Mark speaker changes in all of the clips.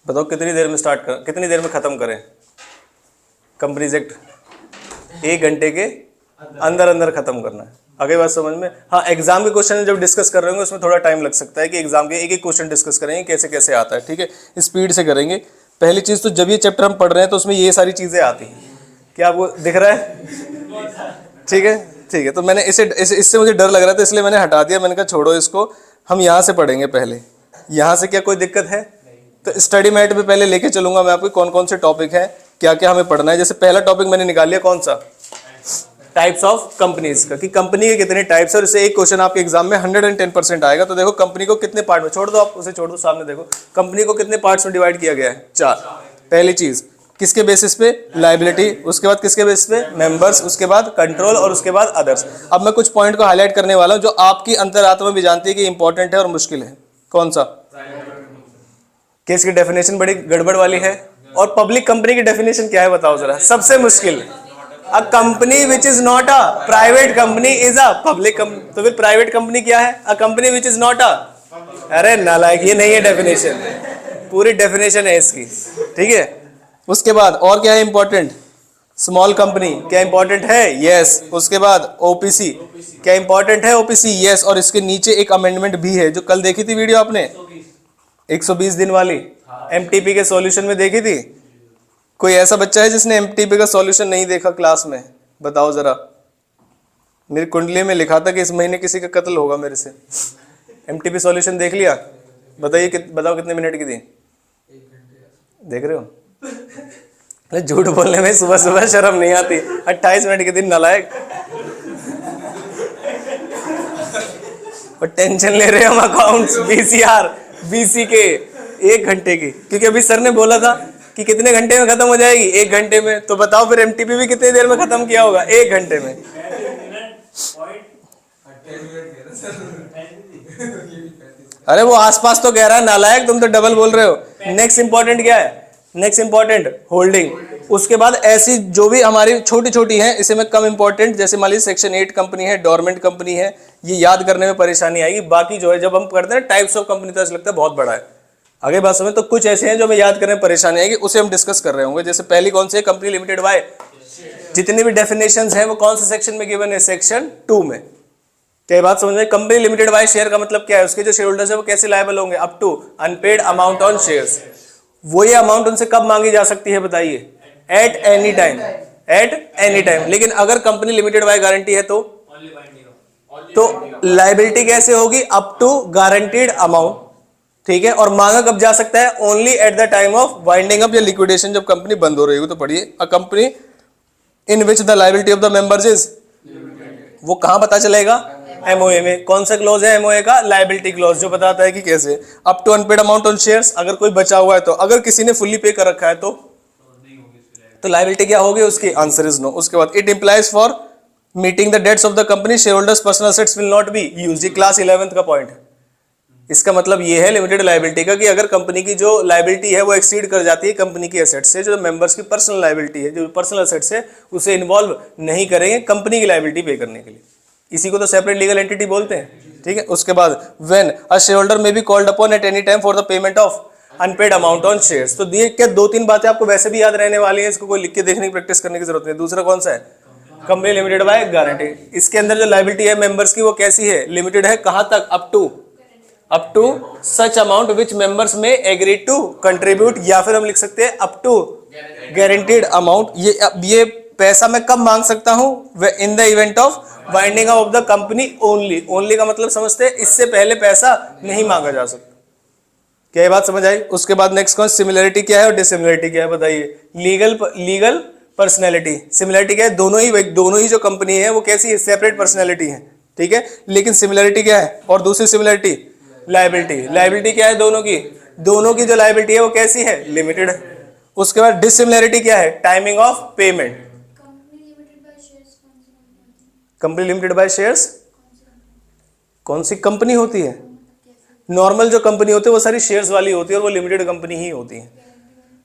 Speaker 1: बताओ कितनी देर में स्टार्ट कर, कितनी देर में ख़त्म करें कंपनीज एक्ट? 1 घंटे के अंदर अंदर ख़त्म करना है। आगे बात समझ में? हाँ, एग्जाम के क्वेश्चन जब डिस्कस कर रहे होंगे उसमें थोड़ा टाइम लग सकता है कि एग्जाम के एक एक क्वेश्चन डिस्कस करेंगे कैसे कैसे आता है, ठीक है, स्पीड से करेंगे। पहली चीज़ तो जब ये चैप्टर हम पढ़ रहे हैं तो उसमें ये सारी चीज़ें आती हैं। क्या आपको दिख रहा है? ठीक है, ठीक है। तो मैंने इससे मुझे डर लग रहा था इसलिए मैंने हटा दिया। मैंने कहा छोड़ो इसको, हम यहाँ से पढ़ेंगे पहले। यहाँ से क्या कोई दिक्कत है? तो स्टडी मैट पे पहले लेके चलूंगा मैं आपको कौन कौन से टॉपिक है, क्या क्या हमें पढ़ना है। जैसे पहला टॉपिक मैंने निकाल लिया, कौन सा? टाइप्स ऑफ कंपनीज का, कि कंपनी के कितने टाइप्स है। और इससे एक क्वेश्चन आपके एग्जाम में 110% आएगा। तो देखो कंपनी को कितने पार्ट में, छोड़ दो आप उसे, छोड़ दो, सामने देखो कंपनी को कितने पार्ट्स में डिवाइड किया गया है? 4। पहली चीज किसके बेसिस पे? लायबिलिटी। उसके बाद किसके बेसिस पे? मेंबर्स। उसके बाद कंट्रोल और उसके बाद अदर्स। अब मैं कुछ पॉइंट को हाईलाइट करने वाला हूं जो आपकी अंतरात्मा भी जानती है कि इंपॉर्टेंट है और मुश्किल है। कौन सा? कि इसकी डेफिनेशन बड़ी गड़बड़ वाली है। और पब्लिक कंपनी की डेफिनेशन क्या है बताओ जरा, सबसे मुश्किल। अ company which is not a private company is a public company. तो फिर प्राइवेट कंपनी क्या है? अ company which is not a, अरे नालायक, ये नहीं है डेफिनेशन, पूरी डेफिनेशन है इसकी, ठीक है। उसके बाद और क्या है इंपॉर्टेंट? स्मॉल कंपनी, क्या इंपॉर्टेंट है? यस। उसके बाद ओपीसी, क्या इंपॉर्टेंट है? OPC, yes. और इसके नीचे एक अमेंडमेंट भी है जो कल देखी थी वीडियो आपने, 120 दिन वाली, एमटीपी के सॉल्यूशन में देखी थी। कोई ऐसा बच्चा है जिसने एमटीपी का सॉल्यूशन नहीं देखा क्लास में? बताओ जरा। मेरी कुंडली में लिखा था कि इस महीने किसी का कत्ल होगा मेरे से। एमटीपी सॉल्यूशन देख लिया? बताइए बताओ कितने मिनट की थी? देख रहे हो? अरे झूठ बोलने में सुबह सुबह शर्म नहीं आती। 28 मिनट के दिन नालायक, और टेंशन ले रहे हम अकाउंट्स, बीसीआर, बीसी के 1 घंटे की, क्योंकि अभी सर ने बोला था कि कितने घंटे में खत्म हो जाएगी? 1 घंटे में। तो बताओ फिर एमटीपी भी कितनी देर में खत्म किया होगा? 1 घंटे में। अरे वो आसपास तो कह रहा है नालायक, तुम तो डबल बोल रहे हो। नेक्स्ट इंपॉर्टेंट क्या है? Next important holding. उसके बाद ऐसी जो भी हमारी छोटी छोटी है इसे में कम इंपॉर्टेंट, जैसे मान लीजिए सेक्शन 8 कंपनी है, डोरमेंट कंपनी है, ये याद करने में परेशानी आएगी। बाकी जो है जब हम करते हैं टाइप्स ऑफ कंपनी तो ऐसा लगता है बहुत बड़ा है। आगे बात समझ, तो कुछ ऐसे हैं जो हमें याद करने में परेशानी आएगी, उसे हम डिस्कस कर रहे होंगे। जैसे पहली कौन सी है? Company limited by. जितनी भी डेफिनेशंस हैं वो कौन से सेक्शन में गिवन है? सेक्शन 2 में। क्या बात समझ में? कंपनी लिमिटेड बाय शेयर का मतलब क्या है? उसके जो शेयर होल्डर्स है वो कैसे लायबल होंगे? Up to unpaid amount on shares. वो ये अमाउंट उनसे कब मांगी जा सकती है बताइए? At any time, at any time. लेकिन अगर कंपनी लिमिटेड बाय गारंटी है तो लायबिलिटी कैसे होगी? अप टू गारंटीड अमाउंट, ठीक है। और मांगा कब जा सकता है? Only eight the time of winding up या लिक्विडेशन, जब कंपनी बंद हो रही होगी। तो पढ़िए, अ company in which the liability of the members is, वो कहां पता चलेगा? एमओए में। कौन सा क्लॉज है एमओए का? लायबिलिटी क्लॉज, जो बताता है कि कैसे up to unpaid amount on shares. अगर कोई बचा हुआ है तो, अगर किसी ने फुल्ली पे कर रखा है तो लायबिलिटी क्या होगी उसकी? Answer is no. उसके बाद it implies for meeting the debts of the company shareholders personal assets will not be used. Class 11th का पॉइंट है। इसका मतलब ये है लिमिटेड लायबिलिटी का कि अगर कंपनी की जो लायबिलिटी है वो एक्सीड कर जाती है कंपनी की एसेट्स से, जो मेंबर्स की पर्सनल लायबिलिटी है, जो पर्सनल एसेट्स है, उसे इन्वॉल्व नहीं करेंगे कंपनी की लायबिलिटी पे करने के लिए। इसी को तो सेपरेट लीगल एंटिटी बोलते हैं, ठीक है। उसके बाद when a share holder may be called upon at any time for the payment of unpaired amount on shares. तो ये क्या 2-3 बातें आपको वैसे भी याद रहने वाली है, इसको कोई लिख के देखने की प्रैक्टिस करने की जरूरत नहीं। दूसरा कौन सा है? Company limited by guarantee. इसके अंदर जो लायबिलिटी है मेंबर्स की वो कैसी है? लिमिटेड है। कहां तक? Up to such amount which members may agree to contribute, या फिर हम लिख सकते हैं अप टू गारंटीड अमाउंट। ये पैसा मैं कब मांग सकता हूं? In the event of winding up of the company only. Only का मतलब समझते हैं, इससे पहले पैसा नहीं मांगा जा सकता। क्या ये बात समझ आई? उसके बाद नेक्स्ट कौन? सिमिलरिटी क्या है और डिसिमिलरिटी क्या है बताइए? Legal personality. सिमिलरिटी क्या है? दोनों ही जो कंपनी है वो कैसी है? सेपरेट पर्सनैलिटी है, ठीक है। लेकिन सिमिलरिटी क्या है? और दूसरी सिमिलरिटी लायबिलिटी क्या है? दोनों की जो लायबिलिटी है वो कैसी है? लिमिटेड है। उसके बाद डिसिमिलरिटी क्या है? Timing of payment. Company limited by shares कौन सी कंपनी होती है? नॉर्मल जो कंपनी होती है वो सारी शेयर्स वाली होती है और वो लिमिटेड कंपनी ही होती है।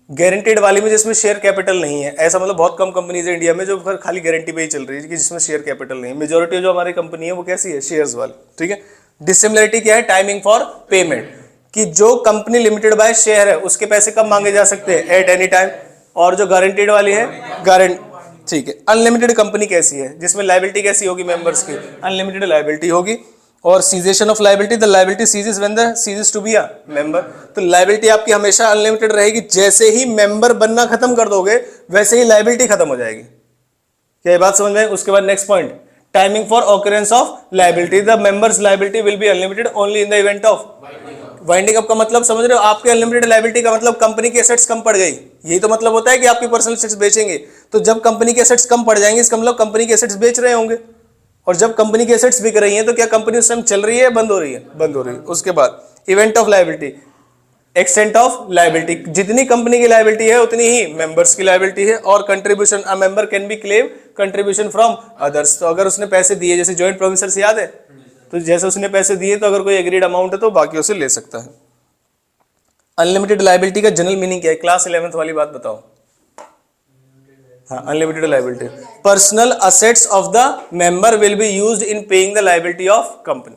Speaker 1: गारंटेड वाली में जिसमें शेयर कैपिटल नहीं है, ऐसा मतलब बहुत कम कंपनीज है इंडिया में जो खाली गारंटी पे ही चल रही है कि जिसमें शेयर कैपिटल नहीं है। मेजोरिटी जो हमारी कंपनी है वो कैसी है? शेयर्स वाली, ठीक है। डिसिमिलरिटी क्या है? Timing for payment. कि जो कंपनी लिमिटेड बाय शेयर है उसके पैसे कब मांगे जा सकते हैं, एट एनी टाइम। और जो गारंटीड वाली है गारंट, ठीक है। अनलिमिटेड कंपनी कैसी है, जिसमें लायबिलिटी कैसी होगी मेंबर्स की, अनलिमिटेड लायबिलिटी होगी। और cessation of liability, the liability ceases when the ceases to be a member. तो लायबिलिटी आपकी हमेशा अनलिमिटेड रहेगी, जैसे ही मेंबर बनना खत्म कर दोगे वैसे ही लायबिलिटी खत्म हो जाएगी। क्या ये बात समझ में? उसके बाद next point, timing for occurrence of liability, the members liability will be unlimited only in the event of winding up. का मतलब समझ रहे हो? आपके अनलिमिटेड लायबिलिटी का मतलब कंपनी की एसेट्स कम पड़ गई, यही तो मतलब होता है कि आपकी पर्सनल एसेट्स बेचेंगे। तो जब कंपनी के एसेट्स कम पड़ जाएंगे इसका मतलब कंपनी के एसेट्स बेच रहे होंगे, और जब कंपनी के एसेट्स बिक रही हैं तो क्या कंपनी उस टाइम चल रही है, बंद हो रही है? बंद हो रही है। उसके बाद event of liability, extent of liability, जितनी कंपनी की लायबिलिटी है उतनी ही मेंबर्स की लायबिलिटी है। और contribution, a member can be claim contribution from others. तो अगर उसने पैसे दिए, जैसे जॉइंट प्रोमिसर्स याद है, तो जैसे उसने पैसे दिए तो अगर कोई एग्रीड अमाउंट है तो बाकियों से ले सकता है। अनलिमिटेड लायबिलिटी का जनरल मीनिंग क्या है? क्लास 11th वाली बात बताओ। हाँ, unlimited liability, personal assets of the member will be used in paying the liability of company.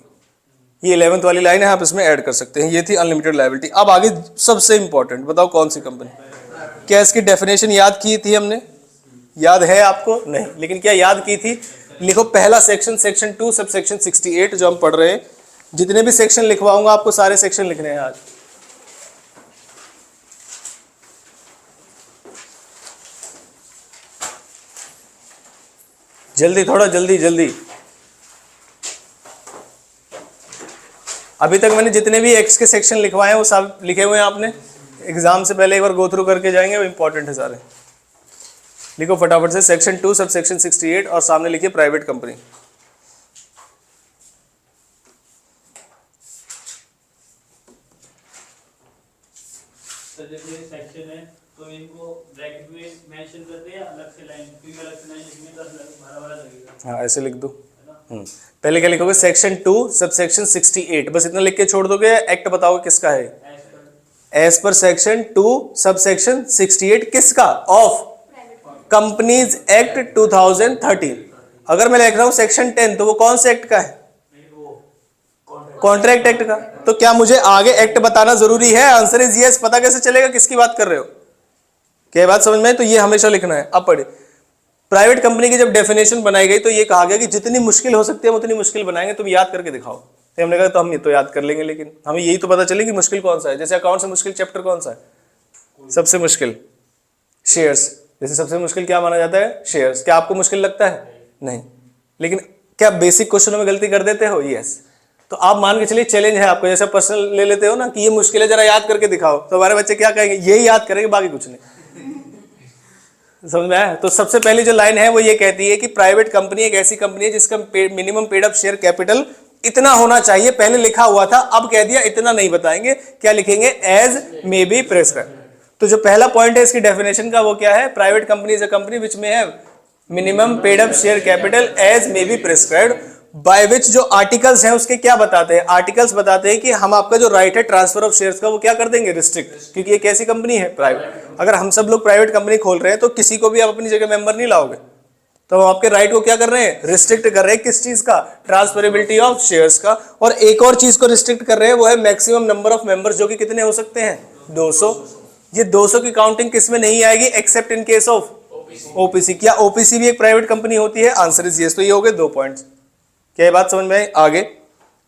Speaker 1: ये 11th वाली लाइन है, आप इसमें ऐड कर सकते हैं। ये थी अनलिमिटेड लायबिलिटी। अब आगे सबसे इंपॉर्टेंट, बताओ कौन सी कंपनी? क्या इसकी डेफिनेशन याद की थी हमने? याद है आपको? नहीं, लेकिन क्या याद की थी? लिखो पहला सेक्शन, सेक्शन 2 सब सेक्शन 68 जो हम पढ़ रहे हैं। जितने भी सेक्शन लिखवाऊंगा आपको सारे सेक्शन लिखने हैं आज। जल्दी, थोड़ा जल्दी जल्दी। अभी तक मैंने जितने भी एक्स के सेक्शन लिखवाए हैं वो सब लिखे हुए हैं आपने। एग्जाम से पहले एक बार गो थ्रू करके जाएंगे, वो इंपॉर्टेंट है सारे। लिखो फटाफट से, सेक्शन 2 सब सेक्शन 68 और सामने लिखिए प्राइवेट कंपनी।
Speaker 2: सेक्शन है तो इनको ब्रैकेट में मेंशन कर दे या अलग से लाइन, क्योंकि अलग से लाइन लिखने का भरा भरा लगेगा।
Speaker 1: हाँ, ऐसे लिख दो। पहले क्या लिखोगे? सेक्शन 2 सब सेक्शन 68, बस इतना लिख के छोड़ दोगे। एक्ट बताओगे किसका है? As per section 2 sub section 68 किसका? Of companies act 2013। अगर मैं लिख रहा हूं सेक्शन 10 तो वो कौन से एक्ट का है? कॉन्ट्रैक्ट एक्ट का। तो क्या मुझे आगे एक्ट बताना जरूरी है? Answer is yes. पता कैसे चलेगा किसकी बात कर रहे हो? क्या बात समझ में? तो ये हमेशा लिखना है। अब पढ़े, प्राइवेट कंपनी की जब डेफिनेशन बनाई गई तो ये कहा गया कि जितनी मुश्किल हो सकती है हम उतनी मुश्किल बनाएंगे, तुम याद करके दिखाओ। तो हमने कहा तो हम ये तो याद कर लेंगे, लेकिन हमें यही तो पता चले कि मुश्किल कौन सा है। जैसे अकाउंट से मुश्किल चैप्टर कौन सा है? सबसे मुश्किल शेयर्स। जैसे सबसे मुश्किल क्या माना जाता है? शेयर्स। क्या आपको मुश्किल लगता है? नहीं। लेकिन क्या बेसिक क्वेश्चनों में गलती कर देते हो? यस। तो आप मान के चलिए चैलेंज है आपको, जैसे पर्सनल ले लेते हो ना कि ये मुश्किल है जरा याद करके दिखाओ, तो हमारे बच्चे क्या कहेंगे? यही याद करेंगे, बाकी कुछ नहीं। समझ में आया? तो सबसे पहली जो लाइन है वो ये कहती है कि प्राइवेट कंपनी एक ऐसी कंपनी है जिसका minimum paid up share capital इतना होना चाहिए। पहले लिखा हुआ था, अब कह दिया इतना नहीं बताएंगे, क्या लिखेंगे? As may be prescribed. तो जो पहला पॉइंट है इसकी डेफिनेशन का वो क्या है? Private company is a company which में है minimum paid up share capital as may be prescribed by which. जो आर्टिकल्स हैं उसके क्या बताते हैं? आर्टिकल्स बताते हैं कि हम आपका जो राइट है ट्रांसफर ऑफ शेयर्स का वो क्या कर देंगे? रिस्ट्रिक्ट। क्योंकि ये कैसी कंपनी है? प्राइवेट। अगर हम सब लोग प्राइवेट कंपनी खोल रहे हैं तो किसी को भी आप अपनी जगह मेंबर नहीं लाओगे, तो हम आपके राइट को क्या कर रहे हैं? रिस्ट्रिक्ट कर रहे हैं। किस चीज का? ट्रांसफरेबिलिटी ऑफ शेयर्स का। और एक और चीज को रिस्ट्रिक्ट कर रहे हैं, वो है मैक्सिमम नंबर ऑफ मेंबर्स, जो कि कितने हो सकते हैं? 200। ये 200 की काउंटिंग किसमें नहीं आएगी? Accept in case of OPC. क्या ओपीसी भी एक प्राइवेट कंपनी होती है? Answer is yes. तो ये हो गए 2 पॉइंट्स। क्या ये बात समझ में आई? आगे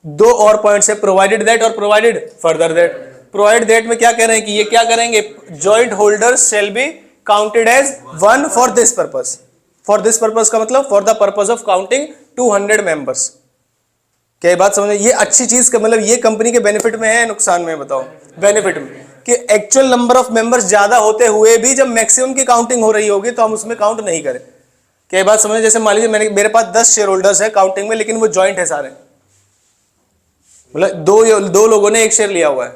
Speaker 1: 2 और पॉइंट्स है, प्रोवाइडेड दैट और provided further that. Provided that में क्या कह रहे हैं कि ये क्या करेंगे? Joint holders shall be counted as 1 for this purpose. For this purpose का मतलब for the purpose of counting 200 members. क्या ये बात समझ में? ये अच्छी चीज का मतलब ये कंपनी के बेनिफिट में है, नुकसान में? बताओ। बेनिफिट में, कि एक्चुअल नंबर ऑफ मेंबर्स ज्यादा होते हुए भी जब मैक्सिमम की काउंटिंग हो रही होगी तो हम उसमें काउंट नहीं करें। क्या बात समझ? जैसे मान लीजिए मेरे पास 10 शेयर होल्डर्स है काउंटिंग में, लेकिन वो जॉइंट है सारे, मतलब दो लोगों ने एक शेयर लिया हुआ है,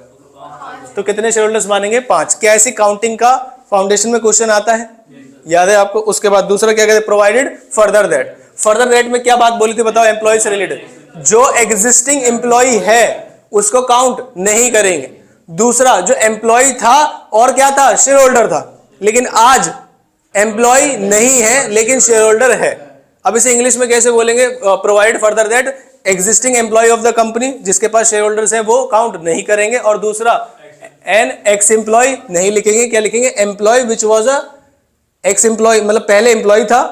Speaker 1: तो कितने शेयर होल्डर्स मानेंगे? 5। क्या ऐसी काउंटिंग का फाउंडेशन में क्वेश्चन आता है? याद है आपको? उसके बाद दूसरा क्या कहते हैं? Provided further that. Further that में क्या बात बोली थी बताओ? एम्प्लॉय से रिलेटेड। जो एग्जिस्टिंग एम्प्लॉय है उसको काउंट नहीं करेंगे। दूसरा, जो एम्प्लॉय था और क्या था? शेयर होल्डर था, लेकिन आज एम्प्लॉय नहीं है लेकिन शेयर होल्डर है। अब इसे इंग्लिश में कैसे बोलेंगे? Provide further that existing employee of the company, जिसके पास शेयर होल्डर्स हैं वो काउंट नहीं करेंगे। और दूसरा एन एक्स एम्प्लॉय नहीं लिखेंगे, क्या लिखेंगे? Employee which was a ex employee, मतलब पहले एम्प्लॉय था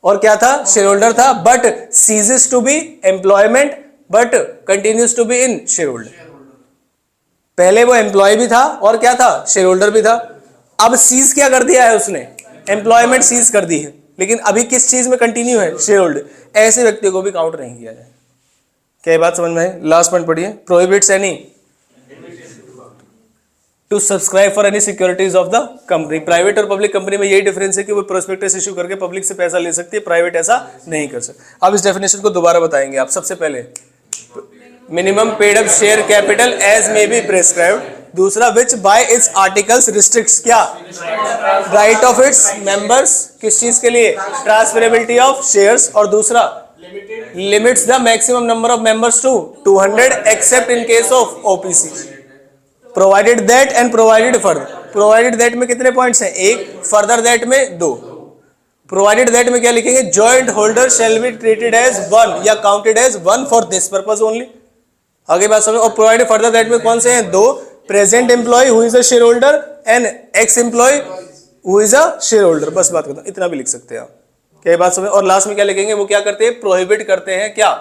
Speaker 1: और क्या था? शेयर होल्डर था, but ceases to be employment but continues to be in shareholder. पहले वो एम्प्लॉय भी था और क्या था? शेयर होल्डर भी था। अब सीज क्या कर दिया है उसने? एम्प्लॉयमेंट सीज कर दी है, लेकिन अभी किस चीज में कंटिन्यू है? Share holder. ऐसे व्यक्ति को भी काउंट नहीं किया जाए। क्या बात समझ में है? लास्ट पॉइंट पढ़िए। Prohibits any two subscribe for any securities of the company. Private और पब्लिक कंपनी में यही डिफरेंस है कि वो प्रोस्पेक्टस इश्यू करके पब्लिक से पैसा ले सकती है, प्राइवेट ऐसा नहीं कर सकता। अब इस डेफिनेशन को दोबारा बताएंगे आप। सबसे पहले minimum paid up share capital as may be prescribed. दूसरा which by its articles restricts क्या? Right of its members. किस चीज के लिए? Transferability of shares. और दूसरा limits the maximum number of members to 200 except in case of OPC. Provided that and provided further. Provided that में कितने points हैं? एक। फर्दर दैट में 2। प्रोवाइडेड दैट में क्या लिखेंगे? Joint holder shall be treated as one या counted as one for this purpose only. आगे बात समझ। और प्रोवाइडेड फर्दर दैट में कौन से हैं? 2। Present employee who is a shareholder and ex employee who is a shareholder. बस बात करता हूं, इतना भी लिख सकते हैं आप। क्या बात समझ। और लास्ट में क्या लिखेंगे? वो क्या करते हैं? प्रोहिबिट करते हैं क्या?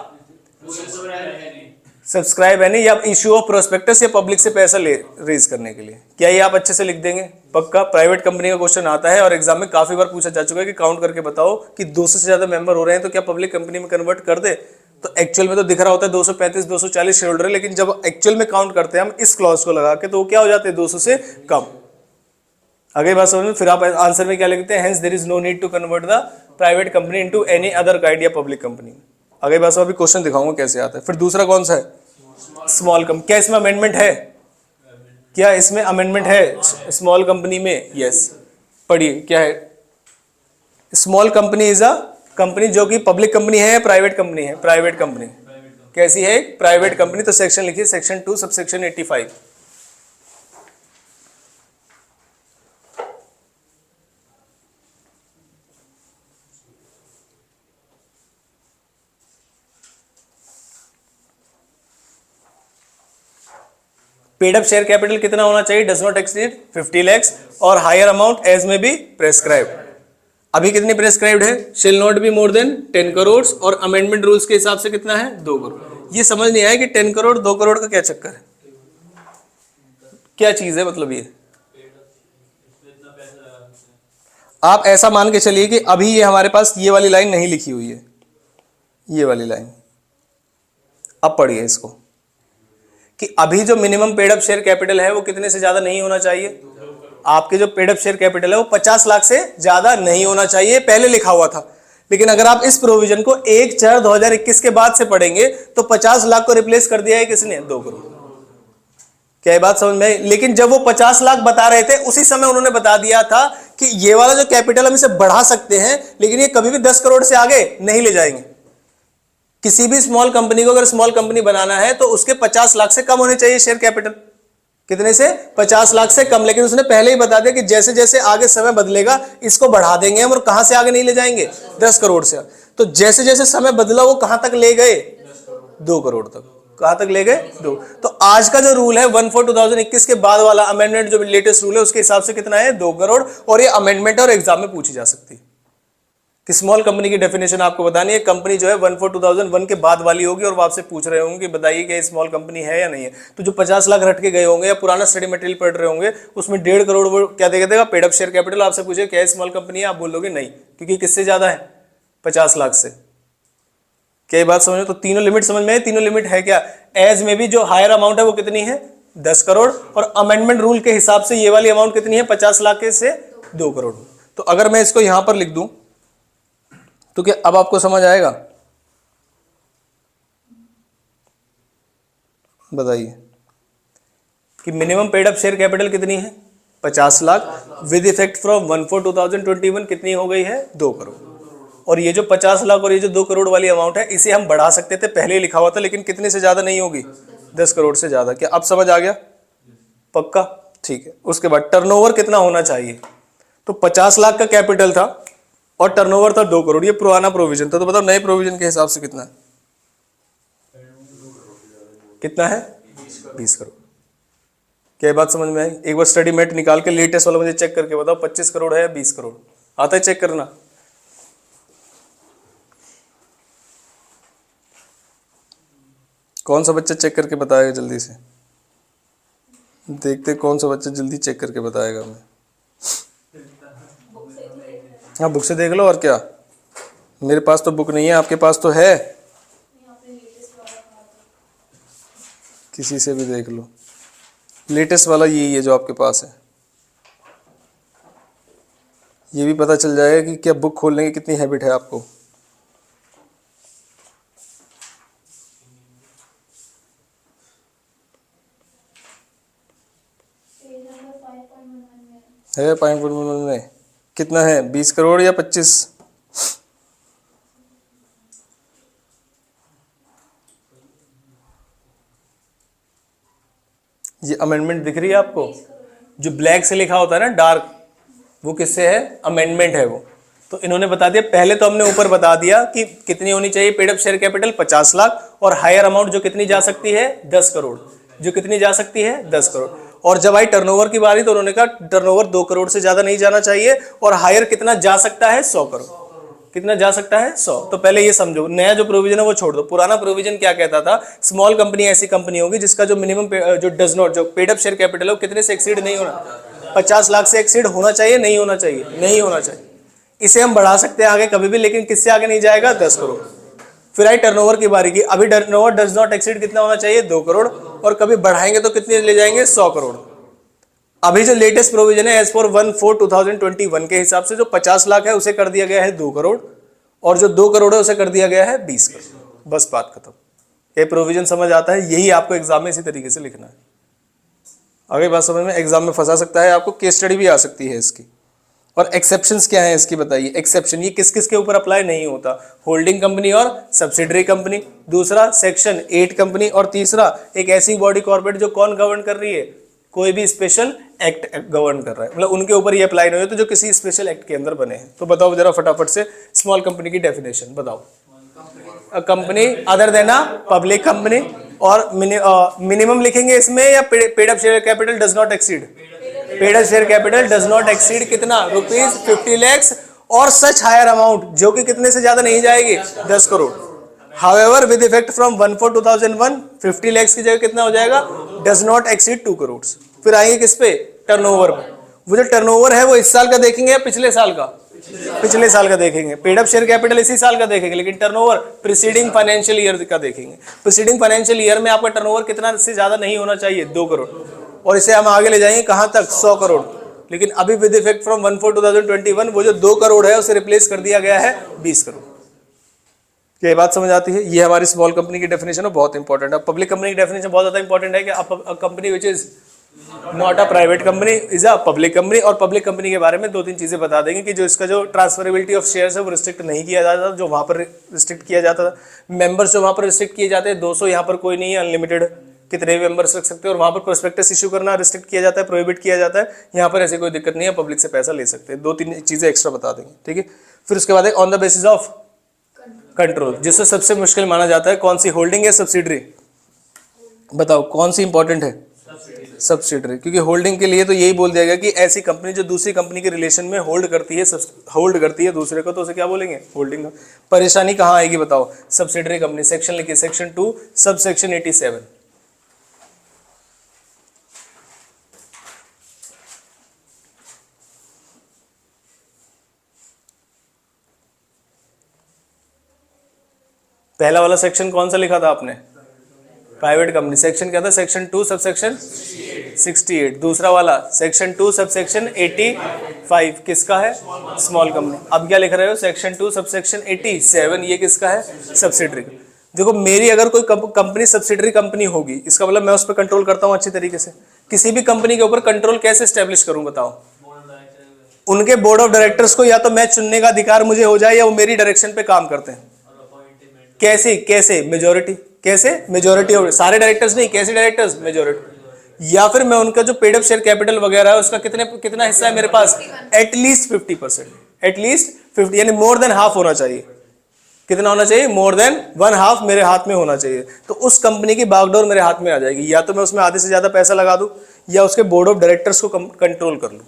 Speaker 1: सब्सक्राइब एनी या इश्यू ऑफ प्रोस्पेक्टस या पब्लिक से पैसा ले रेज करने के लिए। क्या ये आप अच्छे से लिख देंगे? पक्का। प्राइवेट कंपनी का क्वेश्चन आता है और एग्जाम में काफी बार पूछा जा चुका है कि काउंट करके बताओ कि 200 से ज्यादा मेंबर हो रहे हैं तो क्या पब्लिक कंपनी में कन्वर्ट कर दे? तो एक्चुअल में तो दिख रहा होता है 235 240 शेयर होल्डर है, लेकिन जब एक्चुअल में काउंट करते हैं हम इस क्लॉज को लगा के तो वो क्या हो जाते हैं? 200 से कम। आगे बात समझ में। फिर आप आंसर में क्या लिखते हैं? Hence there is no need to convert the private company into any other kind या पब्लिक कंपनी। आगे बात समझ। अभी क्वेश्चन दिखाऊंगा कैसे आता है। फिर दूसरा कौन सा है? Small company. क्या इसमें अमेंडमेंट है? क्या इसमें अमेंडमेंट है स्मॉल कंपनी में? यस। पढ़िए क्या है। Small company is a company जो कि पब्लिक कंपनी है या प्राइवेट कंपनी है? Private company. कैसी है? Private company. तो सेक्शन लिखिए, section 2 subsection 85। Paid up share capital कितना होना चाहिए? डज नॉट एक्सीड 50 lakhs और हायर अमाउंट एज में बी प्रेस्क्राइब्ड। अभी कितनी प्रेस्क्राइब्ड है? Shall not be more than 10 crore और अमेंडमेंट रूल्स के हिसाब से कितना है? 2 करोड़। ये समझ नहीं आया कि 10 करोड़ 2 करोड़ का क्या चक्कर है? क्या चीज है? मतलब ये आप ऐसा मान के चलिए कि अभी ये हमारे पास ये वाली लाइन नहीं लिखी हुई है, ये वाली लाइन। अब पढ़िए इसको कि अभी जो minimum paid up share capital है वो कितने से ज्यादा नहीं होना चाहिए? आपके जो पेड अप शेयर कैपिटल है वो 50 लाख से ज्यादा नहीं होना चाहिए, पहले लिखा हुआ था। लेकिन अगर आप इस प्रोविजन को 1/4/2021 के बाद से पढ़ेंगे तो 50 लाख को रिप्लेस कर दिया है किसने? 2 करोड़। क्या ये बात समझ में आई? लेकिन जब वो 50 लाख बता रहे थे उसी समय उन्होंने बता दिया था कि ये वाला जो कैपिटल हम इसे बढ़ा सकते हैं, लेकिन ये कभी भी 10 करोड़ से आगे नहीं ले जाएंगे। किसी भी स्मॉल कंपनी को अगर स्मॉल कंपनी बनाना है तो उसके 50 लाख से कम होने चाहिए शेयर कैपिटल। कितने से? 50 लाख से कम। लेकिन उसने पहले ही बता दिया कि जैसे जैसे आगे समय बदलेगा इसको बढ़ा देंगे हम, और कहां से आगे नहीं ले जाएंगे? 10 करोड़ से। तो जैसे जैसे समय बदला वो कहां तक ले गए? 2 करोड़ तक। कहां तक ले गए? 2। तो आज का जो रूल है 1/4/2021 के बाद वाला अमेंडमेंट जो लेटेस्ट रूल है उसके हिसाब से कितना है? 2 करोड़। और ये अमेंडमेंट और एग्जाम में पूछी जा सकती है कि स्मॉल कंपनी की डेफिनेशन आपको बतानी है। कंपनी जो है 1/4/2001 के बाद वाली होगी और वो आपसे पूछ रहे होंगे कि बताइए कि स्मॉल कंपनी है या नहीं है। तो जो 50 लाख रट के गए होंगे या पुराना स्टडी मटेरियल पढ़ रहे होंगे उसमें 1.5 करोड़ वो क्या देगा? Paid up share capital. आपसे पूछे क्या स्मॉल कंपनी है, आप बोल दोगे नहीं, क्योंकि किससे ज्यादा है? 50 लाख से। क्या ये बात समझ में? तो तीनों लिमिट समझ में? तीनों लिमिट है क्या? एज में भी जो हायर अमाउंट है वो कितनी है? 10 करोड़। और अमेंडमेंट रूल के हिसाब से ये वाली अमाउंट कितनी है? 50 लाख के से 2 करोड़। तो अगर मैं इसको यहां पर लिख दूं तो क्या अब आपको समझ आएगा? बताइए कि minimum paid up share capital कितनी है? 50 लाख। विद इफेक्ट फ्रॉम 1/4/2021 कितनी हो गई है? 2 करोड़। और ये जो 50 लाख और ये जो 2 करोड़ वाली अमाउंट है इसे हम बढ़ा सकते थे, पहले ही लिखा हुआ था, लेकिन कितने से ज्यादा नहीं होगी? 10 करोड़ से ज्यादा। क्या अब समझ आ गया? पक्का? ठीक है। उसके बाद टर्नओवर कितना होना चाहिए? तो 50 लाख का कैपिटल था और टर्नओवर था 2 करोड़। ये पुराना प्रोविजन था, तो बताओ नए प्रोविजन के हिसाब से कितना है? कितना है 20 करोड़। क्या ये बात समझ में आई? एक बार स्टडी मेट निकाल के लेटेस्ट वाला मुझे चेक करके बताओ 25 करोड़ है या 20 करोड़? आता है चेक करना? कौन सा बच्चा चेक करके बताएगा जल्दी से? देखते कौन सा बच्चा जल्दी चेक करके बताएगा हमें। हाँ बुक से देख लो, और क्या। मेरे पास तो बुक नहीं है, आपके पास तो है, किसी से भी देख लो। लेटेस्ट वाला यही है जो आपके पास है। ये भी पता चल जाएगा कि क्या बुक खोलने की कितनी हैबिट है आपको। है 5.1 में कितना है? 20 करोड़ या 25? ये अमेंडमेंट दिख रही है आपको? जो ब्लैक से लिखा होता है ना डार्क, वो किससे है? अमेंडमेंट है वो। तो इन्होंने बता दिया, पहले तो हमने ऊपर बता दिया कि कितनी होनी चाहिए paid up share capital 50 lakh, और हायर अमाउंट जो कितनी जा सकती है 10 करोड़, जो कितनी जा सकती है 10 करोड़। और जब आई टर्नओवर की बारी तो उन्होंने कहा टर्नओवर 2 करोड़ से ज्यादा नहीं जाना चाहिए, और हायर कितना जा सकता है 100 करोड़। कितना जा सकता है 100। तो पहले ये समझो, नया जो प्रोविजन है वो छोड़ दो। पुराना प्रोविजन क्या कहता था? स्मॉल कंपनी ऐसी कंपनी होगी जिसका जो मिनिमम जो डज नॉट जो पेड अप शेयर कैपिटल है वो कितने से एक्सीड नहीं होना, 50 लाख से एक्सीड होना चाहिए, नहीं होना चाहिए, नहीं होना चाहिए। इसे हम बढ़ा सकते हैं आगे कभी भी, लेकिन किससे आगे नहीं जाएगा? 10 करोड़। फिर आई टर्नओवर की बारी की, अभी टर्नओवर डज नॉट एक्सीड कितना होना चाहिए? 2 करोड़, और कभी बढ़ाएंगे तो कितने ले जाएंगे? 100 करोड़। अभी जो लेटेस्ट प्रोविजन है एज फॉर 1/4/2021 के हिसाब से जो 50 लाख है उसे कर दिया गया है 2 करोड़, और जो 2 करोड़ है उसे कर दिया गया है 20 करोड़। बस बात खत्म। ये प्रोविजन समझ आता है? यही आपको एग्जाम में इसी तरीके से लिखना है। आगे बात समझ में? एग्जाम में फंसा सकता है आपको, केस स्टडी भी आ सकती है इसकी। और एक्सेप्शंस क्या है इसकी बताइए? एक्सेप्शन ये किस किस के ऊपर अप्लाई नहीं होता? होल्डिंग कंपनी और सब्सिडरी कंपनी, दूसरा सेक्शन 8 कंपनी, और तीसरा एक ऐसी बॉडी कॉर्पोरेट जो कौन गवर्न कर रही है? कोई भी स्पेशल एक्ट गवर्न कर रहा है, मतलब उनके ऊपर ये अप्लाई नहीं होता जो किसी स्पेशल एक्ट के अंदर बने हैं। तो बताओ जरा फटाफट से स्मॉल कंपनी की डेफिनेशन बताओ। A company other than a public company, और मिनिमम लिखेंगे इसमें, या paid up share capital does not exceed? Paid up share capital does not exceed कितना? ₹50 lakhs, और सच हायर अमाउंट जो कि कितने से ज्यादा नहीं जाएगी? 10 crore. However with effect from 1/4/2001 50 lakhs की जगह कितना हो जाएगा? Does not exceed 2 crore. फिर आएंगे किस पे? टर्नओवर पे। वो जो टर्नओवर है वो इस साल का देखेंगे या पिछले साल का? पिछले साल का देखेंगे। पेड अप शेयर कैपिटल इसी साल का देखेंगे, लेकिन टर्नओवर प्रीसीडिंग फाइनेंशियल ईयर का देखेंगे। प्रीसीडिंग फाइनेंशियल ईयर में आपका टर्नओवर कितना से ज्यादा नहीं होना चाहिए? 2 करोड़, और इसे हम आगे ले जाएंगे कहां तक? 100 करोड़। लेकिन अभी विद इफेक्ट फ्रॉम 1/4/2021 वो जो 2 करोड़ है उसे रिप्लेस कर दिया गया है 20 करोड़। क्या ये बात समझ आती है? ये हमारी स्मॉल कंपनी की डेफिनेशन है, बहुत इंपॉर्टेंट है। पब्लिक कंपनी की डेफिनेशन बहुत ज्यादा इंपॉर्टेंट है कि अ company which is not a private company is a public company. और पब्लिक कंपनी के बारे में 2-3 चीजें बता देंगे कि जो इसका जो ट्रांसफरेबिलिटी ऑफ शेयर्स है वो रिस्ट्रिक्ट नहीं किया जाता, जो वहां पर रिस्ट्रिक्ट किया जाता था। मेंबर्स जो वहां पर रिस्ट्रिक्ट किए जाते हैं 200, यहाँ पर कोई नहीं है, अनलिमिटेड कितने भी मेंबर्स रख सकते हैं। और वहां पर प्रोस्पेक्टस इश्यू करना रिस्ट्रिक्ट किया जाता है, प्रोहिबिट किया जाता है। यहाँ पर ऐसी कोई दिक्कत नहीं है, पब्लिक से पैसा ले सकते हैं। 2-3 चीजें एक्स्ट्रा बता देंगे, ठीक है। फिर उसके बाद on the basis of control, जिससे सबसे मुश्किल माना जाता है, कौन सी? होल्डिंग या सब्सिडरी? बताओ कौन सी इंपॉर्टेंट है? सब्सिडरी। क्योंकि होल्डिंग के लिए तो यही बोल दिया गया कि ऐसी कंपनी जो दूसरी कंपनी के रिलेशन में होल्ड करती है दूसरे को, तो उसे क्या बोलेंगे? होल्डिंग। परेशानी कहाँ आएगी बताओ? Subsidiary company. सेक्शन लिखिए, सेक्शन 2 सब सेक्शन 87। पहला वाला सेक्शन कौन सा लिखा था आपने? Private company. सेक्शन क्या था? Section 2 sub section 68। दूसरा वाला सेक्शन 2 सब सेक्शन 85 किसका है? Small company. अब क्या लिख रहे हो? सेक्शन 2 सब सेक्शन 87, ये किसका है? सब्सिडरी। देखो मेरी अगर कोई कंपनी सब्सिडरी कंपनी होगी, इसका मतलब मैं उस पर कंट्रोल करता हूँ अच्छी तरीके से। किसी भी कंपनी के ऊपर कंट्रोल कैसे स्टेब्लिश करूँ बताओ? उनके बोर्ड ऑफ डायरेक्टर्स को या तो मैं चुनने का अधिकार मुझे हो जाए, या वो मेरी डायरेक्शन पे काम करते हैं। कैसे? मेजोरिटी। कैसे? मेजोरिटी ऑफ सारे डायरेक्टर्स नहीं, कैसे डायरेक्टर्स? मेजोरिटी। या फिर मैं उनका जो पेड अप शेयर कैपिटल वगैरह है उसका कितना हिस्सा है मेरे पास? एटलीस्ट 50%, एटलीस्ट 50, यानी मोर देन हाफ होना चाहिए। कितना होना चाहिए, मोर देन 1/2 मेरे हाथ में होना चाहिए। तो उस कंपनी की बागडोर मेरे हाथ में आ जाएगी, या तो मैं उसमें आधे से ज्यादा पैसा लगा दूं या उसके बोर्ड ऑफ डायरेक्टर्स को कंट्रोल कर लूं।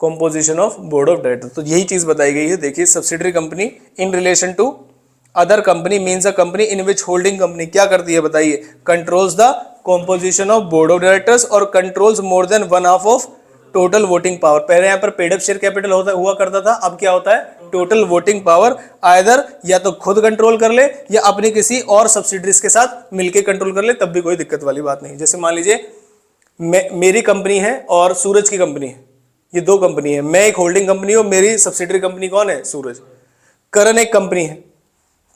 Speaker 1: Composition of board of director, तो यही चीज बताई गई है। देखिए subsidiary company in relation to other company means a company in which holding company क्या करती है बताइए, controls the composition of board of directors और controls more than 1/2 of total voting power. पहले यहाँ पर पेड अप शेयर कैपिटल हुआ करता था, अब क्या होता है, टोटल वोटिंग पावर। आइदर या तो खुद कंट्रोल कर ले या अपनी किसी और सब्सिडरीज के साथ मिलके कंट्रोल कर ले, तब भी कोई दिक्कत वाली बात नहीं। जैसे मान लीजिए मेरी कंपनी है और सूरज की कंपनी है, ये दो कंपनी है, मैं एक होल्डिंग कंपनी हूं, मेरी सब्सिडरी कंपनी कौन है, सूरज। करण एक कंपनी है,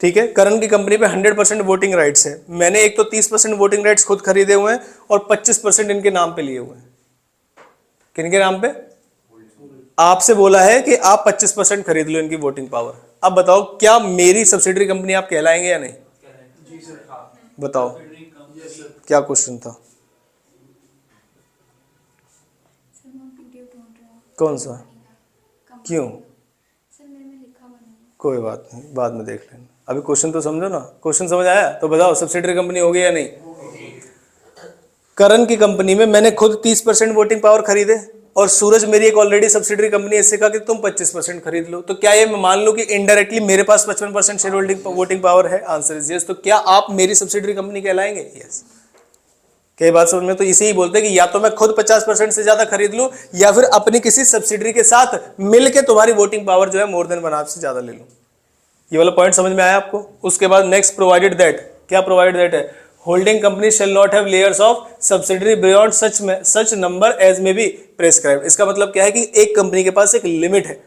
Speaker 1: ठीक है, करण की कंपनी पे 100% वोटिंग राइट्स है। मैंने एक तो 30% वोटिंग राइट्स खुद खरीदे हुए हैं और 25% इनके नाम पे लिए हुए हैं। किनके नाम पे, आपसे बोला है कि आप 25% खरीद लो इनकी वोटिंग पावर। अब बताओ क्या मेरी सब्सिडरी कंपनी आप कहलाएंगे या नहीं, बताओ क्या क्वेश्चन था, कौन सा, क्यों, कोई बात नहीं, बाद में देख लेना, अभी क्वेश्चन तो समझो ना। क्वेश्चन समझ आया तो बताओ सब्सिडरी कंपनी होगी या नहीं। करण की कंपनी में मैंने खुद 30% वोटिंग पावर खरीदे और सूरज मेरी एक ऑलरेडी सब्सिडरी कंपनी, इससे कहा कि तुम 25% खरीद लो। तो क्या ये मैं मान लो कि इनडायरेक्टली मेरे पास 55% शेयर होल्डिंग वोटिंग पावर है, आंसर इज यस। तो क्या आप मेरी सब्सिडरी कंपनी कहलाएंगे, यस। कई बात समझ में, तो इसे ही बोलते हैं कि या तो मैं खुद 50% से ज्यादा खरीद लूं या फिर अपनी किसी सब्सिडरी के साथ मिलके तुम्हारी वोटिंग पावर जो है मोर देन 1/2 से ज्यादा ले लूं। ये वाला पॉइंट समझ में आया आपको। उसके बाद नेक्स्ट, प्रोवाइडेड दैट, क्या प्रोवाइडेड दैट है, holding company shall not have layers of subsidiary beyond such number as may be prescribe. इसका मतलब क्या है कि एक कंपनी के पास एक लिमिट है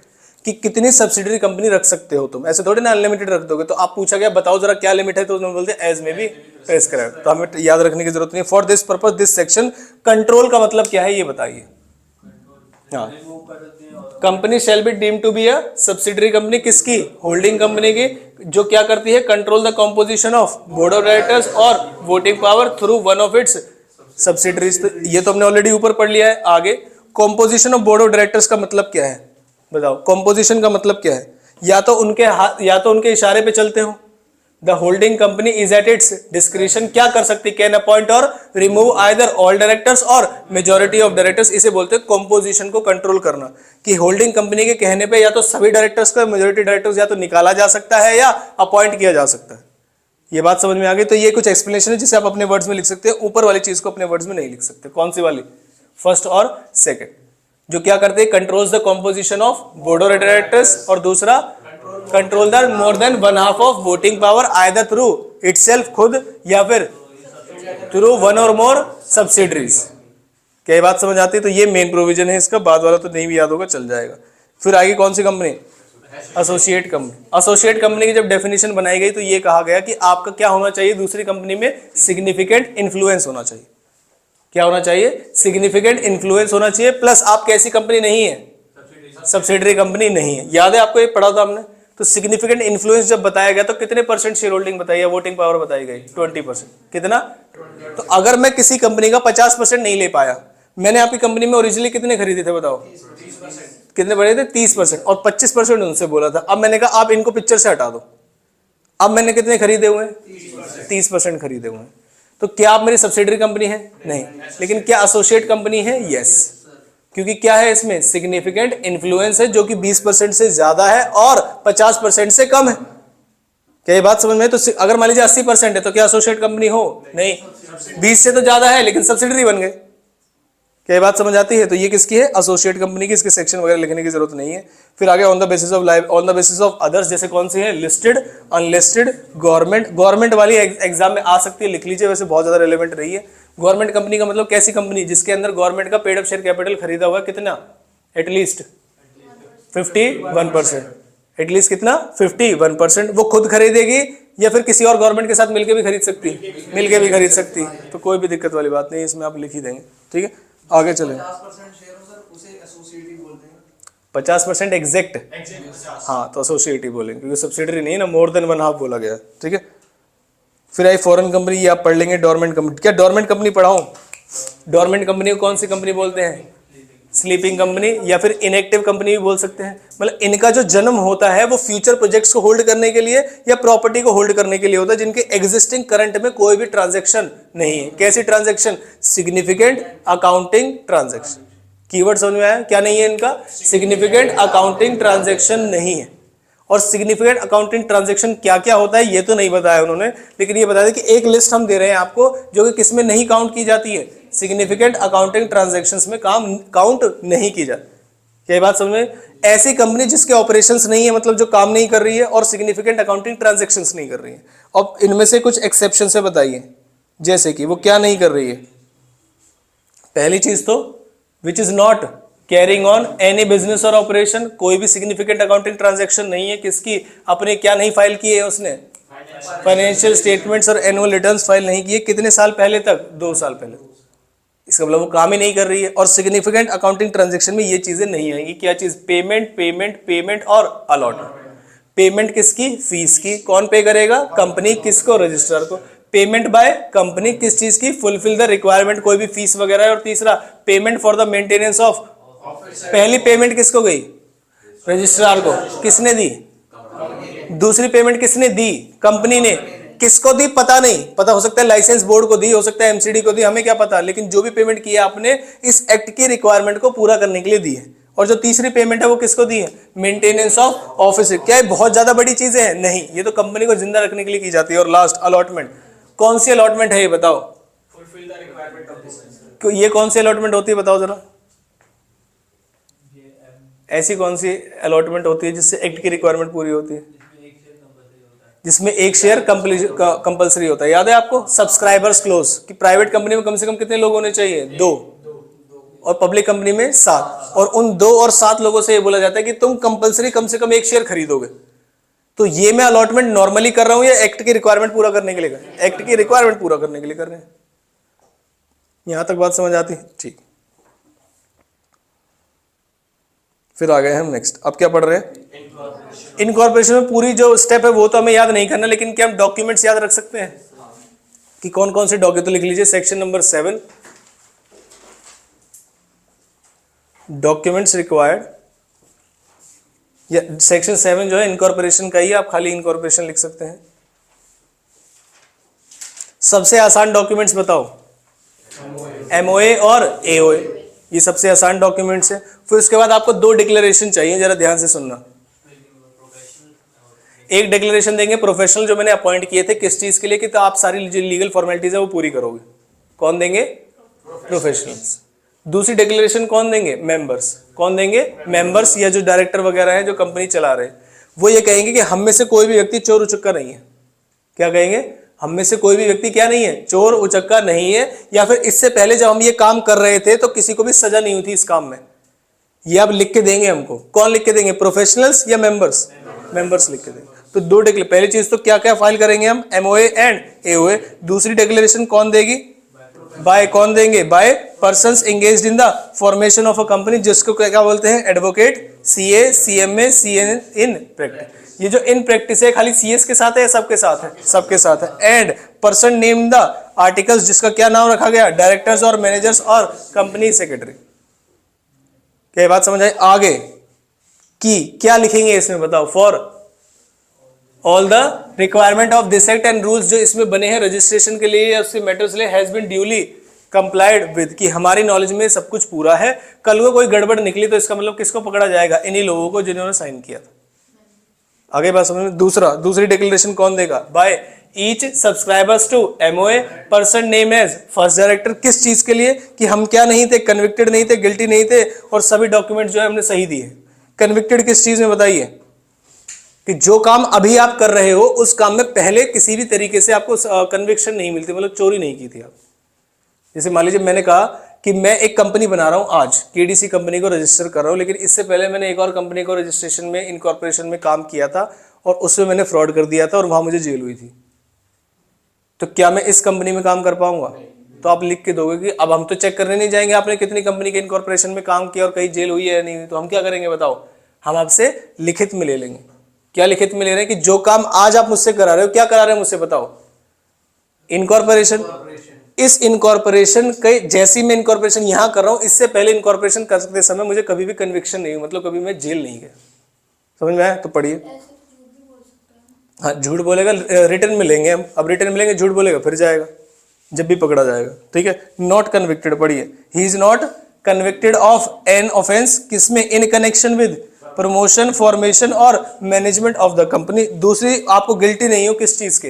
Speaker 1: कि कितनी सब्सिडरी कंपनी रख सकते हो तुम, ऐसे थोड़ी ना अनलिमिटेड रख दोगे। तो आप पूछा गया बताओ जरा क्या लिमिट है, तो उन्होंने बोलते एज मे बी प्रेस्क्राइब। तो हमें याद रखने की जरूरत नहीं है। For this purpose this section, control का मतलब क्या है ये बताइए। हाँ, company shall be deem to be a subsidiary company, किसकी, होल्डिंग कंपनी की, जो क्या करती है, control the composition of board of directors और voting power through one of its subsidiaries. ये तो हमने ऑलरेडी ऊपर पढ़ लिया है। आगे composition of board of directors का मतलब क्या है, बताओ कॉम्पोजिशन का मतलब क्या है। या तो उनके इशारे पे चलते हो, the holding company is at its discretion, क्या कर सकती, कैन अपॉइंट और रिमूव आइदर ऑल डायरेक्टर्स और मेजॉरिटी ऑफ डायरेक्टर्स। इसे बोलते हैं कॉम्पोजिशन को कंट्रोल करना, कि होल्डिंग कंपनी के कहने पे या तो सभी डायरेक्टर्स का, मेजॉरिटी डायरेक्टर्स या तो निकाला जा सकता है या अपॉइंट किया जा सकता है। ये बात समझ में आ गई। तो ये कुछ एक्सप्लेनेशन है जिसे आप अपने वर्ड्स में लिख सकते हैं, ऊपर वाली चीज को अपने वर्ड्स में नहीं लिख सकते। कौन सी वाली, फर्स्ट और सेकेंड, जो क्या करते हैं, controls the composition of board of directors, और दूसरा control the more than 1/2 of voting power either through itself, खुद, या फिर थ्रू वन और मोर सब्सिडरीज। क्या बात समझ आती है। तो ये मेन प्रोविजन है इसका, बाद वाला तो नहीं भी याद होगा, चल जाएगा। फिर आगे कौन सी company, associate company. Associate company की जब डेफिनेशन बनाई गई तो ये कहा गया कि आपका क्या होना चाहिए, दूसरी कंपनी में सिग्निफिकेंट इन्फ्लुएंस होना चाहिए। क्या होना चाहिए, सिग्निफिकेंट इन्फ्लुएंस होना चाहिए, प्लस आप कैसी कंपनी नहीं है, सब्सिडरी कंपनी नहीं है। याद है आपको, ये पढ़ा था हमने। तो सिग्निफिकेंट इन्फ्लुएंस जब बताया गया तो कितने परसेंट शेयर होल्डिंग बताई है, वोटिंग पावर बताई गई 20%। कितना, तो अगर मैं किसी कंपनी का 50% नहीं ले पाया, मैंने आपकी कंपनी में ओरिजिनली कितने खरीदे थे बताओ, कितने बड़े थे, 30%, और 25% उनसे बोला था। अब मैंने कहा आप इनको पिक्चर से हटा दो, अब मैंने कितने खरीदे हुए हैं, 30% खरीदे हुए हैं। तो क्या आप मेरी सब्सिडरी कंपनी है, नहीं, लेकिन क्या एसोसिएट कंपनी है, यस, क्योंकि क्या है इसमें सिग्निफिकेंट इन्फ्लुएंस है जो कि 20% से ज्यादा है और 50% से कम है। क्या ये बात समझ में। तो अगर मान लीजिए 80% है तो क्या एसोसिएट कंपनी हो, नहीं, 20 से तो ज्यादा है लेकिन सब्सिडरी बन गए। क्या ये बात समझ आती है। तो ये किसकी है, एसोसिएट कंपनी की। इसके सेक्शन वगैरह लिखने की जरूरत नहीं है। फिर आगे on the basis of others, जैसे कौन सी है, लिस्टेड, अनलिस्टेड, गवर्नमेंट वाली एग्जाम में आ सकती है, लिख लीजिए, वैसे बहुत ज्यादा रिलेवेंट रही है। गवर्नमेंट कंपनी का मतलब कैसी कंपनी, जिसके अंदर गवर्नमेंट का पेड अप शेयर कैपिटल खरीदा हुआ कितना, एटलीस्ट 51%, एटलीस्ट कितना, 51%। वो खुद खरीदेगी या फिर किसी और गवर्नमेंट के साथ मिलके भी खरीद सकती है, मिलके भी खरीद सकती है। तो कोई भी दिक्कत वाली बात नहीं, इसमें आप लिख ही देंगे। ठीक है, आगे चलें। 50% एग्जैक्ट, हाँ, तो एसोसिएट बोलेंगे क्योंकि सब्सिडरी नहीं ना, मोर देन 1/2 बोला गया। ठीक है, फिर आई फॉरेन कंपनी, ये आप पढ़ लेंगे। डोरमेंट कंपनी, क्या डोरमेंट कंपनी पढ़ाऊं, डोरमेंट कंपनी को कौन सी कंपनी बोलते हैं, स्लीपिंग कंपनी या फिर इनएक्टिव कंपनी भी बोल सकते हैं। मतलब इनका जो जन्म होता है वो फ्यूचर प्रोजेक्ट्स को होल्ड करने के लिए या प्रॉपर्टी को होल्ड करने के लिए होता है जिनके एग्जिस्टिंग करंट में कोई भी ट्रांजैक्शन नहीं है। कैसी transaction? Significant accounting transaction. Keyword समझ में आया? क्या नहीं है इनका? सिग्निफिकेंट अकाउंटिंग ट्रांजैक्शन नहीं है। और सिग्निफिकेंट अकाउंटिंग ट्रांजैक्शन क्या क्या होता है ये तो नहीं बताया उन्होंने, लेकिन ये बता दें कि एक लिस्ट हम दे रहे हैं आपको जो कि किसमें नहीं काउंट की जाती है, सिग्निफिकेंट अकाउंटिंग ट्रांजैक्शंस में काउंट नहीं की जाती। क्या बात समझ में? ऐसी कंपनी जिसके ऑपरेशंस नहीं है, मतलब जो काम नहीं कर रही है और सिग्निफिकेंट अकाउंटिंग ट्रांजैक्शंस नहीं कर रही है। अब इनमें से कुछ एक्सेप्शन से बताइए, जैसे कि वो क्या नहीं कर रही है। पहली चीज तो which is not carrying on any business और ऑपरेशन, कोई भी सिग्निफिकेंट अकाउंटिंग ट्रांजैक्शन नहीं है। किसकी? अपने क्या नहीं फाइल किए है उसने? फाइनेंशियल स्टेटमेंट्स और एनुअल रिटर्न्स फाइल नहीं किए। कितने साल पहले तक? 2 साल पहले। इसका मतलब वो काम ही नहीं कर रही है। और सिग्निफिकेंट अकाउंटिंग ट्रांजैक्शन में ये चीजें नहीं आएंगी। क्या चीज? पेमेंट और अलॉटमेंट। पेमेंट किसकी? फीस की। कौन पे करेगा? कंपनी। किसको? रजिस्ट्रार को। पेमेंट बाय कंपनी किस चीज की? फुलफिल द रिक्वायरमेंट, कोई भी फीस वगैरह है। और तीसरा payment for the maintenance of. पहली पेमेंट किसको गई? रजिस्ट्रार को। किसने दी? दूसरी पेमेंट किसने दी? कंपनी ने। किसको दी? पता नहीं, पता हो सकता है लाइसेंस बोर्ड को दी, हो सकता है एमसीडी को दी, हमें क्या पता। लेकिन जो भी पेमेंट की है आपने इस एक्ट की रिक्वायरमेंट को पूरा करने के लिए दी है। और जो तीसरी पेमेंट है वो किसको दी है? Maintenance of office. क्या ये बहुत ज्यादा बड़ी चीजें हैं? नहीं, ये तो कंपनी को जिंदा रखने के लिए की जाती है। और लास्ट अलॉटमेंट। कौन सी अलॉटमेंट है ये बताओ?
Speaker 2: Fulfil the requirement of this.
Speaker 1: ये कौन सी अलॉटमेंट होती है बताओ जरा? ऐसी कौन सी अलॉटमेंट होती है जिससे एक्ट की रिक्वायरमेंट पूरी होती है? जिसमें एक शेयर कंपलसरी होता है। याद है आपको? सब्सक्राइबर्स क्लोज कि प्राइवेट कंपनी में कम से कम कितने लोग होने चाहिए? 2, और पब्लिक कंपनी में 7। और उन 2 और 7 लोगों से ये बोला जाता है कि तुम कंपलसरी कम से कम एक शेयर खरीदोगे। तो ये मैं अलॉटमेंट नॉर्मली कर रहा हूं या एक्ट की रिक्वायरमेंट पूरा करने के लिए कर रहे हैं? एक्ट की रिक्वायरमेंट पूरा करने के लिए कर रहे हैं। यहां तक बात समझ आती है? ठीक। फिर आ गए हम नेक्स्ट। अब क्या पढ़ रहे हैं? इनकॉर्पोरेशन में पूरी जो स्टेप है वो तो हमें याद नहीं करना, लेकिन क्या हम डॉक्यूमेंट्स याद रख सकते हैं कि कौन कौन से डॉक्यूमेंट? तो लिख लीजिए सेक्शन नंबर 7, डॉक्यूमेंट्स रिक्वायर्ड। या सेक्शन 7 जो है इनकॉर्पोरेशन का ही, आप खाली इनकॉर्पोरेशन लिख सकते हैं। सबसे आसान डॉक्यूमेंट्स बताओ? एमओए और एओए, ये सबसे आसान डॉक्यूमेंट्स है। फिर उसके बाद आपको 2 डिक्लेरेशन चाहिए, जरा ध्यान से सुनना। एक डिक्लेरेशन देंगे प्रोफेशनल, जो मैंने अपॉइंट किए थे किस चीज के लिए, कि तो आप सारी जो लीगल फॉर्मेलिटीज है वो पूरी करोगे। कौन देंगे? प्रोफेशनल्स। दूसरी डिक्लेरेशन कौन देंगे? मेंबर्स। कौन देंगे? मेंबर्स या जो डायरेक्टर वगैरह हैं जो कंपनी चला रहे हैं, वो ये कहेंगे कि हम में से कोई भी व्यक्ति चोर उचक्का नहीं है। क्या कहेंगे? हम में से कोई भी व्यक्ति क्या नहीं है? चोर उचक्का नहीं है। या फिर इससे पहले जब हम ये काम कर रहे थे तो किसी को भी सजा नहीं हुई थी इस काम में। ये आप लिख के देंगे हमको। कौन लिख के देंगे? प्रोफेशनल्स या मेंबर्स? मेंबर्स लिख के देंगे। तो 2 डिक्लेरेशन। पहली चीज तो क्या क्या फाइल करेंगे हम? MOA and AOA. दूसरी डिक्लेरेशन कौन देगी? बाय। कौन देंगे? By persons engaged in the formation of a company, जिसको क्या बोलते हैं? Advocate, CA, CMA, CN in practice. ये जो इन प्रैक्टिस है खाली सीएस के साथ है या सबके साथ है? सबके साथ है। And person name the articles, जिसका क्या नाम रखा गया? डायरेक्टर्स और मैनेजर्स और कंपनी सेक्रेटरी। क्या बात समझ आई? आगे की क्या लिखेंगे इसमें बताओ? For all the requirement of this act and rules, जो इसमें बने हैं रजिस्ट्रेशन के लिए या उसके मैटर्स के लिए, has been duly complied with, कि हमारी नॉलेज में सब कुछ पूरा है। कल को कोई गड़बड़ निकली तो इसका मतलब किसको पकड़ा जाएगा? इन्हीं लोगों को जिन्होंने साइन किया था। आगे बात समझ में? दूसरी डिक्लेरेशन कौन देगा? By each subscribers to MOA person name as first director. किस चीज के लिए? कि हम क्या नहीं थे? कन्विक्टेड नहीं थे, गिल्टी नहीं थे, और सभी डॉक्यूमेंट जो है हमने सही दिए। कन्विक्टेड किस चीज में बताइए? कि जो काम अभी आप कर रहे हो उस काम में पहले किसी भी तरीके से आपको कन्विक्शन नहीं मिलती, मतलब चोरी नहीं की थी आप। जैसे मान लीजिए मैंने कहा कि मैं एक कंपनी बना रहा हूं, आज केडीसी कंपनी को रजिस्टर कर रहा हूं, लेकिन इससे पहले मैंने एक और कंपनी को रजिस्ट्रेशन में, इनकॉर्पोरेशन में काम किया था और उसमें मैंने फ्रॉड कर दिया था और वहां मुझे जेल हुई थी। तो क्या मैं इस कंपनी में काम कर पाऊंगा? तो आप लिख के दोगे कि अब हम तो चेक करने नहीं जाएंगे आपने कितनी कंपनी के इनकॉर्पोरेशन में काम किया और कहीं जेल हुई है या नहीं। तो हम क्या करेंगे बताओ? हम आपसे लिखित में ले लेंगे। क्या लिखित में ले रहे हैं? कि जो काम आज आप मुझसे करा रहे हो, क्या करा रहे हैं मुझसे बताओ? इनकॉर्पोरेशन। इस इनकॉर्पोरेशन के जैसी मैं इनकॉर्पोरेशन यहाँ कर रहा हूँ, इससे पहले इनकॉर्पोरेशन करते समय मुझे कभी भी कन्विक्शन नहीं हुई, मतलब कभी मैं जेल नहीं गया। समझ में आया? तो पढ़िए। हाँ, झूठ बोलेगा रिटर्न में लेंगे हम, अब रिटर्न में लेंगे, झूठ बोलेगा फिर जाएगा जब भी पकड़ा जाएगा। ठीक है, नॉट कन्विक्टेड पढ़िए। He is not convicted of an offence, किसमें? In connection with promotion, formation और मैनेजमेंट ऑफ द कंपनी। दूसरी, आपको गिल्टी नहीं हो किस चीज के?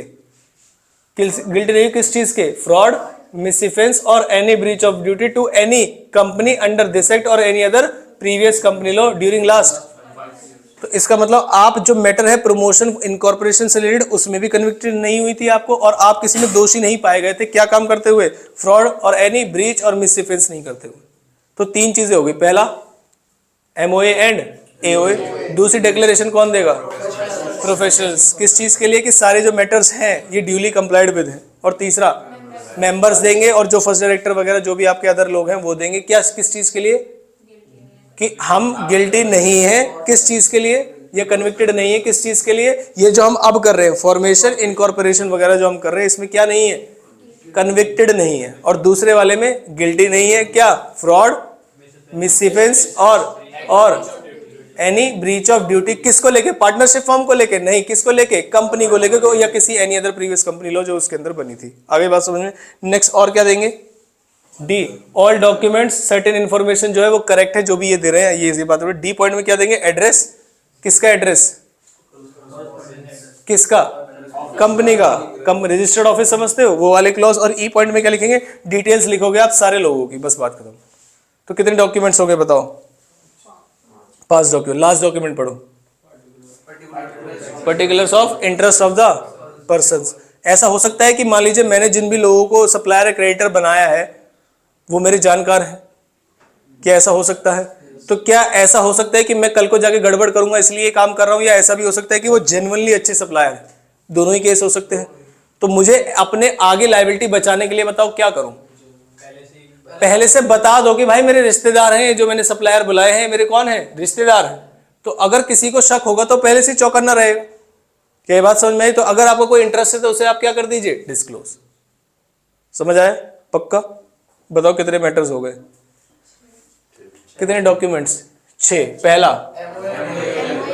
Speaker 1: गिल्टी नहीं हो किस चीज के? फ्रॉड, मिसइफेंस और any breach of duty to any company under this act और any other previous company law during last. तो इसका मतलब आप जो मैटर है प्रमोशन इनकॉर्पोरेशन से रिलेटेड, उसमें भी कन्विक्टेड नहीं हुई थी आपको, और आप किसी में दोषी नहीं पाए गए थे। क्या काम करते हुए? फ्रॉड और एनी ब्रीच और मिसइफेंस नहीं करते हुए। तो तीन चीजें हो गई। पहला एमओए एंड एओए। दूसरी डिक्लेरेशन कौन देगा? प्रोफेशनल्स। किस चीज के लिए? कि सारे जो मैटर्स हैं ये ड्यूली कंप्लाइड विद है। और तीसरा मेंबर्स देंगे, और जो फर्स्ट डायरेक्टर वगैरह जो भी आपके अदर लोग हैं वो देंगे। क्या? किस चीज के लिए? कि हम गिल्टी नहीं है। किस चीज के लिए? ये कन्विक्टेड नहीं है। किस चीज के लिए? ये जो हम अब कर रहे हैं फॉर्मेशन इनकॉर्पोरेशन वगैरह जो हम कर रहे हैं, इसमें क्या नहीं है? कन्विक्टेड नहीं है। और दूसरे वाले में गिल्टी नहीं है। क्या? फ्रॉड, मिसइफेंस और एनी ब्रीच ऑफ ड्यूटी। किसको लेके? पार्टनरशिप फॉर्म को लेके नहीं। किसको लेके? कंपनी को लेके, या किसी एनी अदर प्रीवियस कंपनी लो जो उसके अंदर बनी थी। आगे बात समझ में? नेक्स्ट और क्या देंगे? D, all documents certain information जो है वो करेक्ट है, जो भी ये दे रहे हैं ये बात हो रही है। डी पॉइंट में क्या देंगे? एड्रेस। किसका एड्रेस? किसका? कंपनी का। रजिस्टर्ड ऑफिस समझते हो, वो वाले क्लॉज। और ई पॉइंट में क्या लिखेंगे? डिटेल्स लिखोगे आप सारे लोगों की, बस बात खत्म। तो कितने डॉक्यूमेंट्स हो गए बताओ? 5 डॉक्यूमेंट। लास्ट डॉक्यूमेंट पढ़ो, particulars of interest of the persons. ऐसा हो सकता है कि मान लीजिए मैंने जिन भी लोगों को सप्लायर क्रेडिटर बनाया है वो मेरे जानकार हैं। क्या ऐसा हो सकता है? तो क्या ऐसा हो सकता है कि मैं कल को जाके गड़बड़ करूंगा इसलिए काम कर रहा हूं, या ऐसा भी हो सकता है कि वो जेन्युइनली अच्छे सप्लायर है? दोनों ही केस हो सकते हैं। तो मुझे अपने आगे लायबिलिटी बचाने के लिए बताओ क्या करूं? पहले से बता दो कि भाई मेरे रिश्तेदार हैं, जो मैंने सप्लायर बुलाए हैं मेरे कौन है? रिश्तेदार हैं। तो अगर किसी को शक होगा तो पहले से चौकन्ना रहेगा। क्या बात समझ में आई? तो अगर आपको कोई इंटरेस्ट है तो उसे आप क्या कर दीजिए? डिस्क्लोज। समझ आया? पक्का? बताओ कितने मैटर्स हो गए? कितने डॉक्यूमेंट्स? 6। पहला,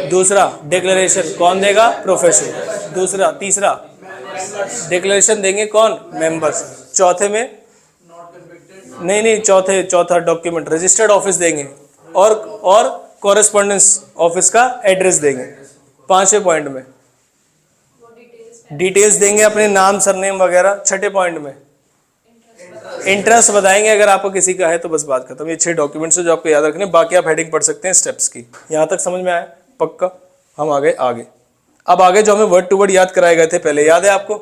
Speaker 1: दूसरा डिक्लेरेशन कौन देगा? प्रोफेशनल। दूसरा, तीसरा डिक्लेरेशन देंगे कौन? मेंबर्स। चौथे में नहीं, चौथा डॉक्यूमेंट रजिस्टर्ड ऑफिस देंगे, और कॉरेस्पॉन्डेंस ऑफिस का एड्रेस देंगे। 5वें पॉइंट में डिटेल्स देंगे, अपने नाम, सरनेम वगैरह। 6ठे पॉइंट में इंटरेस्ट बताएंगे अगर आपको किसी का है तो, बस बात खत्म। ये 6 डॉक्यूमेंट्स जो आपको याद रखने, बाकी आप हेडिंग पढ़ सकते हैं स्टेप्स की। यहां तक समझ में आया? पक्का? हम आगे अब आगे जो हमें वर्ड टू वर्ड याद कराए गए थे पहले, याद है आपको?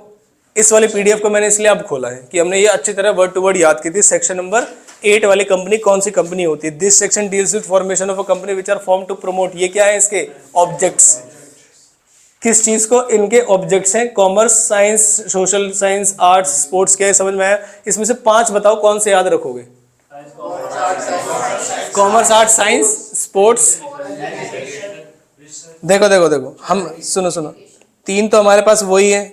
Speaker 1: इस वाली पीडीएफ को मैंने इसलिए अब खोला है कि हमने ये अच्छी तरह वर्ड टू वर्ड याद की थी। सेक्शन नंबर 8 वाली कंपनी कौन सी कंपनी होती है? This section deals with formation of a company which are form to promote. ये क्या है? इसके ऑब्जेक्ट्स। किस चीज को? इनके ऑब्जेक्ट्स हैं। Commerce, science, social science, arts, sports. क्या है? समझ में आया? इसमें से 5 बताओ कौन से याद रखोगे? Commerce, arts, science, sports. देखो हम सुनो 3 तो हमारे पास वही है,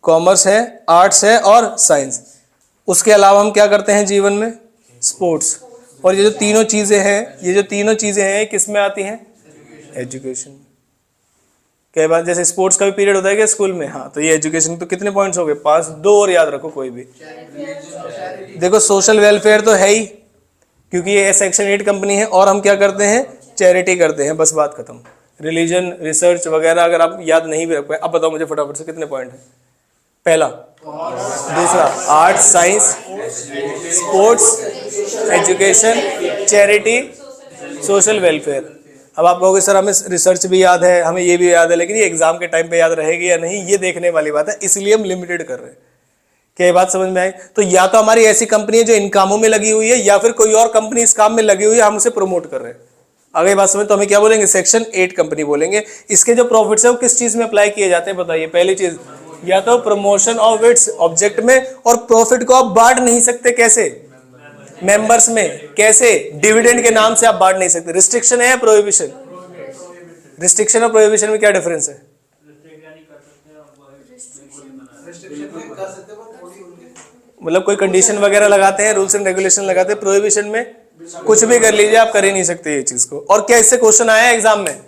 Speaker 1: कॉमर्स है, आर्ट्स है और साइंस। उसके अलावा हम क्या करते हैं जीवन में? स्पोर्ट्स। और ये जो तीनों चीजें हैं किस में आती हैं? एजुकेशन। क्या बात? जैसे स्पोर्ट्स का भी पीरियड होता है क्या स्कूल में? हाँ, तो ये एजुकेशन। तो कितने पॉइंट्स हो गए? 5। 2 और याद रखो कोई भी। देखो सोशल वेलफेयर तो है ही, क्योंकि ये सेक्शन 8 कंपनी है, और हम क्या करते हैं? चैरिटी करते हैं, बस बात खत्म। रिलीजन, रिसर्च वगैरह अगर आप याद नहीं भी रख पाए, अब बताओ मुझे फटाफट से कितने पॉइंट है? पहला, दूसरा, arts, science, sports, education, charity, social welfare. अब आप कहोगे सर हमें रिसर्च भी याद है, हमें ये भी याद है, लेकिन ये एग्जाम के टाइम पे याद रहेगी या नहीं ये देखने वाली बात है, इसलिए हम लिमिटेड कर रहे हैं। क्या ये बात समझ में आई? तो या तो हमारी ऐसी कंपनी है जो इन कामों में लगी हुई है, या फिर कोई और कंपनी इस काम में लगी हुई है, हम उसे प्रमोट कर रहे हैं। अगर बात समझ तो हमें क्या बोलेंगे? सेक्शन 8 कंपनी बोलेंगे। इसके जो प्रॉफिट्स है वो किस चीज में अप्लाई किए जाते हैं बताइए? पहली चीज, या तो प्रमोशन ऑफ इट्स ऑब्जेक्ट में, और प्रॉफिट को आप बांट नहीं सकते। कैसे? मेंबर्स में। कैसे? डिविडेंड के नाम से आप बांट नहीं सकते। रिस्ट्रिक्शन है या प्रोहिबिशन? रिस्ट्रिक्शन और प्रोहिबिशन में क्या डिफरेंस है? मतलब कोई कंडीशन वगैरह लगाते हैं, रूल्स एंड रेगुलेशन लगाते हैं, प्रोहिबिशन में कुछ भी कर लीजिए, आप कर ही नहीं सकते ये चीज को। और क्या इससे क्वेश्चन आया है एग्जाम में?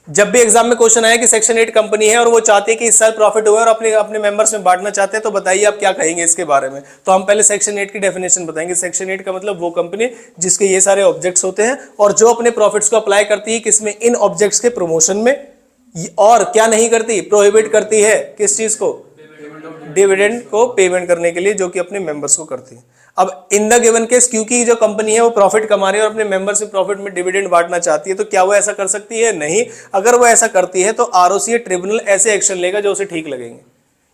Speaker 1: जब भी एग्जाम में क्वेश्चन आया कि सेक्शन 8 कंपनी है और वो चाहती है कि इस साल प्रॉफिट हुआ और अपने अपने मेंबर्स में बांटना चाहते हैं, तो बताइए आप क्या कहेंगे इसके बारे में। तो हम पहले सेक्शन 8 की डेफिनेशन बताएंगे। सेक्शन 8 का मतलब वो कंपनी जिसके ये सारे ऑब्जेक्ट्स होते हैं और जो अपने प्रॉफिट्स को अप्लाई करती है किसमें, इन ऑब्जेक्ट्स के प्रमोशन में, और क्या नहीं करती, प्रोहिबिट करती है किस चीज को, डिविडेंड को पेमेंट करने के लिए, जो कि अपने मेंबर्स को करती है। अब इन द गिवन केस, क्योंकि जो कंपनी है वो प्रॉफिट कमा रही है और अपने मेंबर से प्रॉफिट में डिविडेंड बांटना चाहती है, तो क्या वो ऐसा कर सकती है? नहीं। अगर वो ऐसा करती है तो आरओसी ट्रिब्यूनल ऐसे एक्शन लेगा जो उसे ठीक लगेंगे।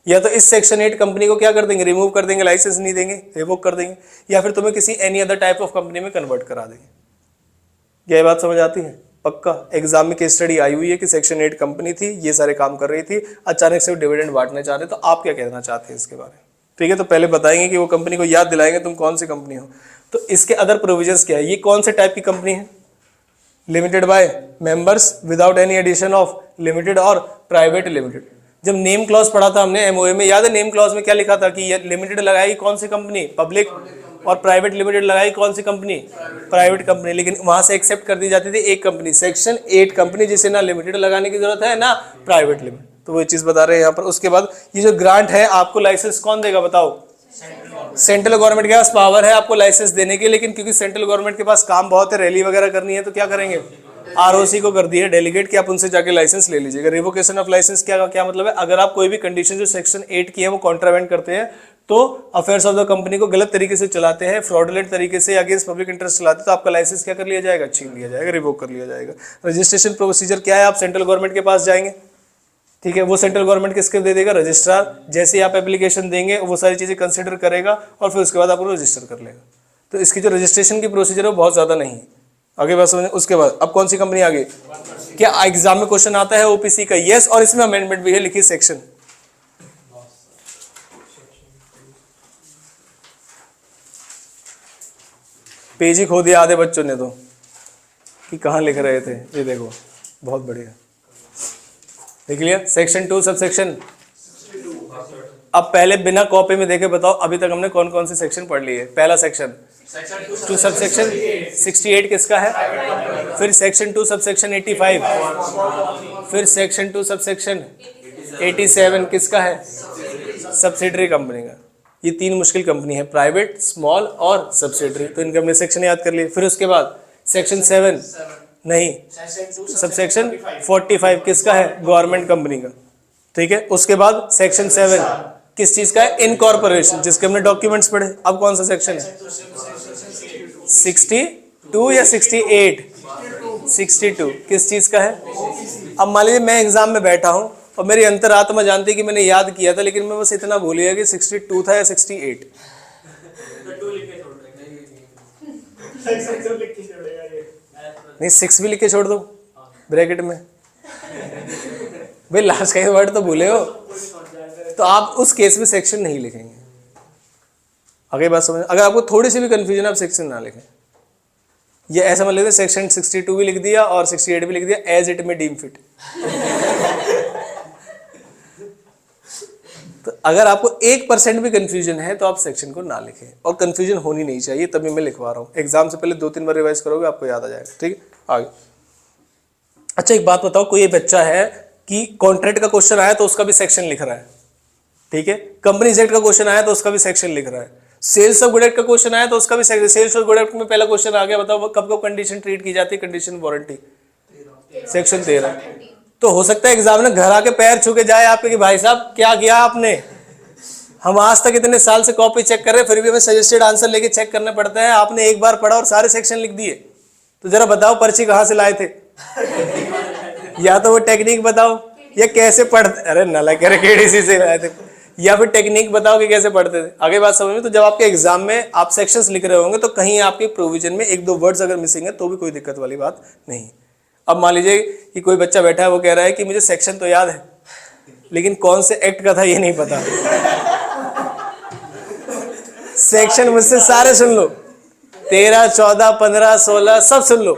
Speaker 1: या तो इस सेक्शन 8 कंपनी को क्या कर देंगे, रिमूव कर देंगे, लाइसेंस नहीं देंगे, रिवोक कर देंगे, या फिर तुम्हें किसी any other type of company में कन्वर्ट करा देंगे। यह बात समझ आती है? पक्का एग्जाम में केस स्टडी आई हुई है कि सेक्शन 8 कंपनी थी, ये सारे काम कर रही थी, अचानक से वो डिविडेंड बांटने चाह रहे, तो आप क्या कहना चाहते हैं इसके बारे में? ठीक है, तो पहले बताएंगे कि वो कंपनी को याद दिलाएंगे तुम कौन सी कंपनी हो। तो इसके अदर प्रोविजंस क्या है? ये कौन से टाइप की कंपनी है? Limited by members without any addition of limited और प्राइवेट लिमिटेड। जब नेम क्लॉज पढ़ा था हमने एमओए में, याद है नेम क्लॉज में क्या लिखा था कि लिमिटेड लगाई कौन सी कंपनी, पब्लिक, और प्राइवेट लिमिटेड लगाई कौन सी कंपनी, प्राइवेट कंपनी। लेकिन वहां से एक्सेप्ट कर दी जाती थी एक कंपनी, सेक्शन 8 कंपनी, जिसे ना लिमिटेड लगाने की जरूरत है ना प्राइवेट लिमिटेड। तो वो चीज बता रहे हैं यहाँ पर। उसके बाद ये जो ग्रांट है, आपको लाइसेंस कौन देगा बताओ? सेंट्रल गवर्नमेंट के पास पावर है आपको लाइसेंस देने की, लेकिन क्योंकि सेंट्रल गवर्नमेंट के पास काम बहुत है, रैली वगैरह करनी है, तो क्या करेंगे, आरओसी को कर दिया डेलीगेट कि आप उनसे जाके लाइसेंस ले लीजिएगा। रिवोकेशन ऑफ लाइसेंस क्या मतलब है? अगर आप कोई भी कंडीशन जो सेक्शन 8 की है वो कॉन्ट्रावेंट करते हैं, तो अफेयर्स ऑफ द कंपनी को गलत तरीके से चलाते हैं, फ्रॉडुलेंट तरीके से अगेंस्ट पब्लिक इंटरेस्ट चलाते हैं, तो आपका लाइसेंस क्या कर लिया जाएगा, छीन लिया जाएगा, रिवोक कर लिया जाएगा। रजिस्ट्रेशन प्रोसीजर क्या है? आप सेंट्रल गवर्नमेंट के पास जाएंगे, ठीक है, वो सेंट्रल गवर्नमेंट किसके दे देगा, रजिस्ट्रार। जैसे ही आप एप्लीकेशन देंगे वो सारी चीजें कंसिडर करेगा और फिर उसके बाद आपको रजिस्टर कर लेगा। तो इसकी जो रजिस्ट्रेशन की प्रोसीजर है वो बहुत ज्यादा नहीं है। आगे बात समझ। उसके बाद अब कौन सी कंपनी आ गई? क्या एग्जाम में क्वेश्चन आता है ओपीसी का? यस, और इसमें अमेंडमेंट भी है, लिखिए सेक्शन। पेज ही खो दिया आधे बच्चों ने तो कि कहाँ लिख रहे थे। ये देखो, बहुत बढ़िया देख लिया। Section 2 subsection. अब पहले बिना कॉपी में देखे बताओ अभी तक हमने कौन कौन से सेक्शन पढ़ लिए? पहला सेक्शन 2 सबसेक्शन 68 किसका है? फिर सेक्शन 2 सबसेक्शन 85, फिर सेक्शन 2 सबसेक्शन 87 किसका है? सब्सिडरी कंपनी का। ये 3 मुश्किल कंपनी है, प्राइवेट, स्मॉल और सब्सिडरी। तो इनके हमने सेक्शन याद कर लिए। फिर उसके बाद सेक्शन 7 नहीं, सबसेक्शन 45 किसका है? गवर्नमेंट कंपनी का, ठीक है। उसके बाद सेक्शन 7 किस चीज का है? इनकॉर्पोरेशन, जिसके हमने डॉक्यूमेंट्स पढ़े। अब कौन सा सेक्शन है? 62 या 68? 62 किस चीज का है? अब मान लीजिए मैं एग्जाम में बैठा हूं और मेरी अंतरात्मा जानती है कि मैंने याद किया था, लेकिन मैं बस इतना भूल गया कि 62 था या 68। नहीं, 6 भी लिख के छोड़ दो ब्रैकेट में भाई, लास्ट का वर्ड तो भूले हो, तो आप उस केस में सेक्शन नहीं लिखेंगे। आगे बात समझ। अगर आपको थोड़ी सी भी कंफ्यूजन है आप सेक्शन ना लिखें। ये ऐसा मान लेते सेक्शन 62 भी लिख दिया और 68 भी लिख दिया, एज इट में डीम फिट। तो अगर आपको 1% भी कंफ्यूजन है तो आप सेक्शन को ना लिखें, और कंफ्यूजन होनी नहीं चाहिए, तभी मैं लिखवा रहा हूँ। एग्जाम से पहले 2-3 बार रिवाइज करोगे आपको याद आ जाएगा, ठीक है। आगे अच्छा एक बात बताओ, कोई बच्चा है कि कॉन्ट्रैक्ट का क्वेश्चन आया तो उसका भी सेक्शन लिख रहा है, ठीक है। कंपनीज एक्ट का क्वेश्चन आया तो उसका भी सेक्शन लिख रहा है। सेल्स ऑफ गुड एक्ट का क्वेश्चन आया तो उसका भी section. Sales of good act में पहला क्वेश्चन आ गया, बताओ कब कब कंडीशन ट्रीट की जाती है? Condition warranty section 13। तो हो सकता है एग्जाम में घर आके पैर छू के जाए आपके कि भाई साहब क्या किया आपने, हम आज तक इतने साल से कॉपी चेक कर रहे हैं फिर भी हमें सजेस्टेड आंसर लेके चेक करना पड़ता है, आपने एक बार पढ़ा और सारे सेक्शन लिख दिए। तो जरा बताओ पर्ची कहाँ से लाए थे? या तो वो टेक्निक बताओ या कैसे पढ़ते, अरे नालायक केडीसी से लाए थे, या फिर टेक्निक बताओ कि कैसे पढ़ते थे। आगे बात समझ में। तो जब आपके एग्जाम में आप सेक्शंस लिख रहे होंगे तो कहीं आपके प्रोविजन में 1-2 वर्ड्स अगर मिसिंग है तो भी कोई दिक्कत वाली बात नहीं। अब मान लीजिए कि कोई बच्चा बैठा है, वो कह रहा है कि मुझे सेक्शन तो याद है लेकिन कौन से एक्ट का था ये नहीं पता। सेक्शन मुझसे सारे सुन लो, 13, 14, 15, 16 सब सुन लो,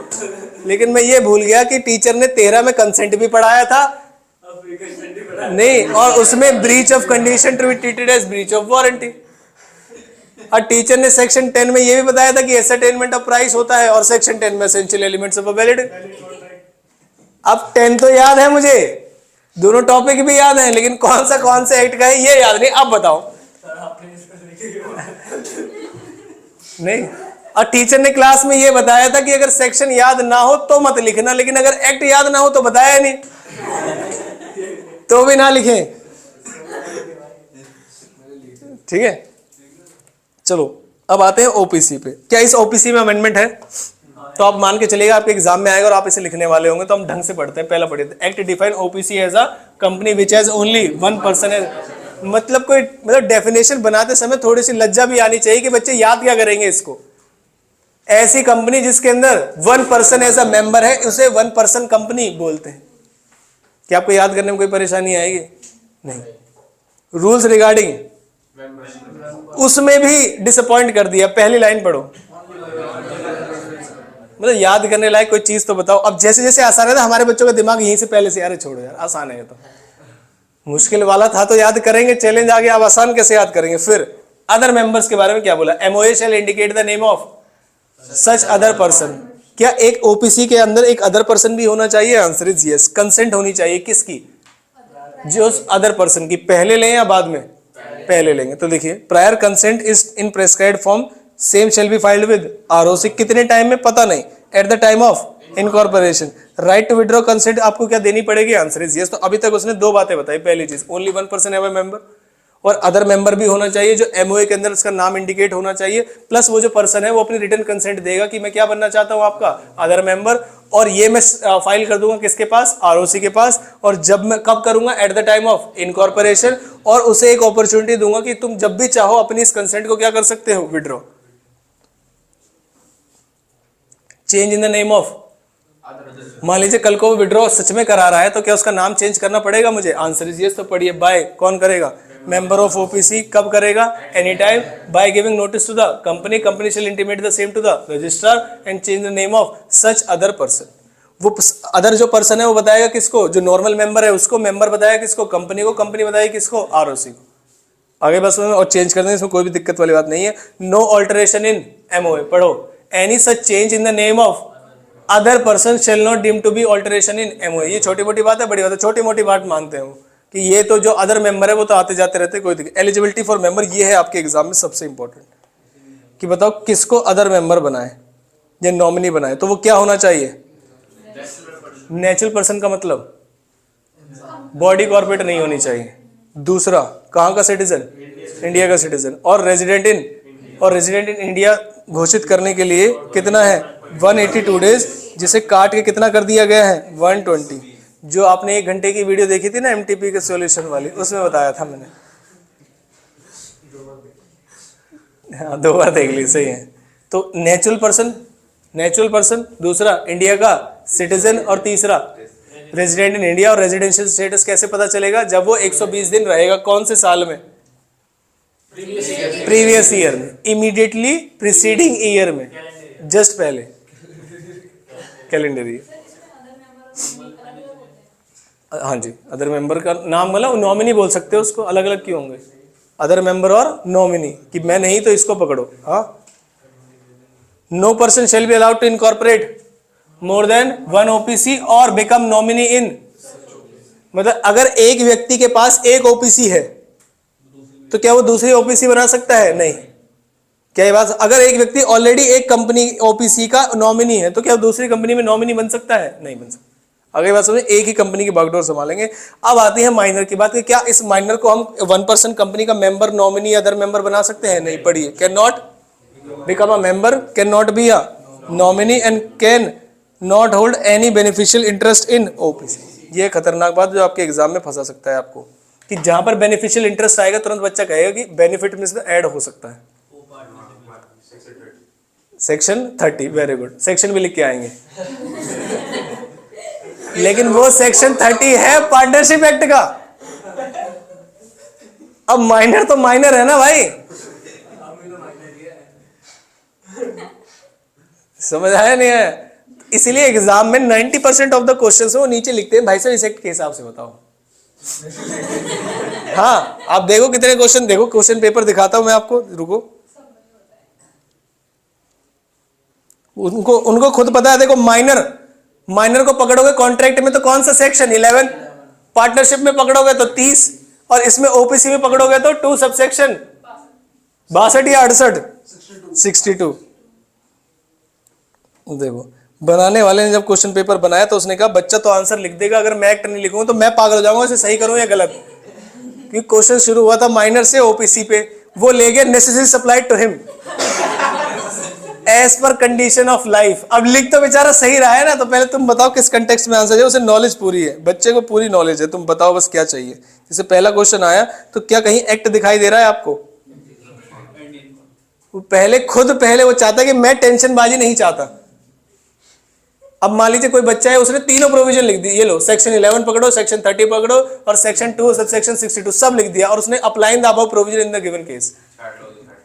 Speaker 1: लेकिन मैं ये भूल गया कि टीचर ने 13 में कंसेंट भी पढ़ाया था नहीं, और उसमें breach of condition to be treated as breach of warranty. और टीचर ने सेक्शन 10 में ये भी बताया था कि एसेटेनमेंट ऑफ प्राइस होता है, और सेक्शन 10 में essential elements of a valid. अब 10 तो याद है मुझे, दोनों टॉपिक भी याद है, लेकिन कौन से एक्ट का है ये याद नहीं। अब बताओ। नहीं, और टीचर ने क्लास में ये बताया था कि अगर सेक्शन याद ना हो तो मत लिखना, लेकिन अगर एक्ट याद ना हो तो बताया नहीं, तो भी ना लिखें। ठीक है, चलो अब आते हैं ओपीसी पे। क्या इस ओपीसी में अमेंडमेंट है? तो आप मान के चलिएगा आपके एग्जाम में आएगा और आप इसे लिखने वाले होंगे, तो हम ढंग से पढ़ते हैं। पहला पढ़िए, act define OPC as a company which has only one person है। मतलब कोई डेफिनेशन बनाते समय थोड़ी सी लज्जा भी आनी चाहिए कि बच्चे याद क्या करेंगे इसको। ऐसी कंपनी जिसके अंदर one person as a member है, उसे वन पर्सन कंपनी बोलते हैं। क्या आपको याद करने में कोई परेशानी आएगी? नहीं। रूल्स रिगार्डिंग, उसमें भी डिसअपॉइंट कर दिया। पहली लाइन पढ़ो, मतलब याद करने लायक कोई चीज तो बताओ। अब जैसे जैसे आसान है ना, हमारे बच्चों का दिमाग यहीं से पहले से, अरे छोड़ो यार आसान है ये तो, मुश्किल वाला था तो याद करेंगे, चैलेंज आ गया, अब आसान कैसे याद करेंगे। फिर अदर मेंबर्स के बारे में क्या बोला? MOA shall indicate the name of such other person. क्या एक ओपीसी के अंदर एक अदर पर्सन भी होना चाहिए? Answer is yes. कंसेंट होनी चाहिए किसकी? जो अदर पर्सन की। पहले लें या बाद में? पहले लेंगे। तो देखिए, prior consent is in prescribed form, same shall be filed with ROC. कितने टाइम में? पता नहीं, at the time of incorporation. Right to withdraw consent आपको क्या देनी पड़ेगी? Answer is yes. तो अभी तक उसने दो बातें बताई। पहली चीज, only one person ever member, और अदर मेंबर भी होना चाहिए जो एमओए के अंदर उसका नाम इंडिकेट होना चाहिए, प्लस वो जो पर्सन है वो अपनी रिटर्न कंसेंट देगा कि मैं क्या बनना चाहता हूं आपका अदर मेंबर, और ये मैं फाइल कर दूंगा किसके पास? आरओसी के पास। और जब मैं कब करूंगा? Eight the time of incorporation. और उसे एक अपॉर्चुनिटी दूंगा कि तुम जब भी चाहो अपनी इस कंसेंट को क्या कर सकते हो? Withdraw. Change in the name of, मान लीजिए कल को वो विड्रॉ सच में करा रहा है तो क्या उसका नाम चेंज करना पड़ेगा मुझे? Answer is yes. तो पढ़िए, बाय कौन करेगा? Member of OPC. कब करेगा? Any time. By giving notice to the company, company shall intimate the same to the registrar and change the name of such other person. वो other जो person है वो बताएगा किसको? जो नॉर्मल मेंबर है उसको। मेंबर बताएगा किसको? कंपनी को। कंपनी बताएगी किसको? आरओसी को। आगे बस और चेंज कर दें, इसमें कोई भी दिक्कत वाली बात नहीं है। No alteration in MOA. पढ़ो, any such change in the name of other person shall not deem to be alteration in MOA. ये छोटी मोटी बात है, बड़ी बात है? छोटी मोटी बात मानते हो कि ये तो जो अदर मेंबर है वो तो आते जाते रहते, कोई दिक्कत। एलिजिबिलिटी फॉर मेंबर, ये है आपके एग्जाम में सबसे इंपॉर्टेंट, कि बताओ किसको अदर मेंबर बनाए या नॉमिनी बनाए। तो वो क्या होना चाहिए? नेचुरल पर्सन का मतलब बॉडी कॉर्पोरेट नहीं होनी चाहिए। दूसरा, कहाँ का सिटीजन? इंडिया का सिटीजन। और रेजिडेंट इन इंडिया घोषित करने के लिए कितना है? 182 डेज, जिसे काट के कितना कर दिया गया है? 120। जो आपने 1 घंटे की वीडियो देखी थी ना एमटीपी के सॉल्यूशन वाली, उसमें बताया था मैंने। हाँ, 2 बार देख ली, सही है। तो नेचुरल पर्सन, दूसरा इंडिया का सिटीजन, और तीसरा रेजिडेंट इन इंडिया। और रेजिडेंशियल स्टेटस कैसे पता चलेगा? जब वो 120 दिन रहेगा। कौन से साल में? प्रीवियस ईयर में, इमीडिएटली प्रीसीडिंग ईयर में, जस्ट पहले कैलेंडर ईयर। हाँ जी, अदर मेंबर का नाम मतलब नॉमिनी बोल सकते हो उसको, अलग अलग क्यों होंगे? अदर मेंबर और नॉमिनी, कि मैं नहीं तो इसको पकड़ो। हाँ, no person shall be allowed to incorporate more than 1 OPC और बिकम नॉमिनी इन। मतलब अगर एक व्यक्ति के पास एक ओपीसी है तो क्या वो दूसरी ओपीसी बना सकता है? नहीं। क्या ये बात? अगर एक व्यक्ति ऑलरेडी एक कंपनी ओपीसी का नॉमिनी है तो क्या वो दूसरी कंपनी में नॉमिनी बन सकता है? नहीं बन सकता। अगली बात समझे, एक ही कंपनी की बागडोर संभालेंगे। अब आती है माइनर की बात कि क्या इस माइनर को हम 1 पर्सन कंपनी का मेंबर, नॉमिनी, अदर मेंबर बना सकते हैं? नहीं। पढ़िए, can not become a member, can not be a nominee and can not hold any beneficial interest in OPC. ये खतरनाक बात जो आपके एग्जाम में फंसा सकता है आपको, कि जहां पर बेनिफिशियल इंटरेस्ट आएगा तुरंत बच्चा कहेगा कि बेनिफिट में से ऐड हो सकता है। Section 30, very good. सेक्शन भी लिख के आएंगे लेकिन वो सेक्शन 30 है पार्टनरशिप एक्ट का। अब माइनर तो माइनर है ना भाई, समझ आया नहीं है? इसलिए एग्जाम में 90% ऑफ द क्वेश्चंस वो नीचे लिखते हैं, भाई साहब इस एक्ट के हिसाब से बताओ। हाँ, आप देखो कितने क्वेश्चन, देखो क्वेश्चन पेपर दिखाता हूं मैं आपको, रुको। उनको उनको खुद पता है। देखो माइनर को पकड़ोगे कॉन्ट्रैक्ट में तो कौन सा सेक्शन 11, पार्टनरशिप में पकड़ोगे तो 30, और इसमें ओपीसी में पकड़ोगे तो 2 सबसेक्शन 62 या 68, 62। देखो बनाने वाले ने जब क्वेश्चन पेपर बनाया तो उसने कहा बच्चा तो आंसर लिख देगा, अगर मैं एक्ट नहीं लिखूंगा तो मैं पागल हो जाऊंगा, इसे सही करूं या गलत। क्योंकि क्वेश्चन शुरू हुआ था माइनर से ओपीसी पे, वो ले गया necessary supplied to him as per condition of life. अब लिख तो बेचारा सही रहा है ना, तो पहले तुम बताओ किस कंटेक्स्ट में आंसर है। उसे नॉलेज पूरी है, बच्चे को पूरी नॉलेज है, तुम बताओ बस क्या चाहिए। जैसे पहला क्वेश्चन आया तो क्या कहीं एक्ट दिखाई दे रहा है आपको? वो पहले वो चाहता है कि मैं टेंशनबाजी नहीं चाहता। अब मान लीजिए कोई बच्चा है, उसने तीनों प्रोविजन लिख दी, ये लो सेक्शन 11 पकड़ो, सेक्शन 30 पकड़ो और सेक्शन 2 सबसेक्शन 62 सब लिख दिया, और उसने applying the above provision in the given case.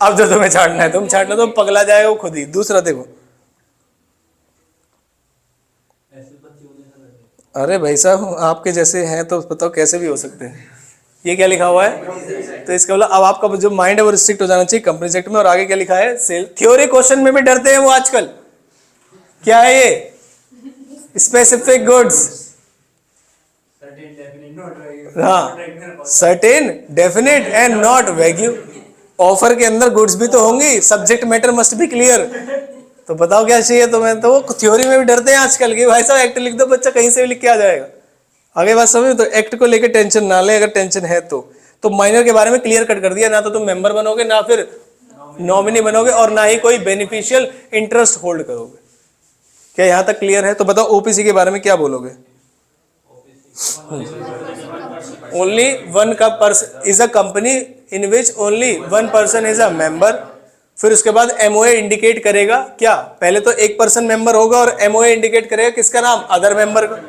Speaker 1: अब जो तुम्हें छाड़ना है तुम छाड़ लो, तो पगला जाएगा वो खुद ही। दूसरा देखो, अरे भाई साहब आपके जैसे हैं तो बताओ कैसे भी हो सकते हैं। ये क्या लिखा हुआ है? तो इसका मतलब अब आपका जो माइंड है वो रिस्ट्रिक्ट हो जाना चाहिए कंपनी एक्ट में। और आगे क्या लिखा है? सेल थ्योरी क्वेश्चन में भी डरते हैं वो आजकल। क्या है ये? स्पेसिफिक गुड्स, हाँ certain, definite and not wagyu. Offer के अंदर गुड्स भी तो होंगी, subject matter must be clear. तो बताओ क्या चाहिए तुम्हें? तो वो थ्योरी में भी डरते हैं आजकल की भाई साहब एक्ट लिख दो, बच्चा कहीं से भी लिख के आ जाएगा। आगे बात समझ। तो एक्ट को लेकर टेंशन ना ले, अगर टेंशन है तो माइनर के बारे में क्लियर कट कर दिया, ना तो तुम मेंबर बनोगे, ना फिर नॉमिनी बनोगे, और ना ही कोई बेनिफिशियल इंटरेस्ट होल्ड करोगे। क्या यहां तक क्लियर है? तो बताओ ओपीसी के बारे में क्या बोलोगे? ओनली वन का person is a company in which only one person is a member. फिर उसके बाद एमओए इंडिकेट करेगा क्या? पहले तो एक पर्सन मेंबर होगा और एमओए इंडिकेट करेगा किसका नाम? अदर मेंबर का।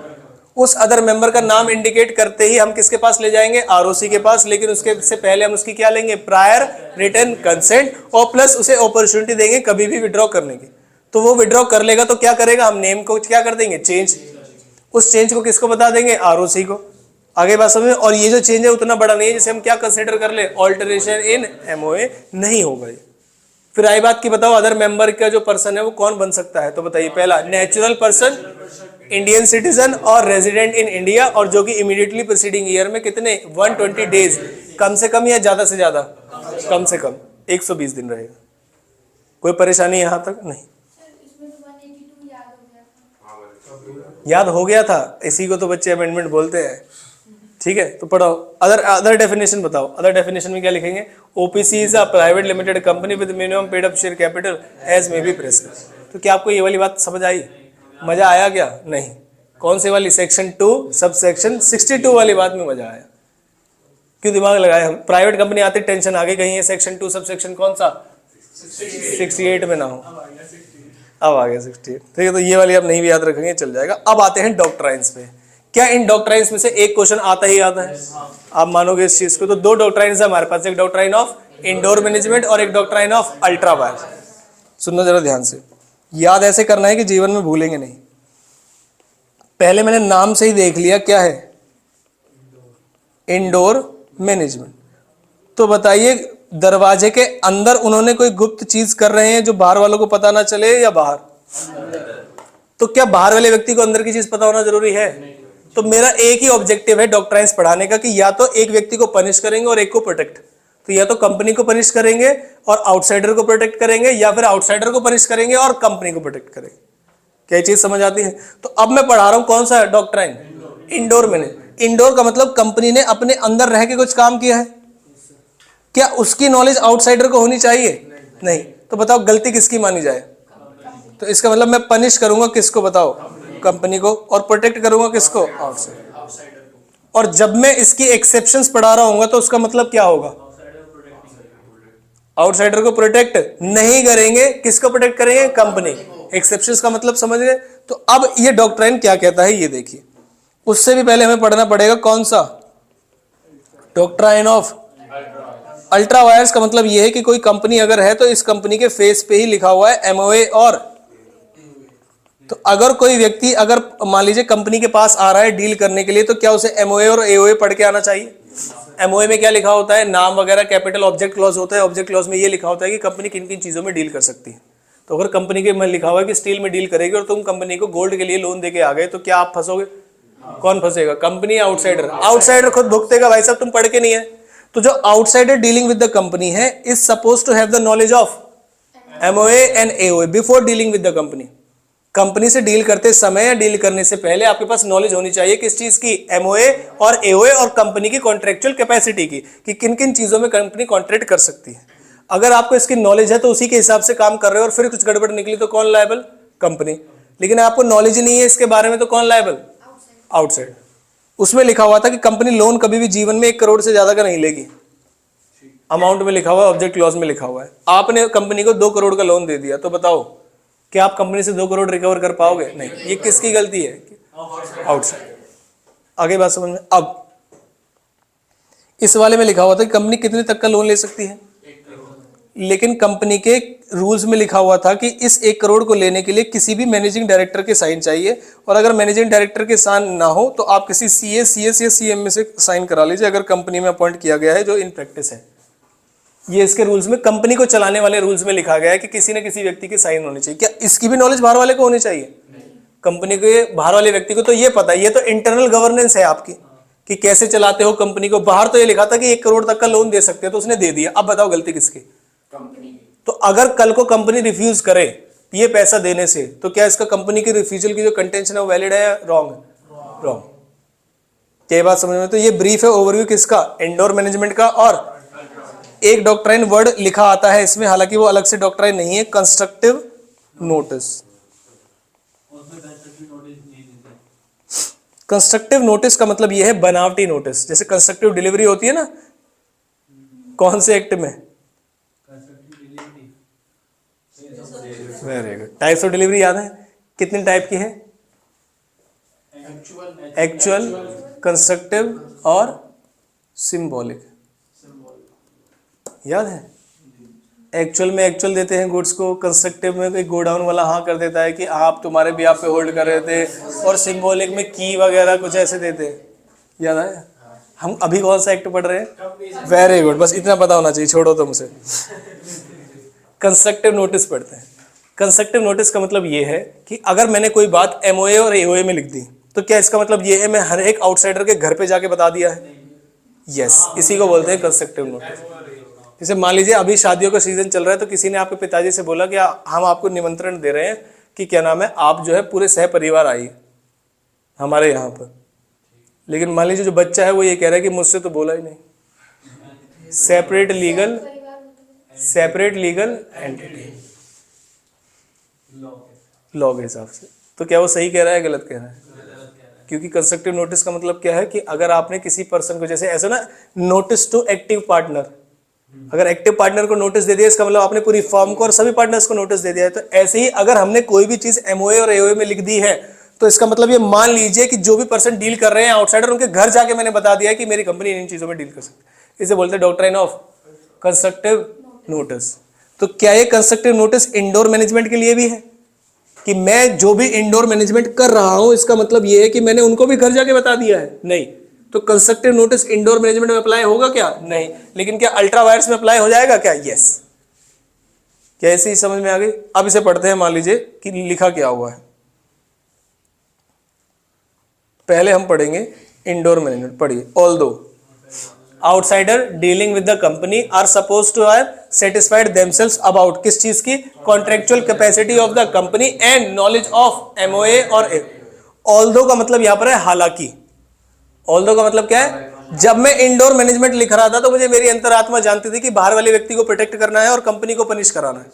Speaker 1: उस अदर मेंबर का नाम इंडिकेट करते ही हम किसके पास ले जाएंगे? आरओसी के पास। लेकिन उसके से पहले हम उसकी क्या लेंगे? प्रायर रिटन कंसेंट, और प्लस उसे अपॉर्चुनिटी देंगे कभी भी विड्रॉ करने की। तो वो विड्रॉ कर लेगा तो क्या करेगा? हम नेम को क्या कर देंगे? चेंज। उस चेंज को किसको बता देंगे? आरओसी को। आगे बात समझ। और ये जो चेंज है उतना बड़ा नहीं है जिसे हम क्या कंसीडर कर ले? ऑल्टरेशन इन एमओए नहीं होगा ये। फिर आई बात की बताओ अदर मेंबर का जो पर्सन है वो कौन बन सकता है? तो बताइए। पहला नेचुरल पर्सन, इंडियन सिटीजन और रेजिडेंट इन इंडिया, और जो कि इमीडिएटली प्रीसीडिंग ईयर में कितने 120 डेज कम से कम या ज्यादा से ज्यादा? कम से कम 120 दिन रहेगा। कोई परेशानी यहां तक नहीं? याद हो गया था, इसी को तो बच्चे अमेंडमेंट बोलते हैं। ठीक है, तो पढ़ाओ। अदर डेफिनेशन बताओ। अदर डेफिनेशन में क्या लिखेंगे? OPC is a private limited company with minimum paid up share capital as may be prescribed. तो क्या आपको ये वाली बात समझ आई? मजा आया क्या? नहीं। कौन सी वाली? सेक्शन 2 सब सेक्शन 62 वाली बात में मजा आया। क्यों दिमाग लगाया हम? प्राइवेट कंपनी आती टेंशन आगे कहीं है सेक्शन 2 सब सेक्शन कौन सा? 68 में ना हो। अब आ गया 68। ठीक है, तो ये वाली आप नहीं भी याद रखेंगे चल जाएगा। अब आते हैं डॉक्ट्राइन्स पे। क्या इन डॉक्ट्राइन्स में से एक क्वेश्चन आता ही आता है? आप मानोगे इस चीज को। तो 2 डॉक्ट्राइन्स है हमारे पास, एक डॉक्ट्राइन ऑफ इंडोर मैनेजमेंट और एक डॉक्ट्राइन ऑफ अल्ट्रा वायर्स। सुनना जरा ध्यान से, याद ऐसे करना है कि जीवन में भूलेंगे नहीं। पहले मैंने नाम से ही देख लिया क्या है? Indoor management. तो बताइए दरवाजे के अंदर उन्होंने कोई गुप्त चीज कर रहे हैं जो बाहर वालों को पता ना चले, या बाहर? तो क्या बाहर वाले व्यक्ति को अंदर की चीज पता होना जरूरी है? तो मेरा एक ही ऑब्जेक्टिव है डॉक्ट्राइन्स पढ़ाने का कि या तो एक व्यक्ति को पनिश करेंगे और एक को प्रोटेक्ट। तो या तो कंपनी को पनिश करेंगे और आउटसाइडर को प्रोटेक्ट करेंगे, या फिर आउटसाइडर को पनिश करेंगे और कंपनी को प्रोटेक्ट करेंगे। क्या चीज समझ आती है? तो अब मैं पढ़ा रहा हूं कौन सा डॉक्ट्राइन? Indoor management. इंडोर का मतलब कंपनी ने अपने अंदर रह के कुछ काम किया है। क्या उसकी नॉलेज आउटसाइडर को होनी चाहिए? नहीं। तो बताओ गलती किसकी मानी जाए? तो इसका मतलब मैं पनिश करूंगा किसको? बताओ, कंपनी को, और प्रोटेक्ट करूंगा किसको? आउटसाइडर। और जब मैं इसकी एक्सेप्शंस पढ़ा रहा हूंगा तो उसका मतलब क्या होगा? आउटसाइडर को प्रोटेक्ट नहीं करेंगे, किसको प्रोटेक्ट करेंगे? कंपनी। एक्सेप्शंस का मतलब समझ गए? तो अब ये डॉक्ट्राइन क्या कहता है ये देखिए। उससे भी पहले हमें पढ़ना पड़ेगा कौन सा? Doctrine of ultra vires. का मतलब यह है कि कोई कंपनी अगर है तो इस कंपनी के फेस पे ही लिखा हुआ है एमओए। और तो अगर कोई व्यक्ति अगर मान लीजिए कंपनी के पास आ रहा है डील करने के लिए, तो क्या उसे एमओए और एओए पढ़ के आना चाहिए? एमओए में क्या लिखा होता है? नाम वगैरह, कैपिटल, ऑब्जेक्ट क्लॉज होता है। ऑब्जेक्ट क्लॉज में ये लिखा होता है कि कंपनी किन किन चीजों में डील कर सकती है। तो अगर कंपनी के में लिखा हुआ है कि स्टील में डील करेगी और तुम कंपनी को गोल्ड के लिए लोन देके आ गए, तो क्या आप फंसोगे? कौन फंसेगा, कंपनी या आउटसाइडर? आउटसाइडर खुद भुगतेगा भाई साहब, तुम पढ़ के नहीं है। तो जो outsider dealing with the company है is suppose to have the knowledge of MOA and AOA before dealing with the company. Company से डील करते समय या डील करने से पहले आपके पास नॉलेज होनी चाहिए किस चीज की, एमओए और एओए और कंपनी की कॉन्ट्रेक्चुअल कैपेसिटी की, कि किन किन चीजों में कंपनी कॉन्ट्रैक्ट कर सकती है। अगर आपको इसकी नॉलेज है तो उसी के हिसाब से काम कर रहे हो और फिर कुछ गड़बड़ निकली तो कौन लायबल? कंपनी। लेकिन आपको नॉलेज ही नहीं है इसके बारे में तो कौन लायबल? आउटसाइड। उसमें लिखा हुआ था कि कंपनी लोन कभी भी जीवन में 1 करोड़ से ज्यादा का नहीं लेगी। अमाउंट में लिखा हुआ है, ऑब्जेक्ट क्लॉज में लिखा हुआ है। आपने कंपनी को 2 करोड़ का लोन दे दिया, तो बताओ क्या आप कंपनी से 2 करोड़ रिकवर कर पाओगे? नहीं। ये किसकी गलती है? आउटसाइड। आगे बात समझ में? अब इस वाले में लिखा हुआ था कि कंपनी कितने तक का लोन ले सकती है, लेकिन कंपनी के रूल्स में लिखा हुआ था कि इस 1 करोड़ को लेने के लिए किसी भी मैनेजिंग डायरेक्टर के साइन चाहिए, और अगर मैनेजिंग डायरेक्टर के साइन ना हो तो आप किसी सीए, सीएस या सीएम में से साइन करा लीजिए, अगर कंपनी में अपॉइंट किया गया है, जो इन प्रैक्टिस है। ये इसके रूल्स में, कंपनी को चलाने वाले रूल्स में लिखा गया है कि किसी न किसी व्यक्ति के साइन होने चाहिए। क्या इसकी भी नॉलेज बाहर वाले को होनी चाहिए? कंपनी के बाहर वाले व्यक्ति को तो ये पता है, ये तो इंटरनल गवर्नेंस है आपकी कि कैसे चलाते हो कंपनी को। बाहर तो ये लिखा था कि 1 करोड़ तक का लोन दे सकते हैं, तो उसने दे दिया। अब बताओ गलती किसकी? तो अगर कल को कंपनी रिफ्यूज करे ये पैसा देने से, तो क्या इसका कंपनी की रिफ्यूजल की जो कंटेंशन है वो वैलिड है या रॉन्ग है? रॉन्ग। क्या बात समझ में? तो ये ब्रीफ है ओवरव्यू किसका? इंडोर मैनेजमेंट का। और एक डॉक्ट्राइन वर्ड लिखा आता है इसमें, हालांकि वो अलग से डॉक्ट्राइन नहीं है, कंस्ट्रक्टिव नोटिस। कंस्ट्रक्टिव नोटिस का मतलब ये है बनावटी नोटिस। जैसे कंस्ट्रक्टिव डिलीवरी होती है ना, कौन से एक्ट में? Very good. Types of delivery याद है? कितने टाइप की है? एक्चुअल, कंस्ट्रक्टिव और सिंबॉलिक। याद है? एक्चुअल में एक्चुअल देते हैं गुड्स को, कंस्ट्रक्टिव में कोई गोडाउन वाला हाँ कर देता है कि आप तुम्हारे भी आप पे होल्ड कर रहे थे, और सिंबॉलिक में की वगैरह कुछ ऐसे देते हैं। याद है? हम अभी कौन सा एक्ट पढ़ रहे हैं? वेरी गुड, बस इतना पता होना चाहिए, छोड़ो तुमसे। कंस्ट्रक्टिव नोटिस पढ़ते हैं। कंस्ट्रक्टिव नोटिस का मतलब ये है कि अगर मैंने कोई बात एमओए और एओए में लिख दी, तो क्या इसका मतलब ये है मैं हर एक आउटसाइडर के घर पे जाके बता दिया है? यस, इसी को बोलते हैं कंस्ट्रक्टिव नोटिस। जैसे मान लीजिए अभी शादियों का सीजन चल रहा है, तो किसी ने आपके पिताजी से बोला कि हम आपको निमंत्रण दे रहे हैं कि क्या नाम है, आप जो है पूरे सह परिवार आइए हमारे यहाँ पर। लेकिन मान लीजिए जो बच्चा है वो ये कह रहा है कि मुझसे तो बोला ही नहीं। सेपरेट लीगल एंटिटी लॉ के हिसाब से। तो क्या वो सही कह रहा है, गलत कह रहा है? क्योंकि कंस्ट्रक्टिव नोटिस का मतलब क्या है कि अगर आपने किसी पर्सन को, जैसे ऐसा ना नोटिस टू एक्टिव पार्टनर, अगर एक्टिव पार्टनर को नोटिस दे दिया इसका मतलब आपने पूरी फर्म को और सभी पार्टनर्स को नोटिस दे दिया है। तो ऐसे ही अगर हमने कोई भी चीज एमओए और एओए में लिख दी है, तो इसका मतलब ये मान लीजिए कि जो भी पर्सन डील कर रहे हैं आउटसाइडर, उनके घर जाके मैंने बता दिया है कि मेरी कंपनी इन चीजों में डील कर सकती है। इसे बोलते हैं डॉक्ट्राइन ऑफ कंस्ट्रक्टिव नोटिस। तो क्या ये कंस्ट्रक्टिव नोटिस इंडोर मैनेजमेंट के लिए भी है कि मैं जो भी इंडोर मैनेजमेंट कर रहा हूं इसका मतलब ये है कि मैंने उनको भी घर जाके बता दिया है? नहीं। तो कंस्ट्रक्टिव नोटिस इंडोर मैनेजमेंट में अप्लाई होगा क्या? नहीं। लेकिन क्या अल्ट्रा वायर्स में अप्लाई हो जाएगा क्या? यस। क्या ऐसे ही समझ में आ गई? अब इसे पढ़ते हैं। मान लीजिए कि लिखा क्या हुआ है। पहले हम पढ़ेंगे इंडोर मैनेजमेंट। पढ़िए। Although outsider dealing with the company are suppose to have satisfied themselves about किस चीज की? Contractual capacity of the company and knowledge of MOA और ऑल्दो का मतलब यहां पर है हालांकि। ऑल्दो का मतलब क्या है? जब मैं इंडोर मैनेजमेंट लिख रहा था तो मुझे मेरी अंतरात्मा जानती थी कि बाहर वाले व्यक्ति को प्रोटेक्ट करना है और कंपनी को पनिश कराना है।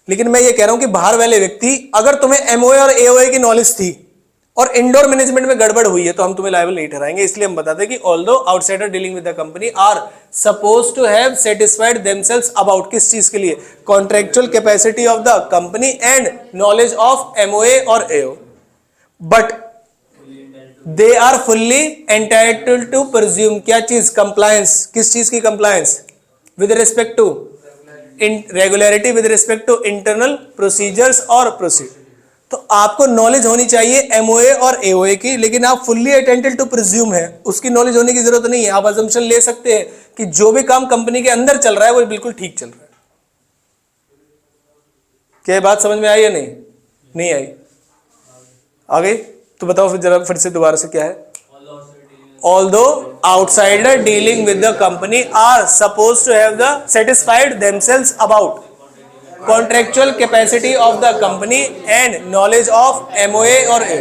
Speaker 1: लेकिन मैं ये कह रहा हूं कि बाहर वाले व्यक्ति, अगर तुम्हें एमओए और एओए की नॉलेज थी और इंडोर मैनेजमेंट में गड़बड़ हुई है तो हम तुम्हें लायबल नहीं ठहराएंगे। इसलिए हम बताते हैं कि although outsider dealing with the company are suppose to have satisfied themselves about किस चीज के लिए? Contractual capacity of the company and knowledge of MOA और AO, but they are fully entitled to presume क्या चीज? कंप्लायंस। किस चीज की compliance? With respect to regularity, with respect to internal procedures और प्रोसीड। तो आपको नॉलेज होनी चाहिए एमओए और एओए की, लेकिन आप फुल्ली एंटाइटल्ड टू प्रिज्यूम है, उसकी नॉलेज होने की जरूरत नहीं है। आप अजम्पशन ले सकते हैं कि जो भी काम कंपनी के अंदर चल रहा है वो बिल्कुल ठीक चल रहा है। क्या ये बात समझ में आई या नहीं? नहीं आई? आ गई? तो बताओ फिर जरा फिर से दोबारा से क्या है? Although outsider dealing with the company are supposed to have the satisfied themselves about contractual capacity of the company and knowledge of MOA or A.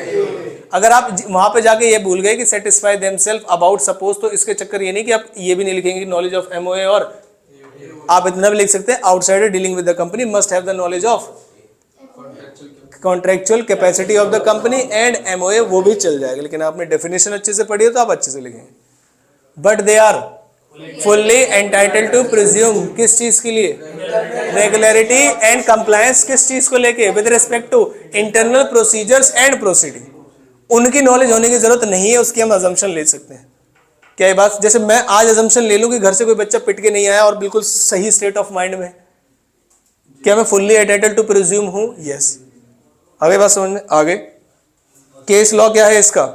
Speaker 1: अगर आप वहां पे जाके ये भूल गए कि satisfy themselves about suppose, तो इसके चक्कर ये नहीं कि आप ये भी नहीं लिखेंगे knowledge of MOA, और आप इतना भी लिख सकते हैं outsider dealing with the company must have the knowledge of contractual capacity of the company and MOA, वो भी चल जाएगा, लेकिन आपने डेफिनेशन अच्छे से पढ़ी है तो आप अच्छे से लिखेंगे. But they are fully entitled to presume, किस चीज के लिए? Regularity and compliance. किस चीज को लेके? With respect to internal procedures and proceeding. उनकी नॉलेज होने की जरूरत नहीं है, उसकी हम अजम्पशन ले सकते हैं. क्या ये बात? जैसे मैं आज अजम्पशन ले लूं कि घर से कोई बच्चा पिट के नहीं आया और बिल्कुल सही स्टेट ऑफ माइंड में, क्या मैं फुल्ली एंटाइटल्ड टू प्रिज्यूम हूं? यस. आगे बात समझ में? आगे केस लॉ क्या है इसका?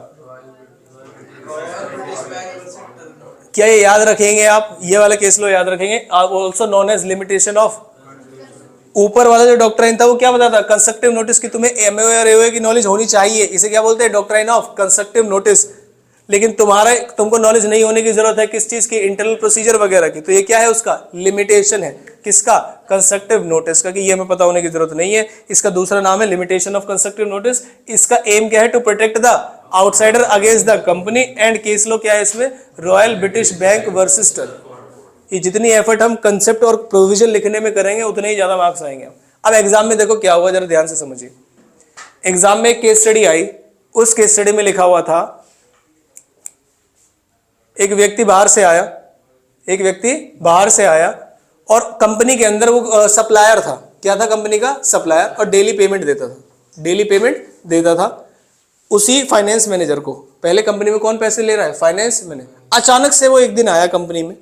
Speaker 1: क्या ये याद रखेंगे आप? ये वाला केस लॉ याद रखेंगे. Also known as limitation of. ऊपर वाला जो डॉक्ट्राइन था वो क्या बताता? कंस्ट्रक्टिव नोटिस की तुम्हें एमओए और एओए की नॉलेज होनी चाहिए. इसे क्या बोलते हैं? Doctrine of constructive notice. लेकिन तुमको नॉलेज नहीं होने की जरूरत है किस चीज की? इंटरनल प्रोसीजर वगैरह की. तो ये क्या है? उसका लिमिटेशन है. किसका? कंस्ट्रक्टिव नोटिस का, कि ये हमें पता होने की जरूरत नहीं है. इसका दूसरा नाम है लिमिटेशन ऑफ कंस्ट्रक्टिव नोटिस. इसका एम क्या है? To protect the outsider against the company. And case law क्या है इसमें? Royal British Bank versus Turquand. ये जितनी एफर्ट हम कंसेप्ट और प्रोविजन लिखने में करेंगे उतने ही ज्यादा मार्क्स आएंगे. अब एग्जाम में देखो क्या हुआ, जरा ध्यान से समझिए. एग्जाम में एक केस स्टडी आई. उस केस स्टडी में लिखा हुआ था एक व्यक्ति बाहर से आया और कंपनी के अंदर वो सप्लायर था. क्या था? कंपनी का सप्लायर. और डेली पेमेंट देता था उसी फाइनेंस मैनेजर को. पहले कंपनी में कौन पैसे ले रहा है? Finance manager. अचानक से वो एक दिन आया कंपनी में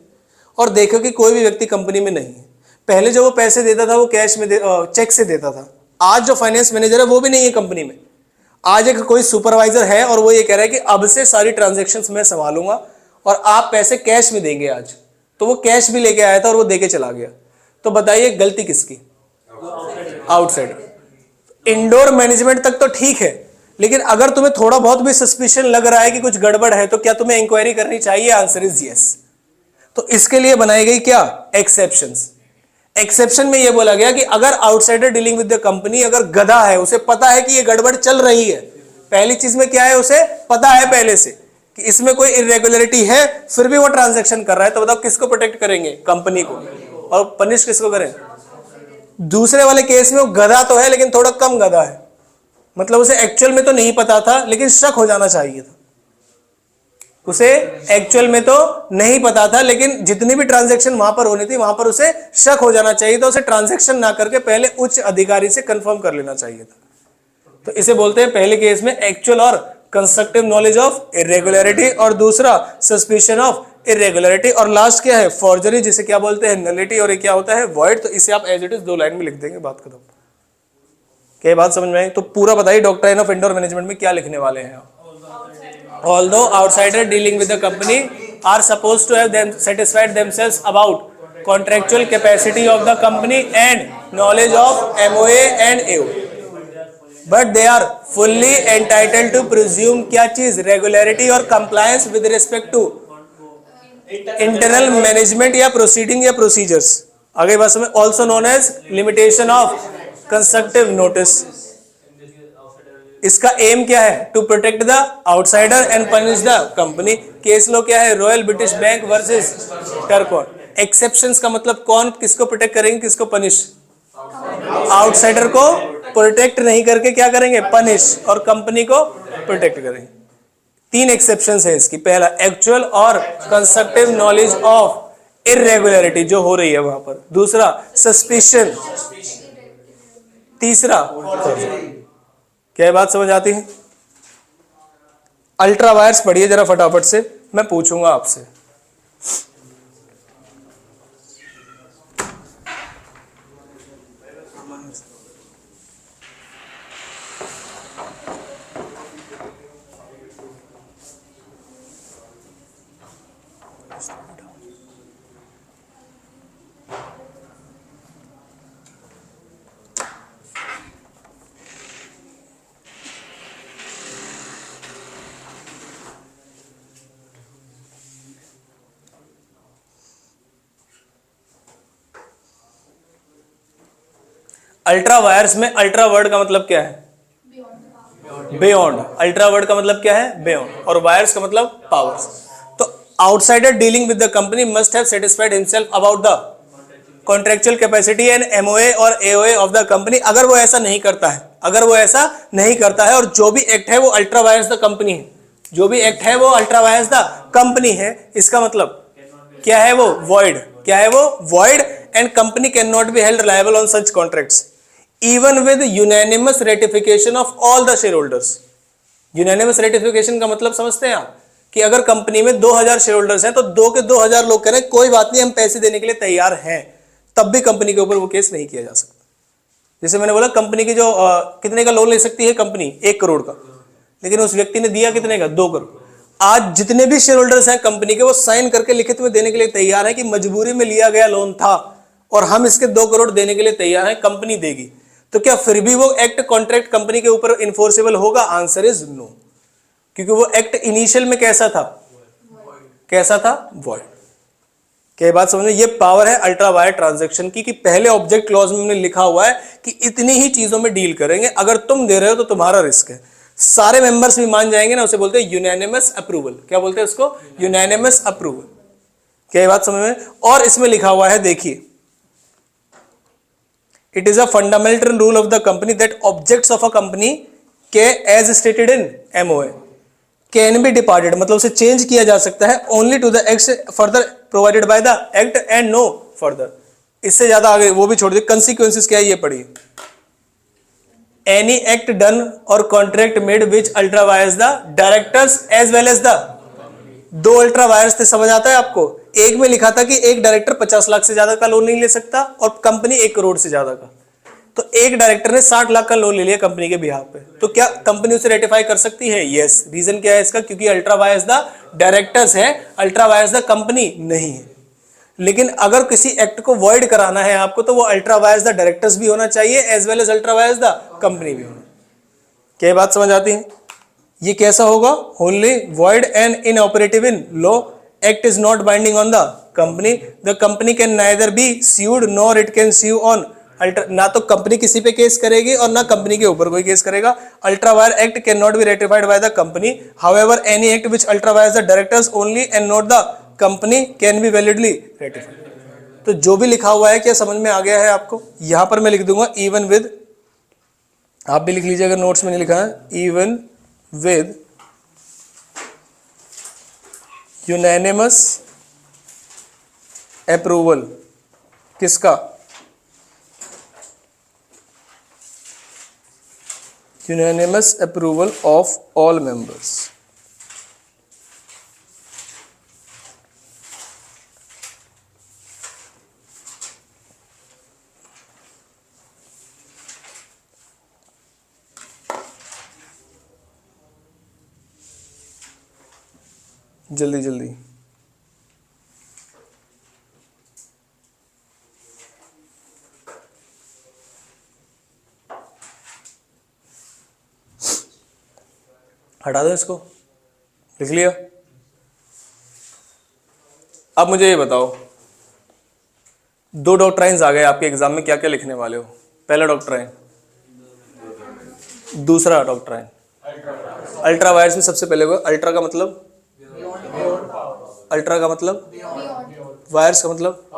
Speaker 1: और देखा कि कोई भी व्यक्ति कंपनी में नहीं है. पहले जो वो पैसे देता था वो कैश में चेक से देता था. आज जो फाइनेंस मैनेजर है वो भी नहीं है कंपनी में. आज एक कोई सुपरवाइजर है और वो ये कह रहा है कि अब से सारी ट्रांजेक्शन्स मैं संभालूंगा और आप पैसे कैश में देंगे आज. तो वो कैश भी लेके आया था और वो देके चला गया. तो बताइए गलती किसकी? आउटसाइडर. इंडोर मैनेजमेंट तक तो ठीक है, लेकिन अगर तुम्हें थोड़ा बहुत भी सस्पिशन लग रहा है कि कुछ गड़बड़ है तो क्या तुम्हें इंक्वायरी करनी चाहिए? Answer is yes. तो इसके लिए बनाई गई क्या? एक्सेप्शंस. एक्सेप्शन में यह बोला गया कि अगर outsider dealing with the company अगर गधा है, उसे पता है कि ये गड़बड़ चल रही है. पहली चीज में क्या है? उसे पता है पहले से कि इसमें कोई इरेगुलरिटी है, फिर भी वो ट्रांजैक्शन कर रहा है. तो बताओ किसको प्रोटेक्ट करेंगे? कंपनी को. और पनिश किसको करें? दूसरे वाले केस में वो गधा तो है लेकिन थोड़ा कम गधा है. मतलब उसे एक्चुअल में तो नहीं पता था लेकिन शक हो जाना चाहिए था. उसे एक्चुअल में तो नहीं पता था लेकिन जितनी भी ट्रांजैक्शन वहां पर होनी थी वहां पर उसे शक हो जाना चाहिए था. उसे ट्रांजैक्शन ना करके पहले उच्च अधिकारी से कंफर्म कर लेना चाहिए था. तो इसे बोलते हैं पहले केस में एक्चुअल और कंस्ट्रक्टिव नॉलेज ऑफ इरेगुलरिटी, और दूसरा सस्पिशन ऑफ इरेगुलरिटी, और लास्ट क्या है? फॉर्जरी, जिसे क्या बोलते हैं? नलिटी, और ये क्या होता है? वॉइड. तो इसे आप एज इट इज 2 लाइन में लिख देंगे, बात खत्म. क्या बात समझ में आई? तो पूरा बताइए डॉक्ट्राइन ऑफ इंडोर मैनेजमेंट में क्या लिखने वाले हैं आप? Although outsider dealing with the company are supposed to have them satisfied themselves about contractual capacity of the company and knowledge of MOA and AOA, but they are fully entitled to presume क्या चीज? regularity और compliance with respect to internal management या proceeding या procedures. आगे बात समझ. also known as limitation of constructive notice. इसका aim क्या है? To protect the outsider and punish the company. Case law क्या है? Royal British Bank versus Turquand. Exceptions का मतलब कौन किसको प्रोटेक्ट करेंगे, किसको पनिश? आउटसाइडर को प्रोटेक्ट नहीं करके क्या करेंगे? पनिश. और कंपनी को प्रोटेक्ट करेंगे. 3 एक्सेप्शंस है इसकी. पहला एक्चुअल और कंस्ट्रक्टिव नॉलेज ऑफ इरेगुलरिटी जो हो रही है वहां पर. दूसरा सस्पिशन. तीसरा क्या बात समझ आती है? अल्ट्रा वायर्स पढ़िए जरा फटाफट से, मैं पूछूंगा आपसे. अल्ट्रा वायर्स में अल्ट्रा वर्ड का मतलब क्या है? बियॉन्ड। अल्ट्रा वर्ड का मतलब क्या है? बियॉन्ड। और वायर्स का मतलब पावर्स। तो outsider dealing with the company must have satisfied himself about the contractual capacity and MOA और एओए ऑफ द कंपनी। अगर वो ऐसा नहीं करता है, अगर वो ऐसा नहीं करता है और जो भी एक्ट है वो अल्ट्रा वायर्स द कंपनी है, जो भी एक्ट है वो अल्ट्रा वायर्स द कंपनी है, इसका मतलब क्या है? वो वॉइड। क्या है वो? Void. And company can not be held liable on such contracts even with unanimous ratification of all the share holders. Unanimous ratification का मतलब समझते हैं आप? कि अगर कंपनी में 2000 शेयर होल्डर्स हैं तो 2 के 2000 लोग कह रहे हैं कोई बात नहीं, हम पैसे देने के लिए तैयार हैं, तब भी कंपनी के ऊपर वो केस नहीं किया जा सकता। जैसे मैंने बोला, कंपनी की जो कितने का लोन ले सकती है कंपनी? 1 करोड़ का, लेकिन उस व्यक्ति ने दिया कितने का? 2 करोड़। आज जितने भी शेयर होल्डर्स हैं कंपनी के, वो साइन करके लिखित में देने के लिए तैयार है कि मजबूरी में लिया गया लोन था और हम इसके 2 करोड़ देने के लिए तैयार हैं, कंपनी देगी। तो क्या फिर भी वो एक्ट कॉन्ट्रैक्ट कंपनी के ऊपर इन्फोर्सेबल होगा? आंसर इज नो, क्योंकि वो एक्ट इनिशियल में कैसा था? कैसा था? वॉइड। क्या बात समझ में? ये पावर है अल्ट्रा वायर ट्रांजैक्शन की, कि पहले ऑब्जेक्ट क्लॉज में लिखा हुआ है कि इतनी ही चीजों में डील करेंगे, अगर तुम दे रहे हो तो तुम्हारा रिस्क है। सारे मेंबर्स भी मान जाएंगे ना, उसे बोलते हैं यूनानिमस अप्रूवल। क्या बोलते हैं उसको? Unanimous approval. क्या ये बात समझ में? और इसमें लिखा हुआ है, देखिए, it is a fundamental rule of the company that objects of a company के as stated in MOA can be departed, मतलब उसे चेंज किया जा सकता है only to the act further provided by the act and no further. इससे ज्यादा आगे वो भी छोड़ दिए। कंसिक्वेंसेस क्या है ये पढ़िए। एनी एक्ट डन और contract made which ultra vires the directors as well as the, 2 ultra vires थे, समझ आता है आपको? एक में लिखा था कि एक डायरेक्टर 50 लाख से ज्यादा का लोन नहीं ले सकता और कंपनी 1 करोड़ से ज्यादा का। तो एक डायरेक्टर ने 60 लाख का लोन ले लिया कंपनी के बिहाफ पे, तो क्या कंपनी उसे रेटिफाई कर सकती है? यस। रीजन क्या है इसका? क्योंकि अल्ट्रा वायर्स द डायरेक्टर्स है, अल्ट्रा वायर्स द कंपनी नहीं है। लेकिन अगर किसी एक्ट को वॉइड कराना है आपको, तो वो अल्ट्रा वायर्स द डायरेक्टर्स भी होना चाहिए as well as ultra vires the company भी होना। क्या बात समझ आती है? ये कैसा होगा? Only void and inoperative in law, act is not binding on the company, the company can neither be sued nor it can sue on ultra. ना तो कंपनी किसी पे केस करेगी और ना कंपनी के ऊपर कोई केस करेगा। Ultra wire act can not be ratified by the company, however any act which ultra vires the directors only and not the company can be validly ratified. तो जो भी लिखा हुआ है, क्या समझ में आ गया है आपको? यहां पर मैं लिख दूंगा इवन विद, आप भी लिख लीजिए अगर नोट्स में नहीं लिखा है, इवन विद यूनानिमस अप्रूवल। किसका? Unanimous approval of all members. जल्दी जल्दी। हटा दो इसको। लिख लिया? अब मुझे ये बताओ, 2 डॉक्ट्राइन्स आ गए आपके एग्जाम में, क्या क्या लिखने वाले हो? पहला डॉक्ट्राइन, दूसरा डॉक्ट्राइन। अल्ट्रा वायर्स में सबसे पहले होगा अल्ट्रा का मतलब, अल्ट्रा का मतलब, वायर्स का मतलब,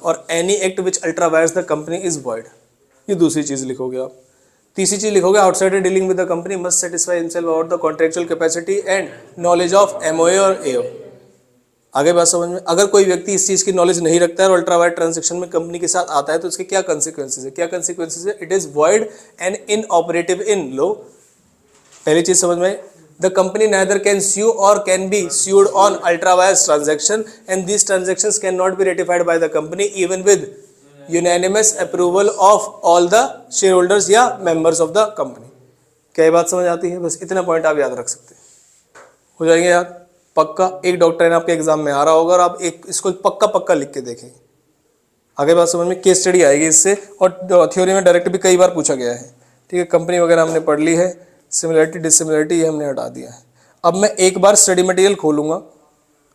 Speaker 1: और any act which ultra vires the company is void. ये दूसरी चीज लिखोगे आप। तीसरी चीज लिखोगे, outsider dealing with the company must satisfy himself about the contractual capacity and knowledge of MOA और एओ। आगे बात समझ में? अगर कोई व्यक्ति इस चीज की नॉलेज नहीं रखता है और अल्ट्रा वायर ट्रांजैक्शन में कंपनी के साथ आता है, तो इसके क्या कंसिक्वेंसेज है? क्या कंसिक्वेंसेज है? It is void and inoperative in law. पहली चीज समझ में, the company neither can sue or can be sued on ultra wires transaction and these transactions cannot be ratified by the company even with unanimous approval of all the shareholders या members of the company। क्या ये बात समझ आती है? बस इतना point आप याद रख सकते हैं, हो जाएंगे याद पक्का। एक डॉक्ट्राइन आपके एग्जाम में आ रहा होगा और आप एक इसको पक्का पक्का लिख के देखें। आगे बात समझ में? केस स्टडी आएगी इससे, और थ्योरी में डायरेक्ट भी कई बार पूछा गया है। ठीक है, कंपनी वगैरह हमने पढ़ ली है, सिमिलरिटी डिसिमिलरिटी ये हमने हटा दिया है। अब मैं एक बार स्टडी मटेरियल खोलूंगा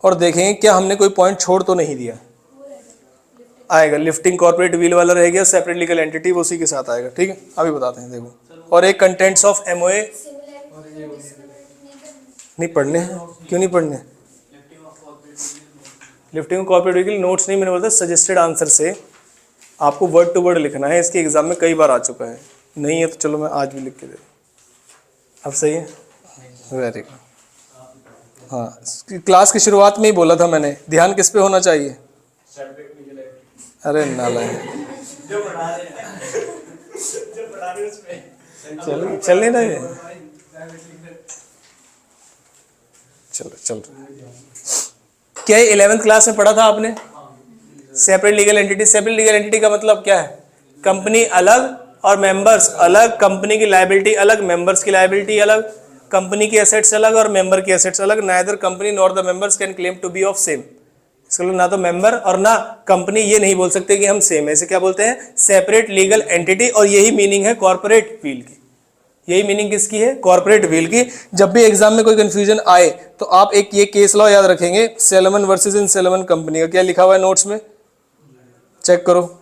Speaker 1: और देखेंगे क्या हमने कोई पॉइंट छोड़ तो नहीं दिया। आएगा, लिफ्टिंग कॉर्पोरेट व्हील वाला रह गया, सेपरेट लीगल एंटिटी वो उसी के साथ आएगा, ठीक है। अभी बताते हैं देखो, और एक कंटेंट्स ऑफ एमओए नहीं पढ़ने हैं, क्यों नहीं पढ़ने? लिफ्टिंग कॉर्पोरेट व्हीकल नोट्स नहीं, मैंने बोला सजेस्टेड आंसर से आपको वर्ड टू वर्ड लिखना है, इसके एग्जाम में कई बार आ चुका है, नहीं है तो चलो मैं आज भी लिख के दे दूँ। अब सही है, वेरी गुड। हाँ, क्लास की शुरुआत में ही बोला था मैंने, ध्यान किस पे होना चाहिए? अरे नालायक, चलो चल नहीं रहा है, चलो चल। क्या 11th क्लास में पढ़ा था आपने? Separate legal entity. Separate legal entity का मतलब क्या है? कंपनी अलग और मेंबर्स अलग, कंपनी की लायबिलिटी अलग, मेंबर्स की लायबिलिटी अलग, कंपनी की एसेट्स अलग और मेंबर की एसेट्स अलग। Neither company nor the members can claim to be of same. इसके लिए ना तो मेंबर और ना कंपनी ये नहीं बोल सकते कि हम सेम है। इसे क्या बोलते हैं? Separate legal entity. और यही मीनिंग है कॉर्पोरेट व्हील की। यही मीनिंग किसकी है? कॉर्पोरेट व्हील की। जब भी एग्जाम में कोई कंफ्यूजन आए तो आप एक ये केस लॉ याद रखेंगे, सेलमन वर्सेस इन सेलमन कंपनी का। क्या लिखा हुआ है नोट्स में? चेक करो।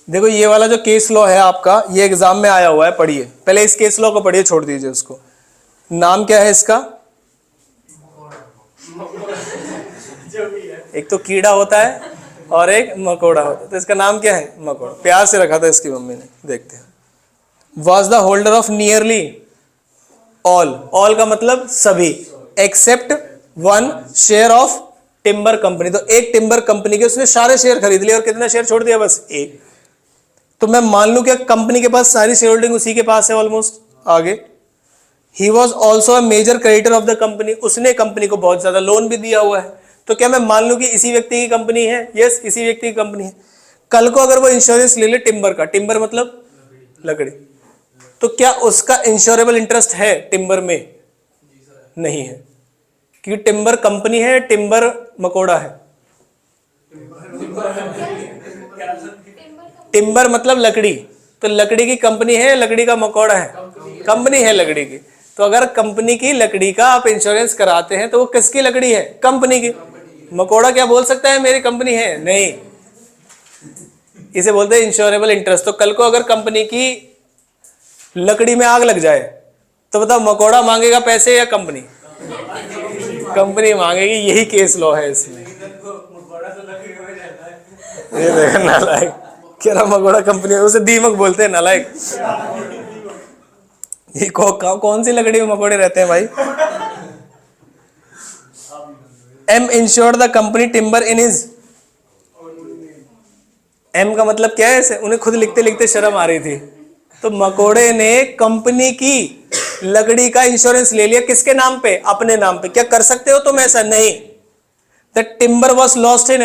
Speaker 1: देखो ये वाला जो केस लॉ है आपका, ये एग्जाम में आया हुआ है, पढ़िए पहले इस केस लॉ को पढ़िए, छोड़ दीजिए उसको। नाम क्या है इसका? एक तो कीड़ा होता है और एक मकोड़ा होता है, तो इसका नाम क्या है? मकोड़ा। प्यार से रखा था इसकी मम्मी ने। देखते हैं। Was the holder of nearly all, all का मतलब सभी, except one share of timber company. तो एक टिम्बर कंपनी के उसने सारे शेयर खरीद लिए और कितना शेयर छोड़ दिया? बस एक। तो मैं मान लूं क्या कंपनी के पास सारी शेयर होल्डिंग उसी के पास है ऑलमोस्ट। आगे, he was also a major creditor of the company, उसने कंपनी को बहुत ज्यादा लोन भी दिया हुआ है। तो क्या मैं मान लूं कि इसी व्यक्ति की कंपनी है? यस, इसी व्यक्ति की कंपनी है। कल को अगर वो इंश्योरेंस ले ले टिम्बर का, टिम्बर मतलब लकड़ी, तो क्या उसका इंश्योरेबल इंटरेस्ट है टिम्बर में? नहीं है, क्योंकि टिम्बर कंपनी है, टिम्बर मकोड़ा है। टिम्बर मतलब लकड़ी, तो लकड़ी की कंपनी है, लकड़ी का मकोड़ा है? कंपनी है लकड़ी की। तो अगर कंपनी की लकड़ी का आप इंश्योरेंस कराते हैं तो वो किसकी लकड़ी है? कंपनी की। मकोड़ा क्या बोल सकता है मेरी कंपनी है? नहीं, इसे बोलते हैं इंश्योरेबल इंटरेस्ट। तो कल को अगर कंपनी की लकड़ी में आग लग जाए तो बताओ मकोड़ा मांगेगा पैसे या कंपनी? कंपनी मांगेगी। यही केस लॉ है इसमें। ये देखो नालायक कह रहा मकोड़ा कंपनी, उसे दीमक बोलते हैं नालायक। ये कौन सी लकड़ी में मकोड़े रहते हैं भाई? M insured the company timber in his, M का मतलब क्या है? ऐसे उन्हें खुद लिखते लिखते शर्म आ रही थी, तो मकोड़े ने कंपनी की लकड़ी का इंश्योरेंस ले लिया। किसके नाम पे? अपने नाम पे। क्या कर सकते हो तुम ऐसा? नहीं। The timber was lost in,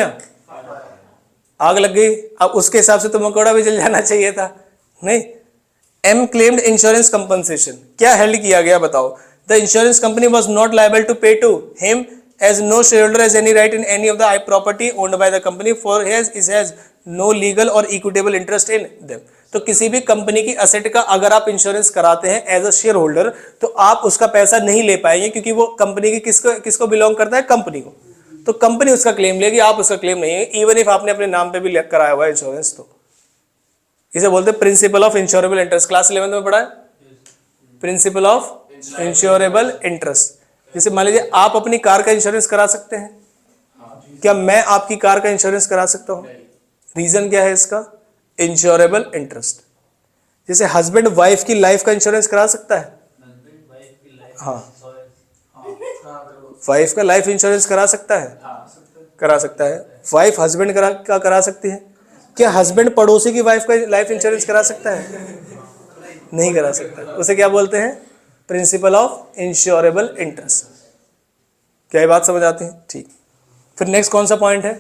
Speaker 1: आग लग गई, अब उसके हिसाब से तो मकोड़ा भी जल जाना चाहिए था। नहीं। M claimed insurance compensation. क्या हेल्ड किया गया बताओ? The insurance company was not liable to pay to him as no shareholder has any right in any of the property owned by the company for has no legal or equitable interest in them। तो किसी भी company की asset का अगर आप insurance कराते हैं as a share holder तो आप उसका पैसा नहीं ले पाएंगे, क्योंकि वो कंपनी की किसको बिलोंग करता है? कंपनी को। तो कंपनी उसका क्लेम लेगी, आप उसका क्लेम नहीं है, इवन इफ आपने अपने नाम पे भी कराया हुआ है इंश्योरेंस। तो इसे बोलते हैं principle of insurable interest. Class 11 में पढ़ा है प्रिंसिपल ऑफ इंश्योरेबल इंटरेस्ट। जैसे मान लीजिए आप अपनी कार का इंश्योरेंस करा सकते हैं, क्या मैं आपकी कार का इंश्योरेंस करा सकता हूं? रीजन क्या है इसका? Insurable interest. जैसे हस्बैंड वाइफ की लाइफ का इंश्योरेंस करा सकता है? हाँ, वाइफ का लाइफ इंश्योरेंस करा सकता है? करा सकता है। वाइफ हस्बैंड का करा सकती है? क्या हस्बैंड पड़ोसी की वाइफ का लाइफ इंश्योरेंस करा सकता है? नहीं करा सकता। उसे क्या बोलते हैं? Principle of insurable interest. क्या ये बात समझ आती है? ठीक। फिर नेक्स्ट कौन सा पॉइंट है?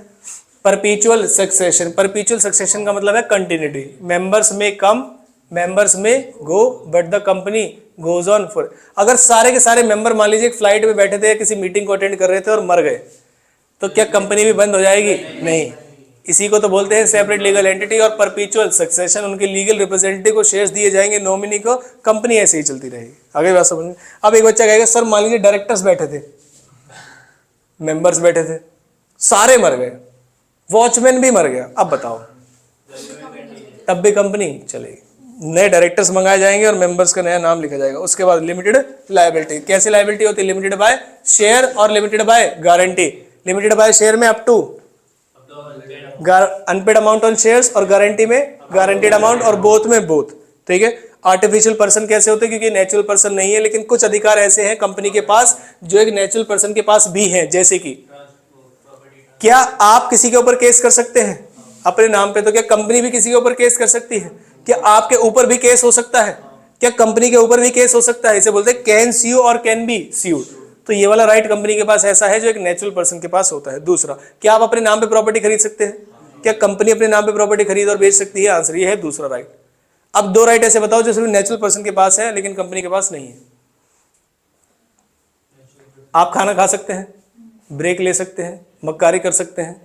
Speaker 1: परपीचुअल सक्सेशन। परपीचुअल सक्सेशन का मतलब है कंटिन्यूटी। मेंबर्स में कम, मेंबर्स में go, but the company goes on for. अगर सारे के सारे मेंबर मान लीजिए एक फ्लाइट में बैठे थे या किसी मीटिंग को अटेंड कर रहे थे और मर गए, तो क्या कंपनी भी बंद हो जाएगी? नहीं। इसी को तो बोलते हैं सेपरेट लीगल एंटिटी और परपेचुअल सक्सेशन। उनके लीगल रिप्रेजेंटेटिव को शेयर्स दिए जाएंगे, नॉमिनी को, कंपनी ऐसे ही चलती रहेगी। आगे बात समझ में? अब एक बच्चा कहेगा सर मान लीजिए डायरेक्टर्स बैठे थे, मेंबर्स बैठे थे, सारे मर गए, वॉचमैन भी मर गया, अब बताओ तब भी कंपनी चलेगी? नए डायरेक्टर्स मंगाए जाएंगे और मेंबर्स का नया नाम लिखा जाएगा। उसके बाद लिमिटेड लायबिलिटी। कैसी लायबिलिटी होती है? लिमिटेड बाय शेयर और limited by guarantee. Limited by share में up to unpaid amount on shares और गारंटी में गारंटीड अमाउंट, और बोथ में बोथ। ठीक है। आर्टिफिशियल पर्सन कैसे होते हैं? क्योंकि नेचुरल पर्सन नहीं है, लेकिन कुछ अधिकार ऐसे हैं कंपनी के पास जो एक नेचुरल पर्सन के पास भी हैं। जैसे कि क्या आप किसी के ऊपर केस कर सकते हैं अपने नाम पे? तो क्या कंपनी भी किसी के ऊपर केस कर सकती है? क्या आपके ऊपर भी केस हो सकता है? क्या कंपनी के ऊपर भी केस हो सकता है? इसे बोलते हैं कैन स्यू और कैन बी स्यूड। तो ये वाला राइट कंपनी के पास ऐसा है जो एक नेचुरल पर्सन के पास होता है। दूसरा, क्या आप अपने नाम पे प्रॉपर्टी खरीद सकते हैं? क्या कंपनी अपने नाम पे प्रॉपर्टी खरीद और बेच सकती है? आंसर ये है दूसरा राइट। अब दो राइट ऐसे बताओ जो सिर्फ नेचुरल पर्सन के पास है लेकिन कंपनी के पास नहीं है। आप खाना खा सकते हैं, ब्रेक ले सकते हैं, मक्कारी कर सकते हैं।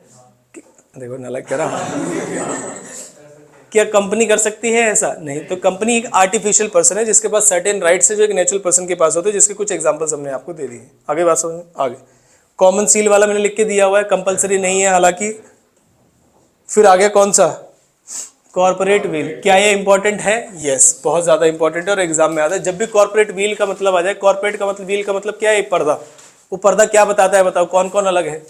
Speaker 1: देखो नालायक कह रहा। क्या कंपनी कर सकती है ऐसा? नहीं। तो कंपनी एक आर्टिफिशियल पर्सन है जिसके पास सर्टेन राइट्स है जो एक नेचुरल पर्सन के पास होते हैं, जिसके कुछ एग्जांपल्स हमने आपको दे दिए। आगे बात समझ? आगे कॉमन सील वाला मैंने लिख के दिया हुआ है, कंपलसरी नहीं है हालांकि। फिर आगे कौन सा? Corporate wheel. क्या ये इंपॉर्टेंट है? यस, बहुत ज्यादा इंपॉर्टेंट है और एग्जाम में आता है। जब भी कॉर्पोरेट व्हील का मतलब आ जाए, कॉर्पोरेट का मतलब, व्हील का मतलब क्या है? पर्दा। वो पर्दा क्या बताता है बताओ? कौन कौन अलग है?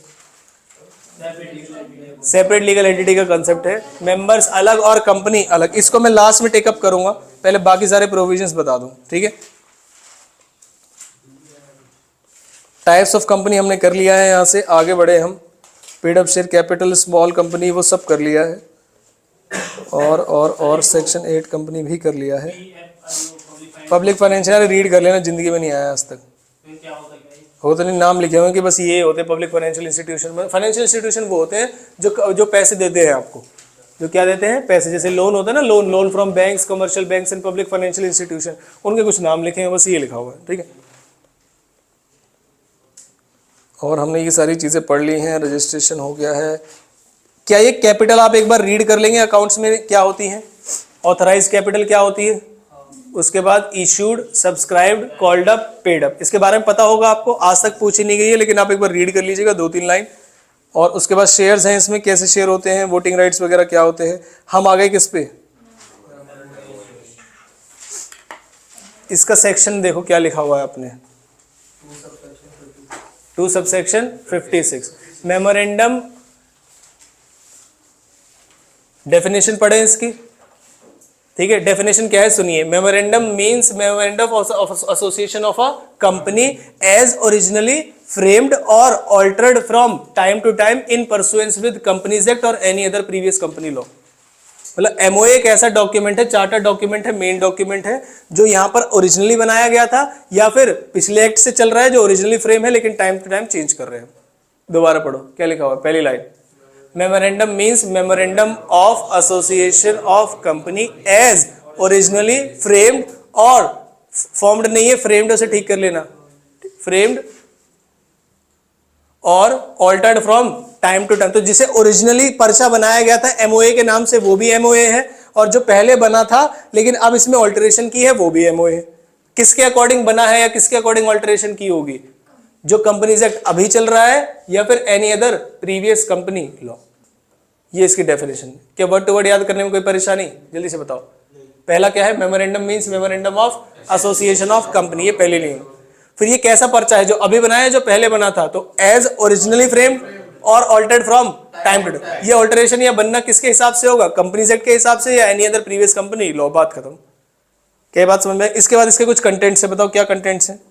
Speaker 1: सेपरेट लीगल एंटिटी का कंसेप्ट है। मेंबर्स अलग और कंपनी अलग। इसको मैं लास्ट में टेकअप करूंगा, पहले बाकी सारे प्रोविजंस बता दूं। ठीक है। टाइप्स ऑफ कंपनी हमने कर लिया है। यहां से आगे बढ़े हम। Paid up share capital, small company, वो सब कर लिया है। और सेक्शन 8 कंपनी भी कर लिया है। पब्लिक फाइनेंशियल रीड कर लेना, जिंदगी में नहीं आया आज तक। हो तो नहीं, नाम लिखे होंगे कि बस ये होते हैं public financial institution. Financial institution वो होते हैं जो पैसे देते हैं आपको। जो क्या देते हैं? पैसे। जैसे लोन होता है ना, loan from banks, commercial banks and public financial institution, उनके कुछ नाम लिखे हैं, बस ये लिखा हुआ है। ठीक है। और हमने ये सारी चीजें पढ़ ली हैं। रजिस्ट्रेशन हो गया है। क्या ये कैपिटल आप एक बार रीड कर लेंगे अकाउंट्स में क्या होती है? ऑथराइज कैपिटल क्या होती है? उसके बाद issued, subscribed, called up, paid up. इसके बारे में पता होगा आपको, आज तक पूछी नहीं गई है लेकिन आप एक बार रीड कर लीजिएगा 2-3 लाइन। और उसके बाद शेयर्स हैं, इसमें कैसे शेयर होते हैं, वोटिंग राइट्स वगैरह क्या होते हैं। हम आ गए किस पे? इसका सेक्शन देखो क्या लिखा हुआ है आपने, 2 सबसेक्शन 56। मेमोरेंडम, डेफिनेशन पढ़े इसकी। ठीक है। डेफिनेशन क्या है सुनिए। Memorandum means memorandum of association of a company as originally framed और altered from time to time in pursuance with companies act और any other previous company law. मतलब एमओए एक ऐसा डॉक्यूमेंट है, चार्टर डॉक्यूमेंट है, मेन डॉक्यूमेंट है जो यहाँ पर ओरिजिनली बनाया गया था या फिर पिछले एक्ट से चल रहा है जो ओरिजिनली फ्रेम है लेकिन टाइम टू टाइम चेंज कर रहे हैं। दोबारा पढ़ो क्या लिखा हुआ है, पहली line. Memorandum means memorandum of association of company as originally framed, और फॉर्म्ड नहीं है, फ्रेम्ड से ठीक कर लेना, फ्रेम्ड और altered from time to time. तो जिसे ओरिजिनली पर्चा बनाया गया था एमओए के नाम से वो भी एमओए है, और जो पहले बना था लेकिन अब इसमें ऑल्टरेशन की है वो भी एमओए है। किसके अकॉर्डिंग बना है या किसके अकॉर्डिंग ऑल्टरेशन की होगी? जो कंपनीज एक्ट अभी चल रहा है या फिर any other previous company law. ये इसकी डेफिनेशन। क्या वर्ड टू वर्ड याद करने में कोई परेशानी? जल्दी से बताओ। पहला क्या है? Memorandum means memorandum of association of company, ये पहली लाइन। फिर ये कैसा पर्चा है? जो अभी बनाया है जो पहले बना था, तो एज ओरिजिनली फ्रेम्ड और altered from time to time. ये ऑल्टरेशन या बनना किसके हिसाब से होगा? कंपनीज एक्ट के हिसाब से या any other previous company law. बात खत्म। क्या बात समझ में? इसके बाद इसके कुछ कंटेंट्स है, बताओ क्या कंटेंट्स हैं।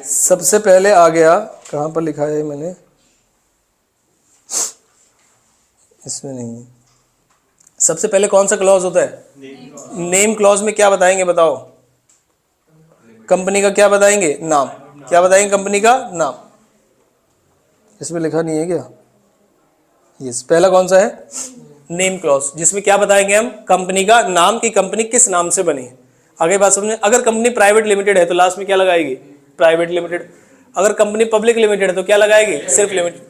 Speaker 1: सबसे पहले आ गया, कहां पर लिखा है मैंने, इसमें नहीं है। सबसे पहले कौन सा क्लॉज होता है? नेम क्लॉज में क्या बताएंगे बताओ? कंपनी का क्या बताएंगे? नाम। क्या बताएंगे? कंपनी का नाम। इसमें लिखा नहीं है क्या? यस, पहला कौन सा है? नेम क्लॉज, जिसमें क्या बताएंगे हम? कंपनी का नाम, की कंपनी किस नाम से बनी। आगे बात समझे। अगर कंपनी प्राइवेट लिमिटेड है तो लास्ट में क्या लगाएगी? Private limited. अगर कंपनी पब्लिक लिमिटेड है तो क्या लगाएगी, सिर्फ लिमिटेड।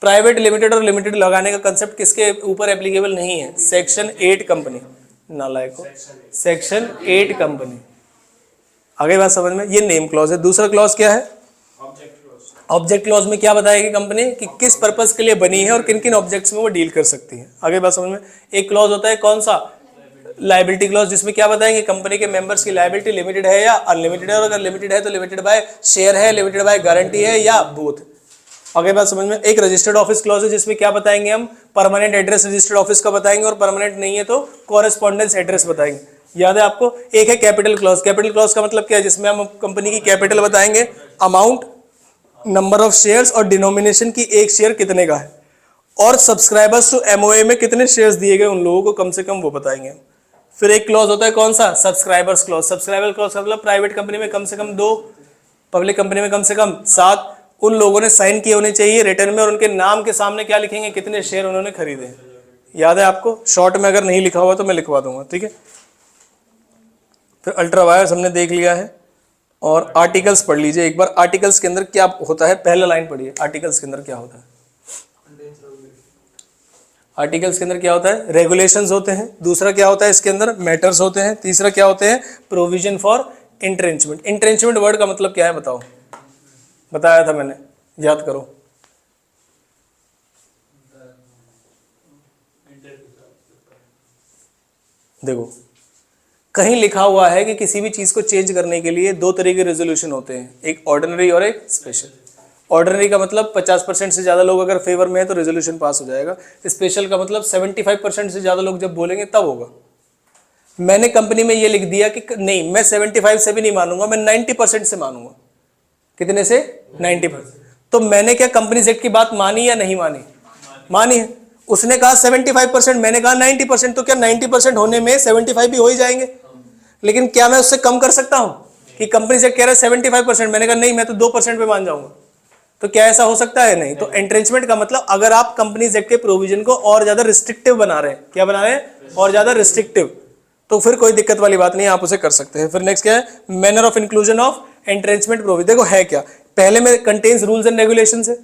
Speaker 1: प्राइवेट लिमिटेड और लिमिटेड लगाने का कंसेप्ट किसके ऊपर एप्लीकेबल नहीं है, सेक्शन 8 कंपनी, नालायको, सेक्शन 8 कंपनी। आगे बात समझ में, ये नेम क्लॉज है। दूसरा क्लॉज क्या है, ऑब्जेक्ट क्लॉज में क्या बताएगी कंपनी कि किस पर्पस के लिए बनी है और किन किन ऑब्जेक्ट्स में वो डील कर सकती है। आगे बात समझ में। एक क्लॉज होता है कौन सा, लायबिलिटी क्लॉज, जिसमें क्या बताएंगे कंपनी के मेंबर्स की लायबिलिटी लिमिटेड है या अनलिमिटेड है, और अगर लिमिटेड है तो लिमिटेड बाय शेयर है, लिमिटेड बाय गारंटी है या बोथ। आगे बात समझ में। एक रजिस्टर्ड ऑफिस क्लॉज है जिसमें क्या बताएंगे हम, परमानेंट एड्रेस रजिस्टर्ड ऑफिस का बताएंगे, और परमानेंट नहीं है तो कॉरेस्पॉन्डेंस एड्रेस बताएंगे। याद है आपको। एक है कैपिटल क्लॉज। कैपिटल क्लॉज का मतलब क्या है, जिसमें हम कंपनी की कैपिटल बताएंगे, अमाउंट, नंबर ऑफ शेयर्स और डिनोमिनेशन की एक शेयर कितने का है, और सब्सक्राइबर्स टू एमओए में कितने शेयर्स दिए गए उन लोगों को कम से कम वो बताएंगे। फिर एक क्लॉज होता है कौन सा, सब्सक्राइबर्स क्लॉज। सब्सक्राइबर क्लॉज का मतलब प्राइवेट कंपनी में कम से कम 2, पब्लिक कंपनी में कम से कम 7 उन लोगों ने साइन किए होने चाहिए रिटर्न में, और उनके नाम के सामने क्या लिखेंगे, कितने शेयर उन्होंने खरीदे हैं। याद है आपको। शॉर्ट में अगर नहीं लिखा हुआ तो मैं लिखवा दूंगा, ठीक है। फिर अल्ट्रा वायर्स हमने देख लिया है, और आर्टिकल्स पढ़ लीजिए एक बार। आर्टिकल्स के अंदर क्या होता है, पहला लाइन पढ़िए, आर्टिकल्स के अंदर क्या होता है। आर्टिकल्स के अंदर क्या होता है, रेगुलेशंस होते हैं। दूसरा क्या होता है इसके अंदर, मैटर्स होते हैं। तीसरा क्या होते हैं, प्रोविजन फॉर इंट्रेंचमेंट। इंट्रेंचमेंट वर्ड का मतलब क्या है बताओ, बताया था मैंने, याद करो। देखो कहीं लिखा हुआ है कि किसी भी चीज को चेंज करने के लिए 2 तरह के रेजोल्यूशन होते हैं, एक ऑर्डिनरी और एक स्पेशल। ऑर्डिनरी का मतलब 50% से ज्यादा लोग अगर फेवर में है तो रेजोल्यूशन पास हो जाएगा। स्पेशल का मतलब 75% से ज्यादा लोग जब बोलेंगे तब होगा। मैंने कंपनी में ये लिख दिया कि नहीं, मैं 75 से भी नहीं मानूंगा, मैं 90% से मानूंगा। कितने से, 90%। तो मैंने क्या कंपनी एक्ट की बात मानी या नहीं मानी, मानी है। उसने कहा 75%, मैंने कहा 90%, तो क्या 90% होने में 75 भी हो ही जाएंगे। लेकिन क्या मैं उससे कम कर सकता हूं कि कंपनी एक्ट कह रहा है 75%, मैंने कहा नहीं मैं तो 2% पे मान जाऊंगा, तो क्या ऐसा हो सकता है, नहीं। तो एंट्रेंचमेंट का मतलब अगर आप कंपनीज एक्ट के प्रोविजन को और ज्यादा रिस्ट्रिक्टिव बना रहे हैं, क्या बना रहे हैं, और ज्यादा रिस्ट्रिक्टिव, तो फिर कोई दिक्कत वाली बात नहीं है, आप उसे कर सकते हैं। फिर नेक्स्ट क्या है, manner of inclusion of entrenchment provision. देखो है क्या, पहले में कंटेन्स रूल्स एंड रेगुलेशंस है,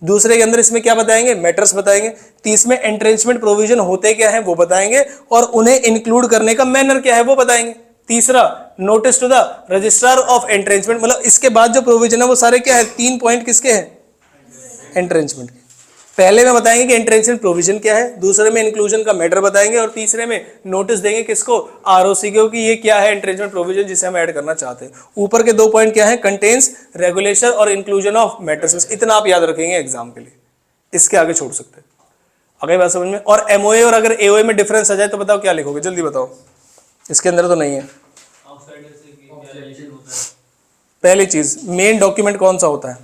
Speaker 1: दूसरे के अंदर इसमें क्या बताएंगे, मैटर्स बताएंगे, तीसरे में एंट्रेंचमेंट प्रोविजन होते क्या है वो बताएंगे, और उन्हें इंक्लूड करने का मैनर क्या है वो बताएंगे। तीसरा notice to the registrar of entrenchment, मतलब इसके बाद जो प्रोविजन है वो सारे क्या है, 3 पॉइंट किसके हैं, एंट्रेंचमेंट के। पहले में बताएंगे कि एंट्रेंचमेंट प्रोविजन क्या है, दूसरे में इंक्लूजन का मैटर बताएंगे, और तीसरे में नोटिस देंगे किसको, आरओसी को, कि ये क्या है एंट्रेंचमेंट प्रोविजन जिसे हम ऐड करना चाहते हैं। ऊपर के 2 पॉइंट क्या है, कंटेन्स, रेगुलेशन और इंक्लूजन ऑफ मैटर्स। इतना आप याद रखेंगे एग्जाम के लिए, इसके आगे छोड़ सकते हैं। आगे बात समझ में। और एमओए और अगर एओए में डिफरेंस आ जाए तो बताओ क्या लिखोगे, जल्दी बताओ, इसके अंदर तो नहीं है। पहली चीज, मेन डॉक्यूमेंट कौन सा होता है,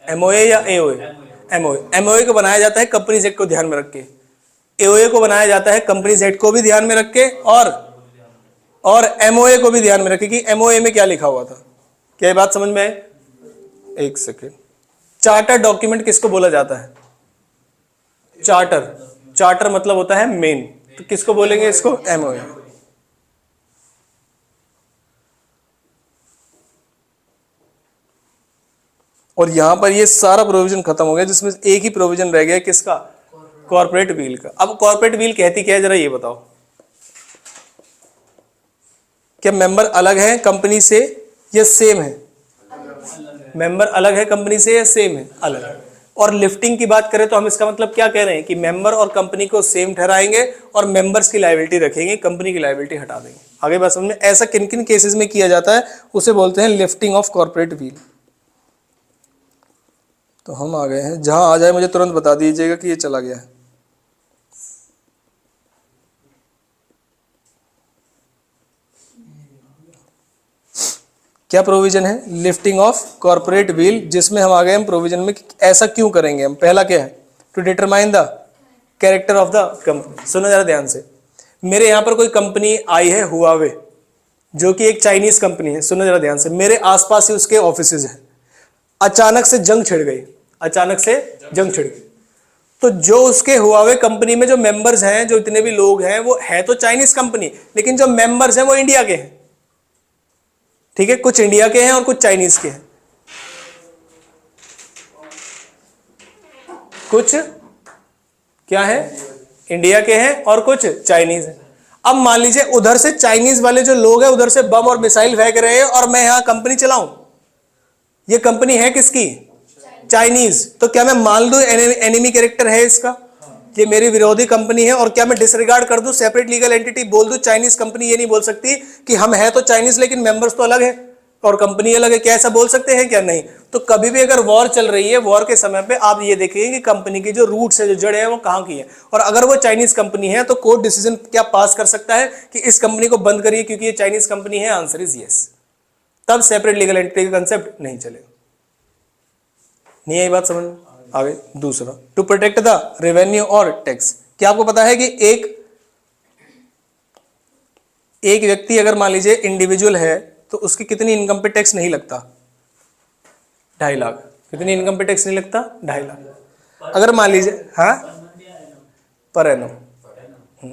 Speaker 1: एमओए या एओए। एमओए, एमओए को बनाया जाता है कंपनीज एक्ट को ध्यान में रख के, एओए को बनाया जाता है कंपनीज एक्ट को भी ध्यान में रख के, और एमओए को भी ध्यान में रखे कि एमओए में क्या लिखा हुआ था। क्या ये बात समझ में आए, एक सेकेंड। चार्टर डॉक्यूमेंट किसको बोला जाता है, चार्टर। चार्टर मतलब होता है मेन, तो किसको बोलेंगे इसको, एमओए। और यहां पर ये सारा प्रोविजन खत्म हो गया, जिसमें एक ही प्रोविजन रह गया, किसका, कॉर्पोरेट व्हील का। अब कॉर्पोरेट व्हील कहती क्या है जरा ये बताओ, क्या मेंबर अलग है कंपनी से या सेम है, मेंबर अलग है कंपनी से या सेम है, अलग है। और लिफ्टिंग की बात करें तो हम इसका मतलब क्या कह रहे हैं कि मेंबर और कंपनी को सेम ठहराएंगे और मेंबर्स की लायबिलिटी रखेंगे, कंपनी की लायबिलिटी हटा देंगे। आगे बात समझ में। ऐसा किन किन केसेस में किया जाता है उसे बोलते हैं लिफ्टिंग ऑफ कॉर्पोरेट व्हील। तो हम आ गए हैं, जहां आ जाए मुझे तुरंत बता दीजिएगा कि ये चला गया है। क्या प्रोविजन है, लिफ्टिंग ऑफ कॉर्पोरेट व्हील, जिसमें हम आ गए हम प्रोविजन में ऐसा क्यों करेंगे हम। पहला क्या है, to determine the character of the company. सुनो जरा ध्यान से, मेरे यहां पर कोई कंपनी आई है हुआवे, जो कि एक चाइनीज कंपनी है। सुनो जरा ध्यान से, मेरे आसपास ही उसके ऑफिसेज हैं। अचानक से जंग छिड़ गई, अचानक से जंग छिड़ गई, तो जो उसके हुआवे कंपनी में जो मेंबर्स हैं, जो इतने भी लोग हैं, वो है तो चाइनीज कंपनी, लेकिन जो मेंबर्स हैं वो इंडिया के हैं। ठीक है, कुछ इंडिया के हैं और कुछ चाइनीज के हैं। कुछ क्या है इंडिया के हैं और कुछ चाइनीज है। अब मान लीजिए उधर से चाइनीज वाले जो लोग हैं उधर से बम और मिसाइल फेंक रहे हैं और मैं यहां कंपनी चलाऊं, ये कंपनी है किसकी? चाइनीज। तो क्या मैं मान लूं एनिमी कैरेक्टर है इसका, ये मेरी विरोधी कंपनी है, और क्या मैं डिसरिगार्ड कर दूं, सेपरेट लीगल एंटिटी बोल दूं चाइनीज कंपनी? ये नहीं बोल सकती कि हम है तो चाइनीज लेकिन मेंबर्स तो अलग है और कंपनी अलग है। क्या ऐसा बोल सकते हैं? क्या नहीं। तो कभी भी अगर वॉर चल रही है, वॉर के समय पे आप ये देखिए कि कंपनी की जो रूट्स है, जो जड़ है, वो कहां की है, और अगर वो चाइनीज कंपनी है तो कोर्ट डिसीजन क्या पास कर सकता है कि इस कंपनी को बंद करिए क्योंकि ये चाइनीज कंपनी है? Answer is yes. तब सेपरेट लीगल एंटिटी का कंसेप्ट नहीं चलेगा। नहीं आई बात समझ में? आगे दूसरा, टू प्रोटेक्ट द रेवेन्यू और टैक्स। क्या आपको पता है कि एक व्यक्ति अगर मान लीजिए इंडिविजुअल है तो उसकी कितनी इनकम पे टैक्स नहीं लगता? 2.5 लाख। कितनी इनकम पे टैक्स नहीं लगता? 2.5 लाख। अगर मान लीजिए हाँ पर एनम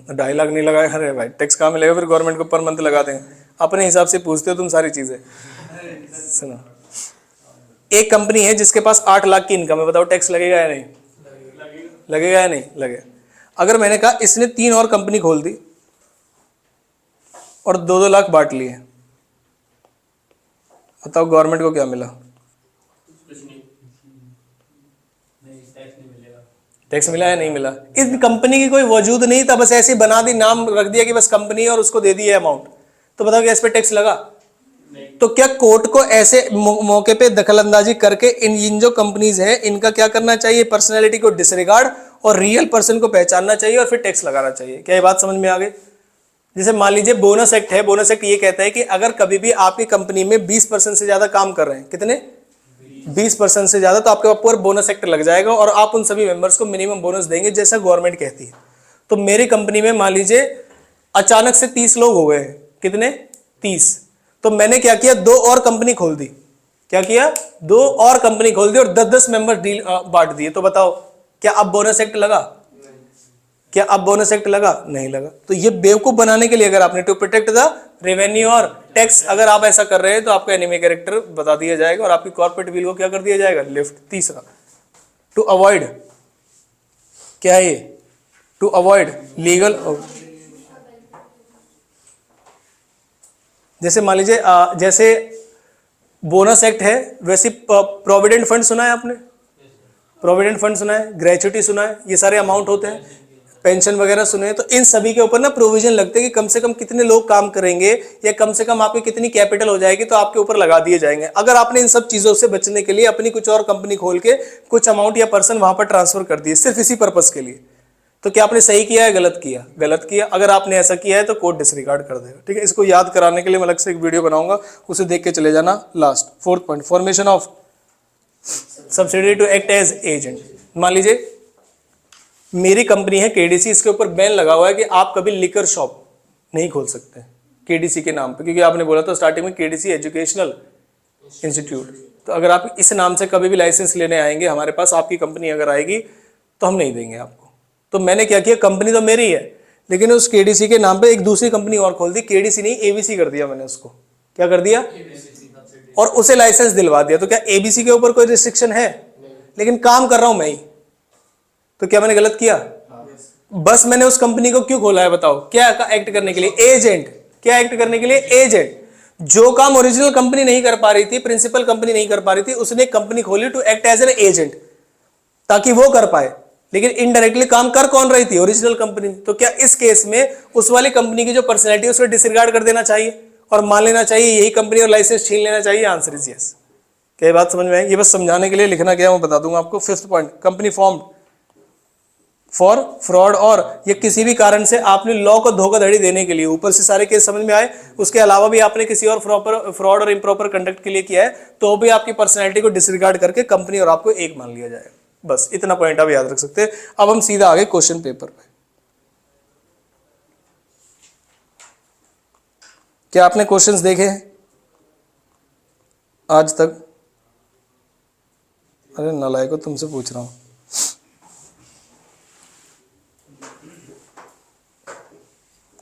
Speaker 1: 2.5 लाख नहीं लगाए, अरे भाई टैक्स कहाँ मिलेगा फिर? गवर्नमेंट को पर मंथ लगा देंगे। अपने हिसाब से पूछते हो तुम सारी चीजें। सुनो, एक कंपनी है जिसके पास 8 लाख की इनकम है, बताओ टैक्स लगेगा या नहीं? लगेगा या नहीं? लगेगा। अगर मैंने कहा इसने 3 और कंपनी खोल दी और 2-2 लाख बांट लिए, बताओ गवर्नमेंट को क्या मिला? टैक्स मिला या नहीं मिला? इस कंपनी की कोई वजूद नहीं था, बस ऐसे बना दी, नाम रख दिया कि बस कंपनी है और उसको दे दिया अमाउंट। तो बताओ क्या इस पे टैक्स लगा? तो क्या कोर्ट को ऐसे मौके पे दखलंदाजी करके इन जो कंपनीज हैं इनका क्या करना चाहिए? पर्सनैलिटी को डिसरिगार्ड और रियल पर्सन को पहचानना चाहिए और फिर टैक्स लगाना चाहिए। क्या ये बात समझ में आ गई? जैसे मान लीजिए बोनस एक्ट है। बोनस एक्ट ये कहता है कि अगर कभी भी आपकी कंपनी में 20% से ज्यादा काम कर रहे हैं, कितने? 20% से ज्यादा, तो आपके ऊपर बोनस एक्ट लग जाएगा और आप उन सभी मेंबर्स को मिनिमम बोनस देंगे जैसा गवर्नमेंट कहती है। तो मेरी कंपनी में मान लीजिए अचानक से 30 लोग हो गए। कितने? 30। तो मैंने क्या किया? 2 और कंपनी खोल दी। क्या किया? 2 और कंपनी खोल दी और 10-10 मेंबर डील बांट दिए। तो बताओ क्या अब बोनस एक्ट लगा? क्या अब बोनस एक्ट लगा? नहीं लगा। तो ये बेवकूफ बनाने के लिए अगर आपने टू प्रोटेक्ट द रेवेन्यू और टैक्स अगर आप ऐसा कर रहे हैं तो आपका एनिमी कैरेक्टर बता दिया जाएगा और आपकी कॉर्पोरेट बिल को क्या कर दिया जाएगा? लिफ्ट। तीसरा, टू अवॉइड, क्या है ये? टू अवॉइड लीगल, जैसे मान लीजिए जैसे बोनस एक्ट है वैसे प्रोविडेंट फंड सुना है आपने? प्रोविडेंट फंड सुना है, ग्रेचुटी सुना है, ये सारे अमाउंट होते हैं, पेंशन वगैरह सुने हैं। तो इन सभी के ऊपर ना प्रोविजन लगते हैं कि कम से कम कितने लोग काम करेंगे या कम से कम आपकी कितनी कैपिटल हो जाएगी तो आपके ऊपर लगा दिए जाएंगे। अगर आपने इन सब चीजों से बचने के लिए अपनी कुछ और कंपनी खोल के कुछ अमाउंट या पर्सन वहां पर ट्रांसफर कर दिए सिर्फ इसी पर्पस के लिए, तो क्या आपने सही किया है? गलत किया? गलत किया। अगर आपने ऐसा किया है तो कोर्ट डिसरिगार्ड कर देगा। ठीक है, इसको याद कराने के लिए मैं अलग से एक वीडियो बनाऊंगा, उसे देख के चले जाना। Last 4th point, formation of subsidiary to act as agent. मान लीजिए मेरी कंपनी है केडीसी, इसके ऊपर बैन लगा हुआ है कि आप कभी लिकर शॉप नहीं खोल सकते केडीसी के नाम पे, क्योंकि आपने बोला था स्टार्टिंग में केडीसी एजुकेशनल इंस्टीट्यूट। तो अगर आप इस नाम से कभी भी लाइसेंस लेने आएंगे हमारे पास, आपकी कंपनी अगर आएगी तो हम नहीं देंगे आपको। तो मैंने क्या किया, कंपनी तो मेरी है लेकिन उस केडीसी के नाम पे एक दूसरी कंपनी और खोल दी, केडीसी नहीं एबीसी कर दिया मैंने उसको। क्या कर दिया? और उसे लाइसेंस दिलवा दिया। तो क्या एबीसी के ऊपर कोई रिस्ट्रिक्शन है? लेकिन काम कर रहा हूं मैं ही, तो क्या मैंने गलत किया? बस मैंने उस कंपनी को क्यों खोला है बताओ? क्या एक्ट करने के लिए? एजेंट। क्या एक्ट करने के लिए? एजेंट। जो काम ओरिजिनल कंपनी नहीं कर पा रही थी, प्रिंसिपल कंपनी नहीं कर पा रही थी, उसने कंपनी खोली to act as an agent ताकि वो कर पाए, लेकिन इनडायरेक्टली काम कर कौन रही थी? Original company. तो क्या इस केस में उस वाली कंपनी की जो पर्सनैलिटी है उसको डिसरिगार्ड कर देना चाहिए और मान लेना चाहिए यही कंपनी और लाइसेंस छीन लेना चाहिए? Answer is yes. क्या बात समझ में आई? ये बस समझाने के लिए लिखना क्या है मैं बता दूंगा आपको। 5th point, company formed for fraud, और ये किसी भी कारण से आपने लॉ को धोखाधड़ी देने के लिए, ऊपर से सारे केस समझ में आए, उसके अलावा भी आपने किसी और फ्रॉड और इम्प्रॉपर कंडक्ट के लिए किया है तो भी आपकी पर्सनैलिटी को डिसरिगार्ड करके कंपनी और आपको एक मान लिया जाएगा। बस इतना पॉइंट आप याद रख सकते हैं। अब हम सीधा आगे क्वेश्चन पेपर पे। क्या आपने क्वेश्चंस देखे हैं आज तक? अरे नालायको, तुमसे पूछ रहा हूं।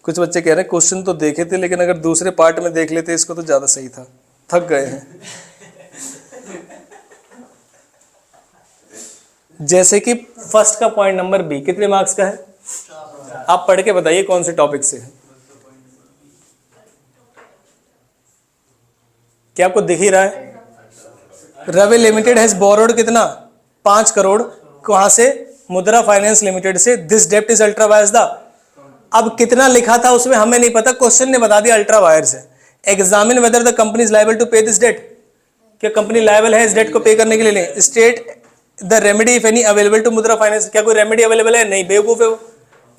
Speaker 1: कुछ बच्चे कह रहे हैं क्वेश्चन तो देखे थे लेकिन अगर दूसरे पार्ट में देख लेते इसको तो ज्यादा सही था, थक गए हैं। जैसे कि फर्स्ट का पॉइंट नंबर बी कितने मार्क्स का है? आप पढ़ के बताइए कौन से टॉपिक से है। क्या आपको दिख ही रहा है? रवि लिमिटेड हैज बोरोड कितना? 5 करोड़। कहां से? मुद्रा फाइनेंस लिमिटेड से। दिस डेप्ट इज अल्ट्रा वायर्स द। अब कितना लिखा था उसमें हमें नहीं पता, क्वेश्चन ने बता दिया अल्ट्रा वायर से। Examine whether the company is liable to pay this debt. क्या कंपनी लायबल है इस डेट को पे करने के लिए? नहीं। State the remedy if any available to Mudra finance. क्या कोई रेमेडी अवेलेबल है? नहीं, बेवकूफ है वो।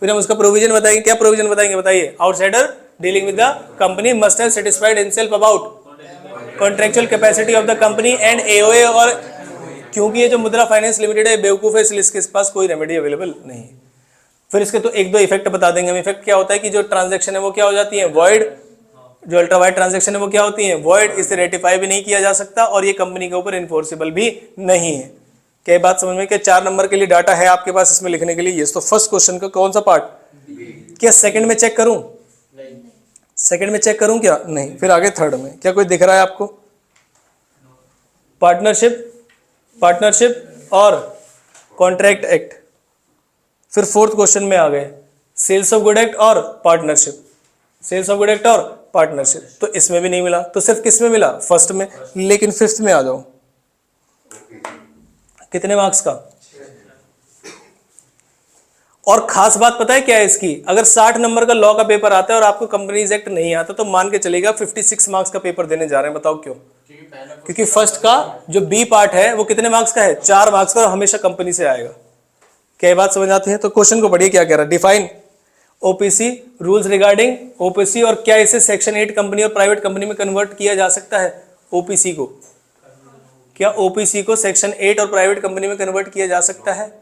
Speaker 1: फिर हम उसका प्रोविजन बताएंगे। क्या प्रोविजन बताएंगे? बताइए। Outsider dealing with the company must have satisfied himself about contractual capacity of the company and AOA. और क्योंकि ये जो मुद्रा फाइनेंस लिमिटेड है बेवकूफ है, इसलिए इसके पास कोई रेमेडी अवेलेबल नहीं। फिर इसके तो एक दो इफेक्ट बता देंगे हम। इफेक्ट क्या होता है कि जो ट्रांजैक्शन है वो क्या हो जाती है? वॉइड। जो अल्ट्रा वाइड ट्रांजैक्शन है वो क्या होती है? वॉइड। इसे रेटिफाई भी नहीं किया जा सकता और ये कंपनी के ऊपर इन्फोर्सेबल भी नहीं है। क्या बात समझ में? क्या 4 नंबर के लिए डाटा है आपके पास इसमें लिखने के लिए? ये तो फर्स्ट क्वेश्चन का कौन सा पार्ट? क्या सेकंड में चेक करूं? सेकंड में चेक करूं क्या? नहीं। फिर आगे थर्ड में क्या कोई दिख रहा है आपको? पार्टनरशिप, पार्टनरशिप और कॉन्ट्रैक्ट एक्ट। फिर फोर्थ क्वेश्चन में आ गए सेल्स ऑफ गुड एक्ट और partnership. Sales of good act और पार्टनरशिप तो इसमें भी नहीं मिला, तो सिर्फ किस में मिला? फर्स्ट में। लेकिन फिफ्थ में आ जाओ, कितने मार्क्स का? और खास बात पता है क्या है इसकी? अगर 60 नंबर का लॉ का पेपर आता है और आपको कंपनीज एक्ट नहीं आता तो मान के चलेगा 56 मार्क्स का पेपर देने जा रहे हैं। बताओ क्यों? क्योंकि फर्स्ट का जो बी पार्ट है वो कितने मार्क्स का है? 4 मार्क्स का और हमेशा कंपनी से आएगा। क्या बात समझ आती है? तो क्वेश्चन को पढ़िए क्या कह रहा है। Define OPC rules regarding OPC. और क्या इसे सेक्शन 8 कंपनी और प्राइवेट कंपनी में कन्वर्ट किया जा सकता है? ओपीसी को। क्या ओपीसी को सेक्शन 8 और प्राइवेट कंपनी में कन्वर्ट किया जा सकता है?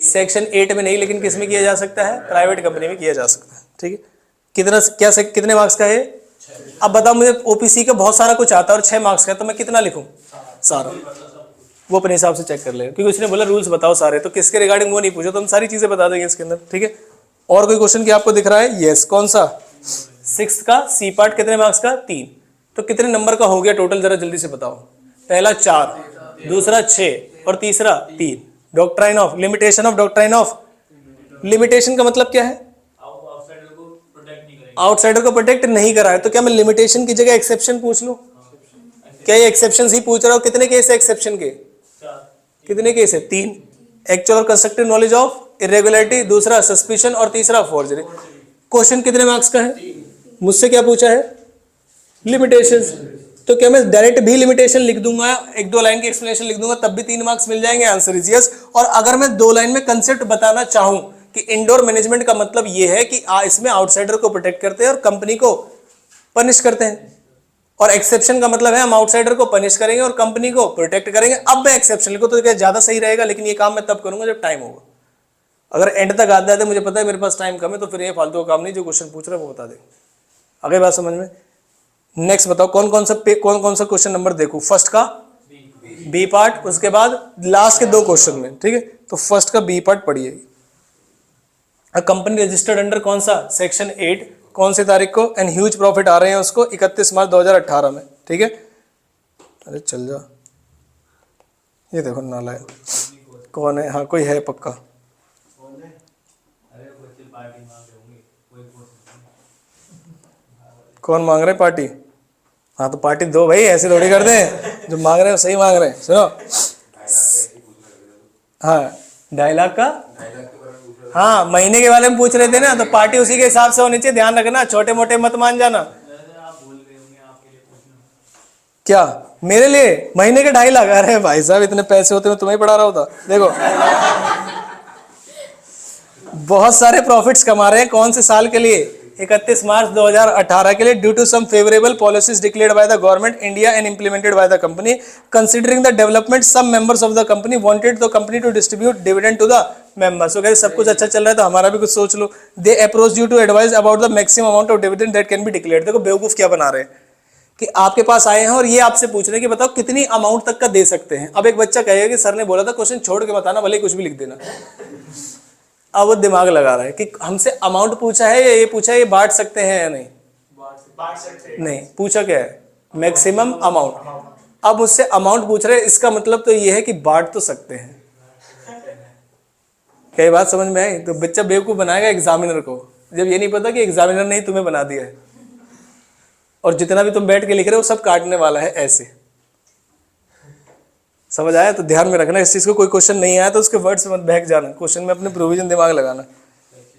Speaker 1: सेक्शन 8 में नहीं, लेकिन किस में किया जा सकता है? प्राइवेट कंपनी में किया जा सकता है। ठीक है। कितना क्या कितने मार्क्स का है? अब बताओ मुझे, ओपीसी का बहुत सारा कुछ आता है और 6 मार्क्स का, तो मैं कितना लिखूं? सारा। वो अपने हिसाब से चेक कर लेगा, क्योंकि उसने बोला रूल्स बताओ सारे, तो किसके रिगार्डिंग वो नहीं पूछा, तो हम सारी चीजें बता देंगे इसके अंदर। ठीक है। और कोई क्वेश्चन क्या आपको दिख रहा है? यस। कौन सा? 6th का सी पार्ट कितने मार्क्स का? 3। तो कितने नंबर का हो गया टोटल, जरा जल्दी से बताओ। पहला 4, दूसरा 6 और तीसरा 3। Doctrine of limitation of doctrine of limitation का मतलब क्या है? आउटसाइडर को प्रोटेक्ट नहीं करा है। तो क्या मैं लिमिटेशन की जगह एक्सेप्शन पूछ लूं? क्या ये एक्सेप्शन ही पूछ रहा हूं? कितने केस है एक्सेप्शन के? कितने केस है? 3। एक्चुअल और कंस्ट्रक्टिव नॉलेज ऑफ इरेगुलरिटी, दूसरा सस्पिशन और तीसरा फोर्जरी। क्वेश्चन कितने मार्क्स का है? मुझसे क्या पूछा है? लिमिटेशंस। तो क्या मैं डायरेक्ट भी लिमिटेशन लिख दूंगा, 1-2 लाइन की एक्सप्लेनेशन लिख दूंगा, तब भी 3 मार्क्स मिल जाएंगे? Answer is yes. और अगर मैं 2 लाइन में कंसेप्ट बताना चाहूं कि इंडोर मैनेजमेंट का मतलब यह है कि इसमें आउटसाइडर को प्रोटेक्ट करते हैं और कंपनी को पनिश करते हैं, और एक्सेप्शन का मतलब है हम आउटसाइडर को पनिश करेंगे और कंपनी को प्रोटेक्ट करेंगे। अब मैं एक्सेप्शन लिखूं तो क्या ज्यादा सही रहेगा? लेकिन ये काम मैं तब करूंगा जब टाइम होगा। अगर एंड तक आते आते मुझे पता है मेरे पास टाइम कम है, तो फिर ये फालतू का काम नहीं, जो क्वेश्चन पूछ रहे हैं वो बता दे। आगे बात समझ में? नेक्स्ट बताओ कौन कौन सा क्वेश्चन नंबर देखूं? फर्स्ट का बी पार्ट, उसके बाद लास्ट के 2 क्वेश्चन में। ठीक है। तो फर्स्ट का बी पार्ट पढ़िए। कंपनी रजिस्टर्ड अंडर कौन सा? सेक्शन 8। कौन सी तारीख को? एंड ह्यूज प्रॉफिट आ रहे हैं उसको 31 मार्च 2018 में। ठीक है। अरे चल जा, ये देखो नालायक कौन है? हाँ कोई है पक्का। कौन मांग रहे पार्टी? हाँ तो पार्टी दो भाई, ऐसे थोड़ी कर दें। जो मांग रहे हो सही मांग रहे हैं। सुनो, हाँ 2.5 लाख का, हाँ महीने के बारे में पूछ रहे थे ना, तो पार्टी उसी के हिसाब से होनी चाहिए। ध्यान रखना, छोटे मोटे मत मान जाना। क्या मेरे लिए? महीने के 2.5 लाख? अरे भाई साहब इतने पैसे होते मैं तुम्हें पढ़ा रहा होता। देखो बहुत सारे प्रॉफिट्स कमा रहे हैं। कौन से साल के लिए? 31 मार्च 2018 के लिए। Due to some favourable policies declared by the government India and implemented by the company, considering the development some members of the company wanted the company to distribute dividend to the members. तो कहते सब कुछ अच्छा चल रहा है तो हमारा भी कुछ सोच लो। They approach you to advise about the maximum amount of dividend that can be declared. देखो बेवकूफ क्या बना रहे हैं कि आपके पास आए हैं और ये आपसे पूछ रहे हैं कि बताओ कितनी अमाउंट तक का दे सकते हैं। अब एक बच्चा कहेगा कि सर ने बोला था क्वेश्चन छोड़ के बताना, भले कुछ भी लिख देना। अब वो दिमाग लगा रहा है कि हमसे अमाउंट पूछा है या ये पूछा है ये बांट सकते हैं या नहीं? बांट सकते हैं। नहीं, पूछा क्या है? Maximum amount. अब उससे अमाउंट पूछ रहे हैं, इसका मतलब तो ये है कि बांट तो सकते हैं। कई बात समझ में आई? तो बच्चा बेवकूफ बनाएगा एग्जामिनर को, जब ये नहीं पता कि एग्जामिनर ने ही तुम्हें बना दिया है, और जितना भी तुम बैठ के लिख रहे हो सब काटने वाला है ऐसे। समझ आया? तो ध्यान में रखना इस चीज को। कोई क्वेश्चन नहीं आया तो उसके वर्ड से मत बहक जाना, क्वेश्चन में अपने प्रोविजन दिमाग लगाना।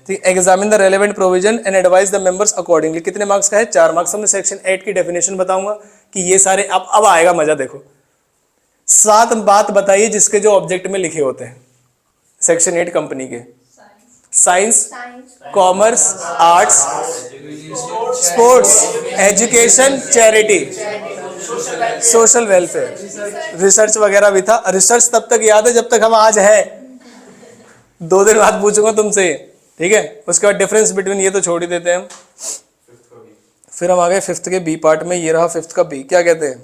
Speaker 1: ठीक, examine the relevant provision and advise the members accordingly. कितने मार्क्स का है? 4 मार्क्स। में सेक्शन 8 की डेफिनेशन बताऊंगा कि ये सारे, अब आएगा मजा। देखो 7 बात बताइए जिसके जो ऑब्जेक्ट में लिखे होते हैं सेक्शन 8 कंपनी के। Science, commerce, arts, sports, education, charity, social welfare, research वगैरह भी था। रिसर्च तब तक याद है जब तक हम आज है, 2 दिन बाद पूछूंगा तुमसे, ठीक है? उसके बाद डिफरेंस बिटवीन, ये तो छोड़ ही देते हैं हम। फिर हम आ गए 5th के बी पार्ट में। ये रहा 5th का बी, क्या कहते हैं?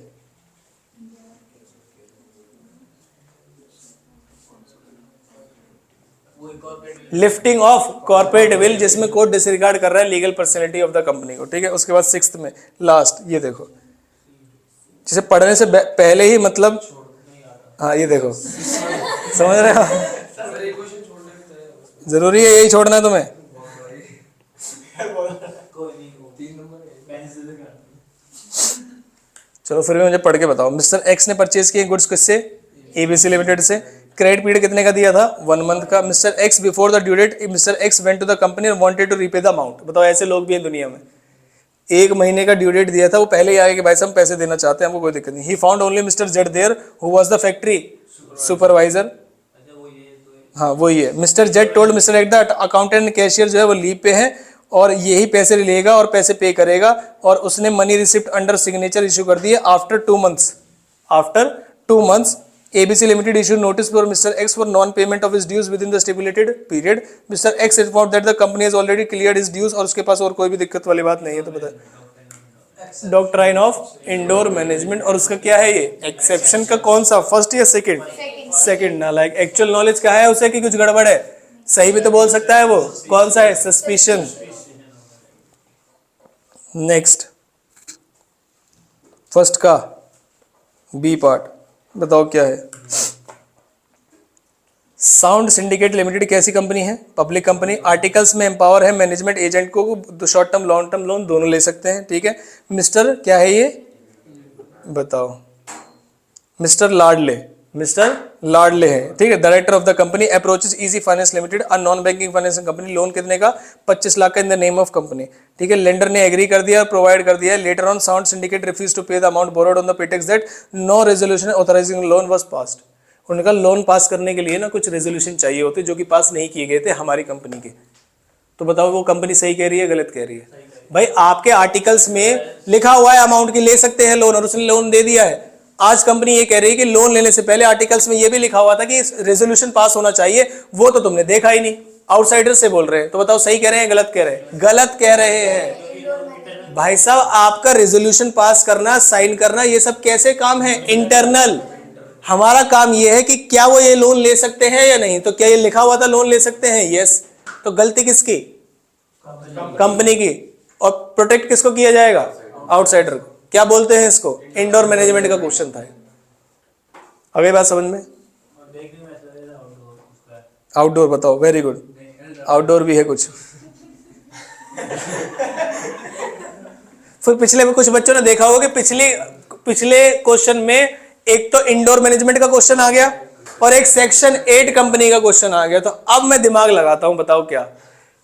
Speaker 1: लिफ्टिंग ऑफ कॉर्पोरेट विल, जिसमें कोर्ट डिसरिगार्ड कर रहा है legal personality of the company को। ठीक है, उसके बाद 6th में लास्ट, ये देखो, जिसे पढ़ने से पहले ही मतलब, हाँ ये देखो, समझ रहे हो? जरूरी है यही छोड़ना है तुम्हें? चलो फिर भी मुझे पढ़ के बताओ। मिस्टर एक्स ने परचेज किए गुड्स किससे? एबीसी लिमिटेड से। क्रेडिट पीरियड कितने का दिया था? 1 मंथ का। Mister X before the due date mister X went to the company और wanted to repay the amount. बताओ, ऐसे लोग भी हैं दुनिया में। 1 महीने का ड्यू डेट दिया था, वो पहले ही आगे कि भाई साहब हम पैसे देना चाहते हैं, हमको कोई दिक्कत नहीं। He found only mister Z there who was the factory supervisor. हाँ वही है। Mister Z told mister X the accountant and cashier जो है वो लीव पे है और यही पैसे लेगा और पैसे पे करेगा, और उसने money receipt under signature issue कर दी है। After 2 months, after 2 months ABC Limited issued notice for Mr. X for non-payment of his dues within the stipulated period. Mr. X informed that the company has already cleared his dues और उसके पास और कोई भी दिक्कत वाली बात नहीं है। तो बता, डॉक्ट्राइन ऑफ इंडोर मैनेजमेंट। और उसका क्या है ये एक्सेप्शन का? कौन सा, फर्स्ट या सेकंड? सेकंड। नालायक, एक्चुअल नॉलेज का है उसे कि कुछ गड़बड़ है? सही भी तो बोल सकता है वो। कौन सा है? सस्पिशन। नेक्स्ट, फर्स्ट का बी पार्ट बताओ क्या है? साउंड सिंडिकेट लिमिटेड कैसी कंपनी है? Public company. आर्टिकल्स में एम्पावर है मैनेजमेंट एजेंट को short term long term loan दोनों ले सकते हैं। ठीक है। मिस्टर क्या है ये बताओ? मिस्टर लाडले, मिस्टर लाडले है। ठीक है। Director of the company approaches easy finance limited a non banking financing company. Loan कितने का? 25 लाख का इन द नेम ऑफ कंपनी। ठीक है। लेंडर ने एग्री कर दिया, प्रोवाइड कर दिया। Letter on sound syndicate refuse to pay the amount borrowed on the pretext that no resolution authorising loan was passed. उनका लोन पास करने के लिए ना कुछ रेजोल्यूशन चाहिए होते जो कि पास नहीं किए गए थे हमारी कंपनी के। तो बताओ वो कंपनी सही कह रही है गलत कह रही है? भाई आपके आर्टिकल्स में लिखा हुआ है अमाउंट की ले सकते हैं लोन, और उसने लोन दे दिया है। आज कंपनी ये कह रही है कि लोन लेने से पहले आर्टिकल्स में ये भी लिखा हुआ था कि रेजोल्यूशन पास होना चाहिए, वो तो तुमने देखा ही नहीं। आउटसाइडर से बोल रहे हैं। तो बताओ सही कह रहे हैं गलत कह रहे हैं? गलत कह रहे हैं। भाई साहब आपका रेजोल्यूशन पास करना, साइन करना, ये सब कैसे काम है? इंटरनल। हमारा काम ये है कि क्या वो ये लोन ले सकते हैं या नहीं। तो क्या ये लिखा हुआ था लोन ले सकते हैं? यस। तो गलती किसकी? कंपनी की। और प्रोटेक्ट किसको किया जाएगा? आउटसाइडर। क्या बोलते हैं इसको? इंडोर मैनेजमेंट का क्वेश्चन था। अगली बात समझ में? आउटडोर बताओ। Very good. आउटडोर भी है कुछ। फिर पिछले में कुछ बच्चों ने देखा होगा कि पिछले क्वेश्चन में एक तो इंडोर मैनेजमेंट का क्वेश्चन आ गया और एक सेक्शन 8 कंपनी का क्वेश्चन आ गया। तो अब मैं दिमाग लगाता हूं, बताओ क्या?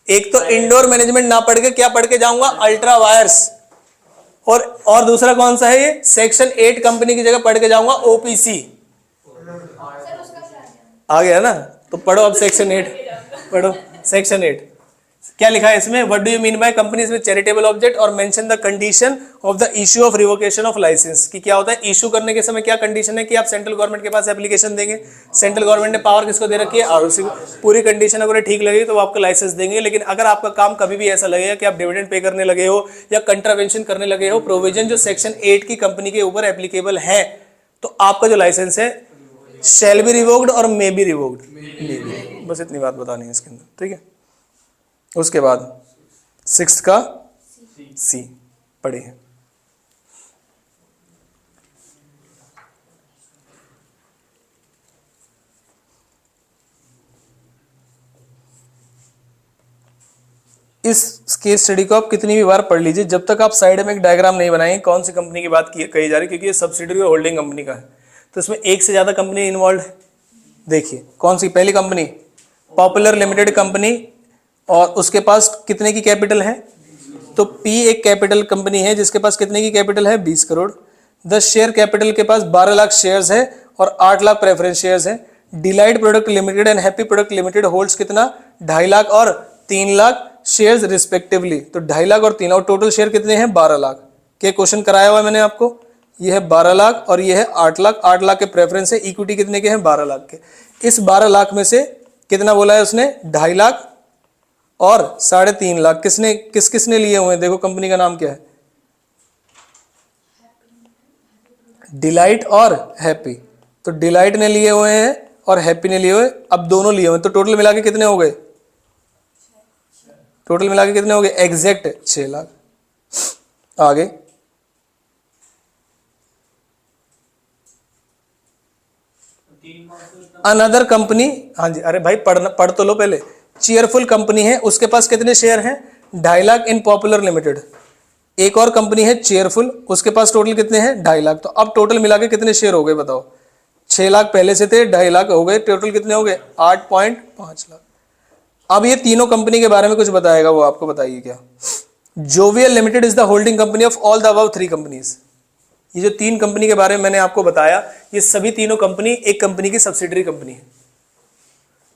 Speaker 1: एक तो इंडोर मैनेजमेंट ना पढ़ के क्या पढ़ के जाऊंगा? Ultra vires. और दूसरा कौन सा है? ये सेक्शन 8 कंपनी की जगह पढ़ के जाऊंगा ओपीसी। आ गया ना? तो पढ़ो अब सेक्शन 8 पढ़ो। सेक्शन 8 क्या लिखा है इसमें? What do you mean by companies with charitable object और mention the condition of the issue of revocation of licence. कि क्या होता है इशू करने के समय? क्या कंडीशन है कि आप सेंट्रल गवर्नमेंट के पास एप्लीकेशन देंगे। सेंट्रल गवर्नमेंट ने पावर किसको दे रखी है? आरओसी को। पूरी कंडीशन अगर ठीक लगेगी तो वो आपको लाइसेंस देंगे। लेकिन अगर आपका काम कभी भी ऐसा लगेगा कि आप डिविडेंड पे करने लगे हो या कंट्रावेंशन करने लगे हो प्रोविजन जो सेक्शन 8 की कंपनी के ऊपर एप्लीकेबल है, तो आपका जो लाइसेंस है शैल बी रिवोक्ड और मे बी रिवोक्ड। बस इतनी बात बतानी है इसके अंदर। ठीक है। उसके बाद 6th का सी पढ़िए। इस केस स्टडी को आप कितनी भी बार पढ़ लीजिए, जब तक आप साइड में एक डायग्राम नहीं बनाएंगे कौन सी कंपनी की बात कही जा रही है, क्योंकि ये सब्सिडरी और होल्डिंग कंपनी का है, तो इसमें एक से ज़्यादा कंपनी इन्वॉल्व है। देखिए कौन सी पहली कंपनी, पॉपुलर लिमिटेड कंपनी, और उसके पास कितने की कैपिटल है, तो पी एक कैपिटल कंपनी है जिसके पास कितने की कैपिटल है, 20 करोड़। 10 शेयर कैपिटल के पास 12 लाख शेयर्स है और 8 लाख प्रेफरेंस शेयर्स है। Delight product limited and happy product limited holds कितना, 2.5 लाख और 3 लाख शेयर्स रिस्पेक्टिवली, तो 2.5 लाख और 3 लाख, और टोटल शेयर कितने हैं, 12 लाख। क्या क्वेश्चन कराया हुआ है मैंने आपको, ये है 12 लाख और ये है 8 लाख। 8 लाख के प्रेफरेंस है, इक्विटी कितने के हैं, 12 लाख के। इस 12 लाख में से कितना बोला है उसने, 2.5 लाख और 3.5 लाख किसने किसने लिए हुए हैं, देखो कंपनी का नाम क्या है, डिलाइट और हैप्पी। तो डिलाइट ने लिए हुए हैं और हैप्पी ने लिए हुए, अब दोनों लिए हुए, तो टोटल मिला के कितने हो गए, टोटल मिला के कितने हो गए, एग्जैक्ट 6 लाख। आगे अनदर कंपनी, हाँ जी, अरे भाई पढ़ तो लो पहले। चीयरफुल कंपनी है, उसके पास कितने शेयर हैं, 2.5 लाख इन पॉपुलर लिमिटेड। एक और कंपनी है चेयरफुल, उसके पास टोटल कितने हैं, 2.5 लाख। तो अब टोटल मिला के कितने शेयर हो गए बताओ, 6 लाख पहले से थे, 2.5 लाख हो गए, टोटल कितने हो गए, 8.5 लाख। अब ये तीनों कंपनी के बारे में कुछ बताएगा, वो आपको बताइए क्या। Jovial limited is the holding company of all the above 3 companies. ये जो 3 कंपनी के बारे में मैंने आपको बताया, ये सभी तीनों कंपनी एक कंपनी की सब्सिडरी कंपनी है।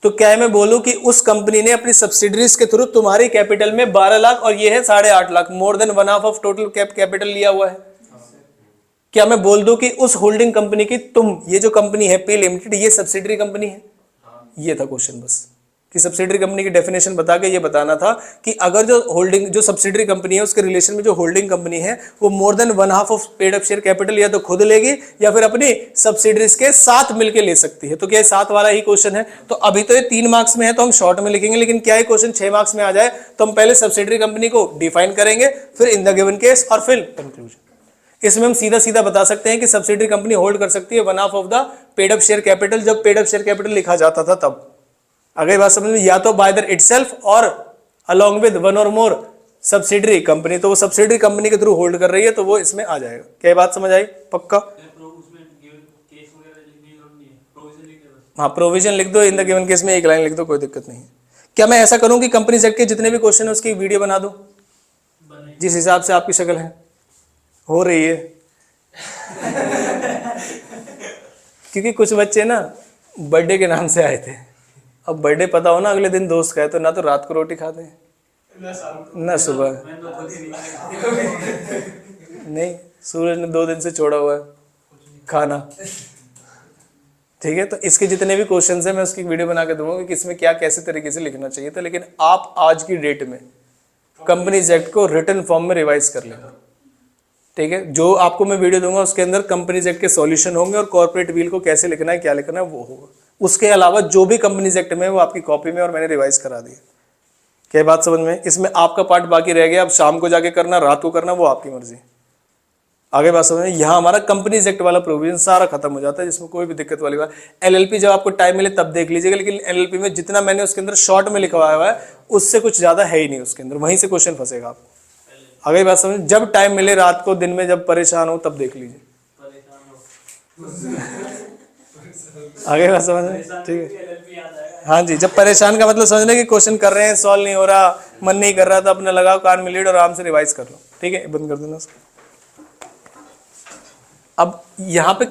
Speaker 1: तो क्या मैं बोलूं कि उस कंपनी ने अपनी सब्सिडरीज के थ्रू तुम्हारी कैपिटल में 12 लाख और ये है 8.5 लाख, मोर देन 1/2 ऑफ टोटल कैपिटल लिया हुआ है। क्या मैं बोल दूं कि उस होल्डिंग कंपनी की ये जो कंपनी है पी लिमिटेड, ये सब्सिडरी कंपनी है। ये था क्वेश्चन बस, कि सब्सिडरी कंपनी की डेफिनेशन बता के ये बताना था कि अगर जो सब्सिडरी कंपनी है उसके रिलेशन में जो होल्डिंग कंपनी है वो मोर than 1/2 of paid up share capital या तो खुद लेगी या फिर अपनी सब्सिडरीज के साथ मिलकर ले सकती है। तो क्या 7 वाला ही क्वेश्चन है। तो अभी तो ये 3 मार्क्स में है तो हम शॉर्ट में लिखेंगे, लेकिन क्या ये क्वेश्चन 6 मार्क्स में आ जाए तो हम पहले सब्सिडरी कंपनी को डिफाइन करेंगे, फिर इन द गिवन केस और फिर कंक्लूजन। इसमें हम सीधा सीधा बता सकते हैं कि सब्सिडरी कंपनी होल्ड कर सकती है 1/2 of the paid up share capital, जब पेड अप शेयर कैपिटल लिखा जाता था तब। अगर बात समझ में, या तो बाय इटसेल्फ और अलोंग विद वन और मोर सब्सिडरी कंपनी, तो वो सब्सिडरी कंपनी के थ्रू होल्ड कर रही है तो वो इसमें आ जाएगा। क्या बात समझ आई, पक्का। हाँ प्रोविजन लिख दो, इन द गिवन केस में एक लाइन लिख दो, कोई दिक्कत नहीं है। क्या मैं ऐसा करूं कि कंपनीज एक्ट के जितने भी क्वेश्चन है उसकी वीडियो बना दूं, जिस हिसाब से आपकी शक्ल है हो रही है क्योंकि कुछ बच्चे ना बर्थडे के नाम से आए थे, अब बर्थडे पता हो ना अगले दिन दोस्त का है, तो ना तो रात को रोटी खाते हैं ना सुबह नहीं, सूरज ने 2 दिन से छोड़ा हुआ है खाना, ठीक है। तो इसके जितने भी क्वेश्चंस हैं मैं उसकी वीडियो बना के दूंगा कि इसमें क्या कैसे तरीके से लिखना चाहिए था। लेकिन आप आज की डेट में कंपनीज एक्ट को रिटन फॉर्म में रिवाइज कर लेना, ठीक है। जो आपको मैं वीडियो दूंगा उसके अंदर कंपनीज एक्ट के सॉल्यूशन होंगे और कॉर्पोरेट बिल को कैसे लिखना है क्या लिखना है वो होगा। उसके अलावा जो भी कंपनीज एक्ट में वो आपकी कॉपी में और मैंने रिवाइज करा दिया। क्या बात समझ में, इसमें आपका पार्ट बाकी रह गया, अब शाम को जाके करना रात को करना वो आपकी मर्जी। आगे बात समझ में, यहाँ हमारा कंपनीज एक्ट वाला प्रोविजन सारा खत्म हो जाता है, जिसमें कोई भी दिक्कत वाली बात। एलएलपी जब आपको टाइम मिले तब देख लीजिएगा, लेकिन एलएलपी में जितना मैंने उसके अंदर शॉर्ट में लिखवाया हुआ है उससे कुछ ज्यादा है ही नहीं उसके अंदर, वहीं से क्वेश्चन फंसेगा आपको। आगे बात समझ, जब टाइम मिले रात को दिन में जब परेशान हो तब देख लीजिए। आगे बात समझ में, ठीक है। हाँ जी, जब परेशान का मतलब समझना कि क्वेश्चन कर रहे हैं सॉल्व नहीं हो रहा, मन नहीं कर रहा, तो अपने लगाओ कान में लीड और आराम से रिवाइज कर लो, ठीक है। बंद कर देना उसको। अब यहाँ पे